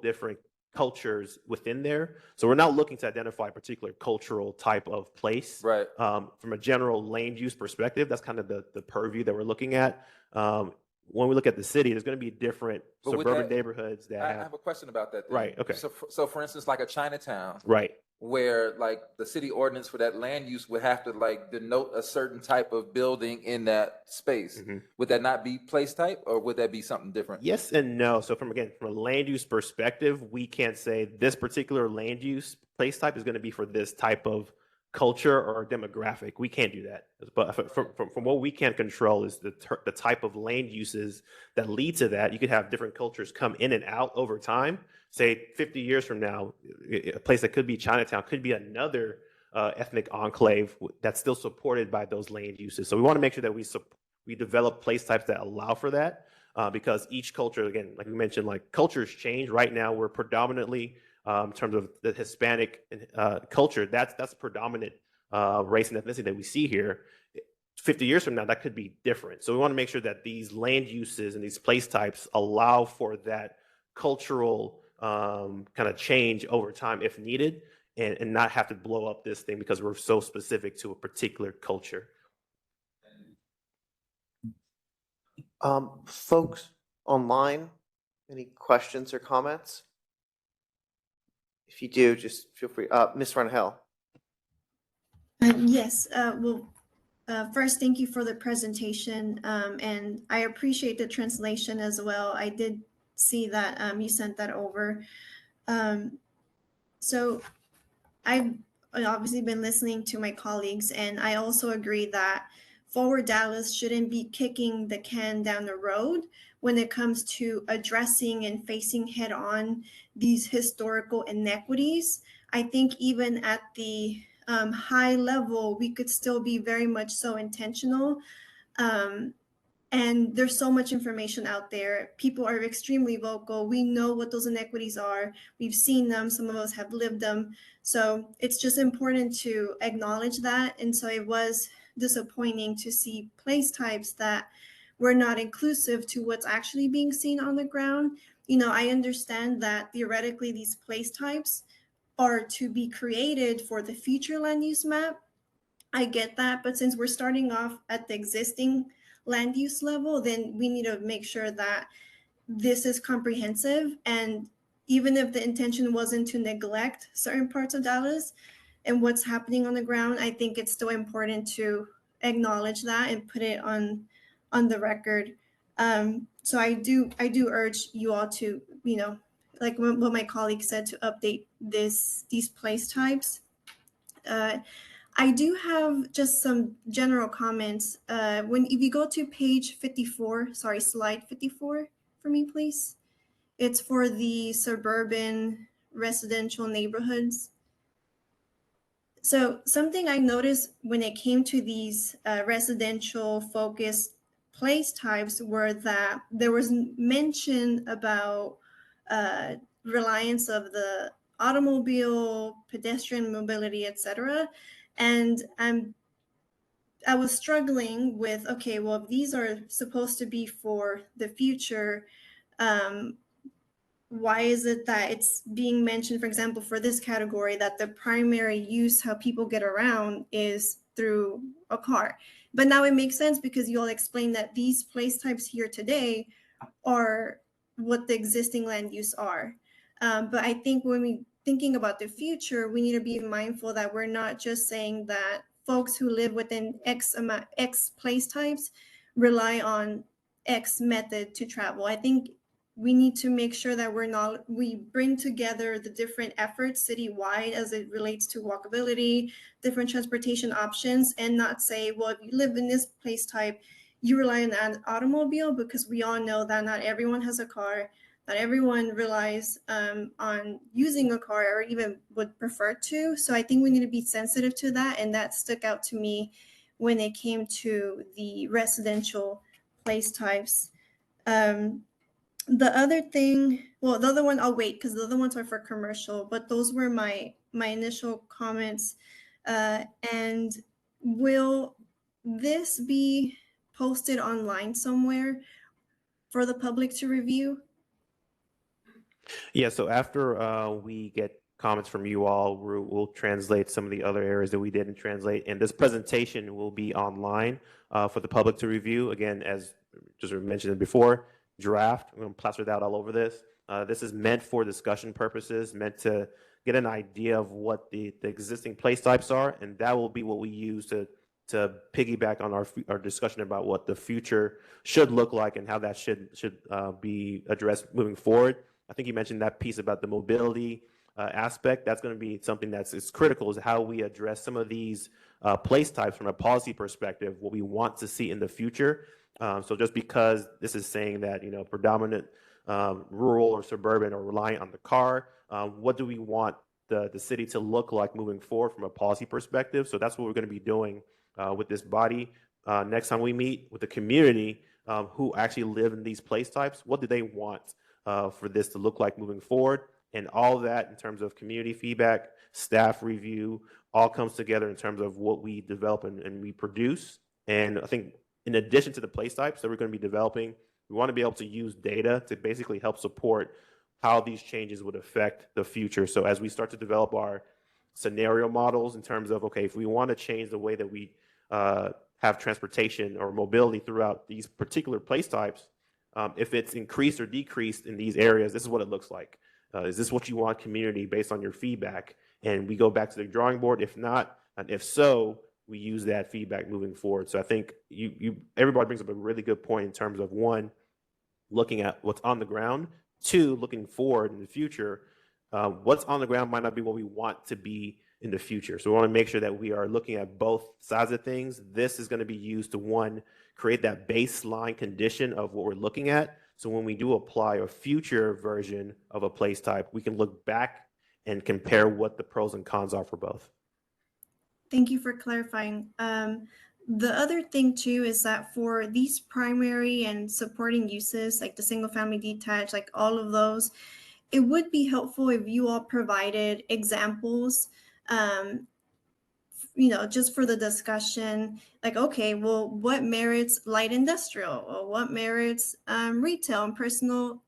different cultures within there. So we're not looking to identify a particular cultural type of place. Right. From a general land use perspective, that's kind of the purview that we're looking at. When we look at the city, there's going to be different suburban neighborhoods that I have a question about that. Right. Okay. So for instance, like a Chinatown. Right. Where like the city ordinance for that land use would have to like denote a certain type of building in that space. Would that not be place type, or would that be something different? Yes and no. So from a land use perspective, we can't say this particular land use place type is going to be for this type of culture or demographic. We can't do that. But from what we can control is the type of land uses that lead to that. You could have different cultures come in and out over time. Say 50 years from now, a place that could be Chinatown could be another ethnic enclave that's still supported by those land uses. So we want to make sure that we develop place types that allow for that, because each culture, again, like we mentioned, like cultures change. Right now, we're predominantly in terms of the Hispanic culture, that's predominant race and ethnicity that we see here. 50 years from now, that could be different. So we want to make sure that these land uses and these place types allow for that cultural kind of change over time if needed, and not have to blow up this thing because we're so specific to a particular culture. Folks online, any questions or comments? If you do, just feel free. Ms. Rangel. Yes. First, thank you for the presentation, and I appreciate the translation as well. I did see that you sent that over. So I've obviously been listening to my colleagues, and I also agree that Forward Dallas shouldn't be kicking the can down the road when it comes to addressing and facing head on these historical inequities. I think even at the high level, we could still be very much so intentional. And there's so much information out there. People are extremely vocal. We know what those inequities are. We've seen them. Some of us have lived them. So it's just important to acknowledge that. And so it was disappointing to see place types that were not inclusive to what's actually being seen on the ground. I understand that theoretically these place types are to be created for the future land use map. I get that, but since we're starting off at the existing land use level, then we need to make sure that this is comprehensive. And even if the intention wasn't to neglect certain parts of Dallas and what's happening on the ground, I think it's still important to acknowledge that and put it on the record. So I do urge you all to, like what my colleague said, to update these place types. I do have just some general comments. If you go to page 54, slide 54 for me, please. It's for the suburban residential neighborhoods. So something I noticed when it came to these residential focused place types were that there was mention about reliance of the automobile, pedestrian mobility, etc. And I was struggling with, okay, well, if these are supposed to be for the future, why is it that it's being mentioned, for example, for this category, that the primary use, how people get around, is through a car? But now it makes sense because you all explained that these place types here today are what the existing land use are. But I think when we thinking about the future, we need to be mindful that we're not just saying that folks who live within X place types rely on X method to travel. I think we need to make sure that we bring together the different efforts citywide as it relates to walkability, different transportation options, and not say, well, if you live in this place type, you rely on an automobile, because we all know that not everyone has a car, not everyone relies on using a car or even would prefer to. So I think we need to be sensitive to that, and that stuck out to me when it came to the residential place types. The other thing, well, the other one I'll wait because the other ones are for commercial, but those were my initial comments. And will this be posted online somewhere for the public to review? Yeah, so after we get comments from you all, we'll translate some of the other areas that we didn't translate, and this presentation will be online for the public to review. Again, as just mentioned before, draft. I'm going to plaster that all over this. This is meant for discussion purposes, meant to get an idea of what the existing place types are, and that will be what we use to piggyback on our discussion about what the future should look like and how that should be addressed moving forward. I think you mentioned that piece about the mobility aspect. That's going to be something that's critical, is how we address some of these place types from a policy perspective, what we want to see in the future. So just because this is saying that, predominant rural or suburban are reliant on the car, what do we want the city to look like moving forward from a policy perspective? So that's what we're going to be doing with this body. Next time we meet with the community who actually live in these place types, what do they want for this to look like moving forward? And all of that in terms of community feedback, staff review, all comes together in terms of what we develop and we produce. And I think in addition to the place types that we're going to be developing, we want to be able to use data to basically help support how these changes would affect the future. So as we start to develop our scenario models in terms of, okay, if we want to change the way that we have transportation or mobility throughout these particular place types, if it's increased or decreased in these areas, this is what it looks like. Is this what you want, community, based on your feedback? And we go back to the drawing board. If not, and if so, we use that feedback moving forward. So I think everybody brings up a really good point in terms of, one, looking at what's on the ground, two, looking forward in the future. What's on the ground might not be what we want to be in the future. So we want to make sure that we are looking at both sides of things. This is going to be used to, one, create that baseline condition of what we're looking at. So when we do apply a future version of a place type, we can look back and compare what the pros and cons are for both. Thank you for clarifying. The other thing too is that for these primary and supporting uses, like the single family detached, like all of those, it would be helpful if you all provided examples, just for the discussion, like, okay, well, what merits light industrial, or what merits retail and personal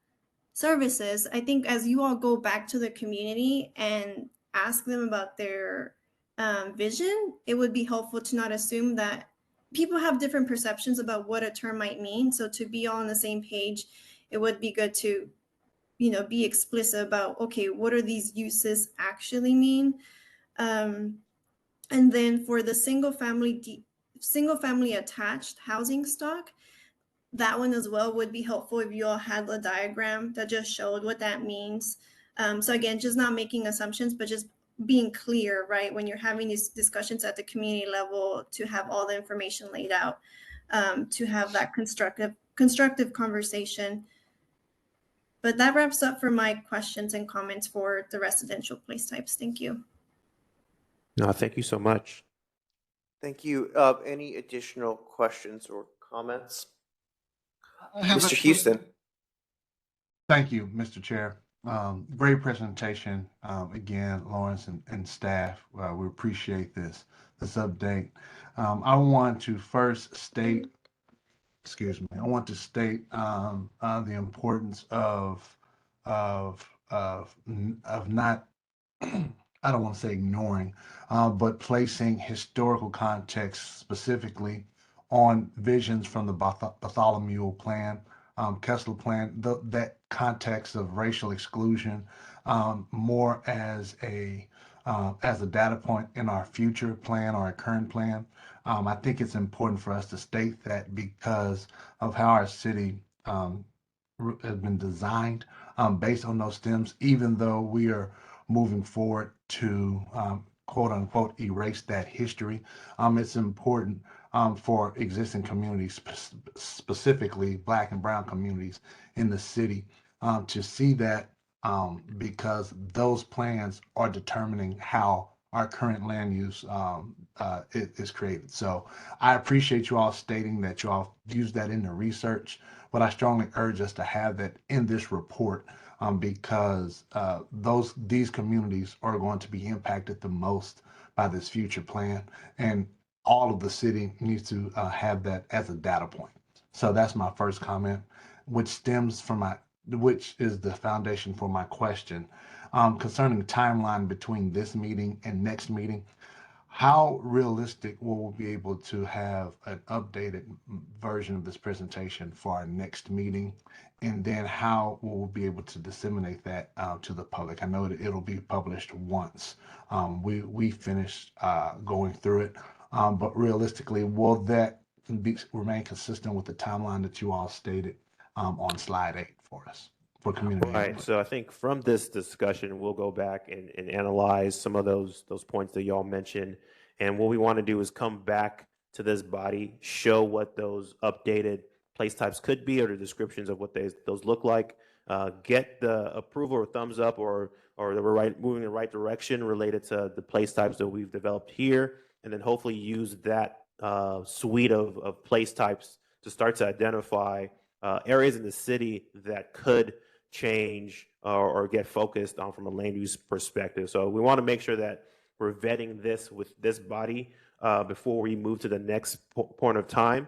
services? I think as you all go back to the community and ask them about their vision, it would be helpful to not assume that people have different perceptions about what a term might mean. So to be all on the same page, it would be good to, be explicit about, okay, what are these uses actually mean? And then for the single family attached housing stock, that one as well would be helpful if you all had a diagram that just showed what that means. So again, just not making assumptions, but just being clear, right? When you're having these discussions at the community level, to have all the information laid out, to have that constructive conversation. But that wraps up for my questions and comments for the residential place types. Thank you. No, thank you so much. Thank you. Any additional questions or comments? I have a Mr. quick- Houston. Thank you, Mr. Chair. Great presentation. Again, Lawrence and staff, we appreciate this update. I want to first state, I want to state the importance of not, I don't want to say ignoring, but placing historical context specifically on visions from the Bartholomew Plan, Kessler Plan, that context of racial exclusion, more as a data point in our future plan or our current plan. I think it's important for us to state that because of how our city has been designed based on those stems, even though we are moving forward to quote unquote erase that history. It's important for existing communities, specifically Black and Brown communities in the city, to see that because those plans are determining how our current land use is created. So I appreciate you all stating that you all use that in the research, but I strongly urge us to have that in this report because these communities are going to be impacted the most by this future plan, and all of the city needs to have that as a data point. So that's my first comment, which is the foundation for my question concerning the timeline between this meeting and next meeting. How realistic will we be able to have an updated version of this presentation for our next meeting? And then how will we be able to disseminate that to the public? I know that it'll be published once we finish going through it, but realistically, will that remain consistent with the timeline that you all stated on slide 8 for us? For community Right. input? So I think from this discussion, we'll go back and analyze some of those points that y'all mentioned. And what we want to do is come back to this body, show what those updated place types could be or the descriptions of what those look like, get the approval or thumbs up or that we're moving in the right direction related to the place types that we've developed here, and then hopefully use that suite of place types to start to identify areas in the city that could change or get focused on from a land use perspective. So we want to make sure that we're vetting this with this body before we move to the next point of time.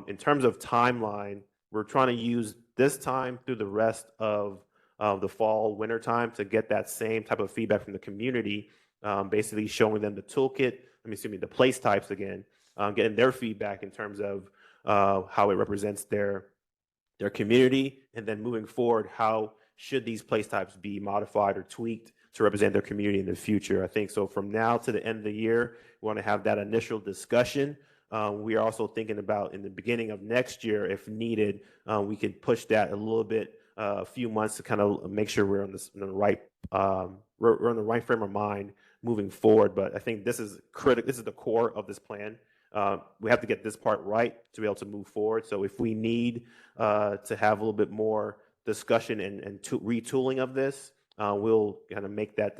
In terms of timeline, we're trying to use this time through the rest of the fall, winter time to get that same type of feedback from the community, basically showing them the toolkit, the place types again, getting their feedback in terms of how it represents their community, and then moving forward, how should these place types be modified or tweaked to represent their community in the future. I think so from now to the end of the year, we want to have that initial discussion. We are also thinking about in the beginning of next year, if needed, we can push that a little bit, a few months to kind of make sure we're on the right frame of mind moving forward. But I think this is critical. This is the core of this plan. We have to get this part right to be able to move forward. So if we need to have a little bit more discussion and retooling of this, we'll kind of make that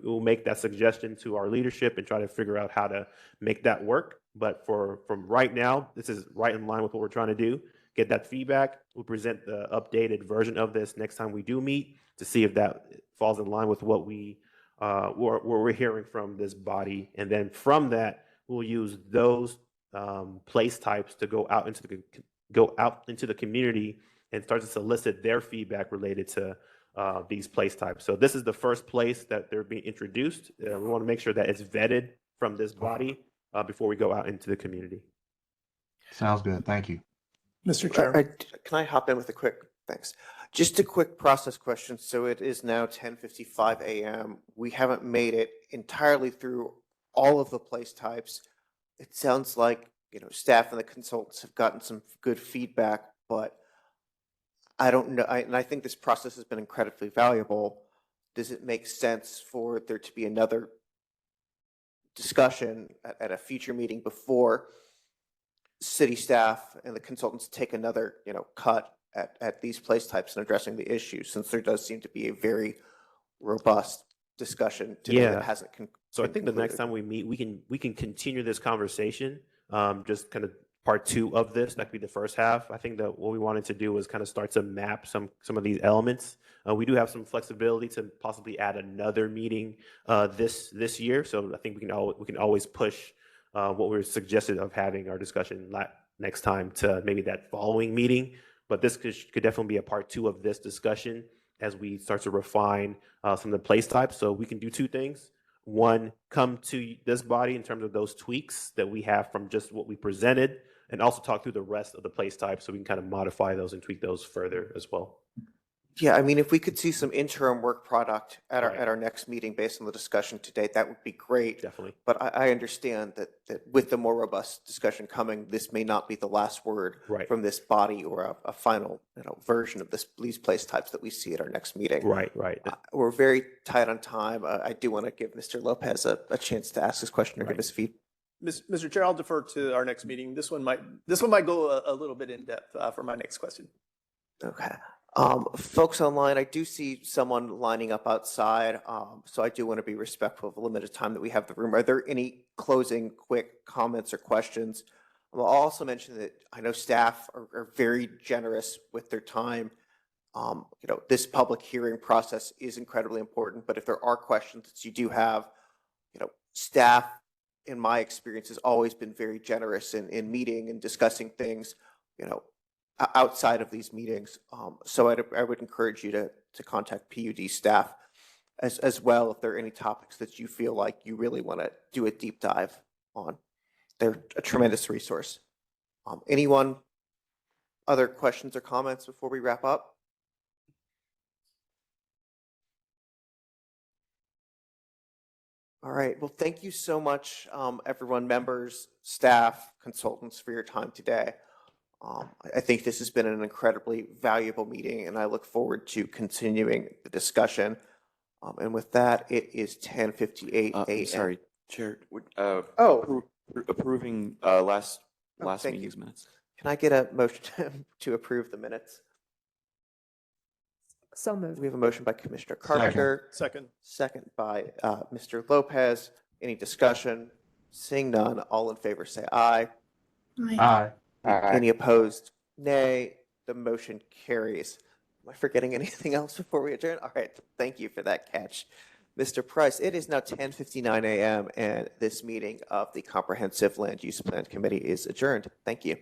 we'll make that suggestion to our leadership and try to figure out how to make that work. But from right now, this is right in line with what we're trying to do. Get that feedback. We'll present the updated version of this next time we do meet to see if that falls in line with what we're hearing from this body, and then from that, we'll use those place types to go out into the community and start to solicit their feedback related to these place types. So this is the first place that they're being introduced. We want to make sure that it's vetted from this body before we go out into the community. Sounds good. Thank you. Mr. Chair. Can I hop in with a quick, thanks. Just a quick process question. So it is now 10:55 a.m. We haven't made it entirely through all of the place types. It sounds like, staff and the consultants have gotten some good feedback, but I don't know. And I think this process has been incredibly valuable. Does it make sense for there to be another discussion at a future meeting before city staff and the consultants take another, cut at these place types and addressing the issues, since there does seem to be a very robust discussion today Yeah. that hasn't So I think the next concluded. time we meet, we can continue this conversation. Just kind of part two of this. That could be the first half. I think that what we wanted to do was kind of start to map some of these elements. We do have some flexibility to possibly add another meeting this year. So I think we can always push what we're suggested of having our discussion next time to maybe that following meeting. But this could definitely be a part two of this discussion as we start to refine some of the place types. So we can do two things. One, come to this body in terms of those tweaks that we have from just what we presented, and also talk through the rest of the place types so we can kind of modify those and tweak those further as well. Yeah, I mean, if we could see some interim work product at Right. our next meeting based on the discussion today, that would be great. Definitely. But I understand that with the more robust discussion coming, this may not be the last word Right. from this body or a final version of these place types that we see at our next meeting. Right. We're very tight on time. I do want to give Mr. Lopez a chance to ask his question or give his feedback. Mr. Chair, I'll defer to our next meeting. This one might go a little bit in depth for my next question. Okay. Folks online, I do see someone lining up outside, so I do want to be respectful of the limited time that we have in the room. Are there any closing quick comments or questions? I'll also mention that I know staff are very generous with their time. This public hearing process is incredibly important, but if there are questions that you do have, staff, in my experience, has always been very generous in meeting and discussing things, outside of these meetings. So I would encourage you to contact PUD staff as well if there are any topics that you feel like you really want to do a deep dive on. They're a tremendous resource. Anyone other questions or comments before we wrap up? All right. Well, thank you so much, everyone, members, staff, consultants, for your time today. I think this has been an incredibly valuable meeting, and I look forward to continuing the discussion. And with that, it is 10:58 a.m. Sorry, Chair. Approving last thank meeting's you. minutes. Can I get a motion to approve the minutes? So moved. We have a motion by Commissioner Carpenter. Second by Mr. Lopez. Any discussion? Seeing none, all in favor say aye. Aye. Any opposed? Nay. The motion carries. Am I forgetting anything else before we adjourn? All right. Thank you for that catch. Mr. Price, it is now 10:59 a.m. and this meeting of the Comprehensive Land Use Plan Committee is adjourned. Thank you.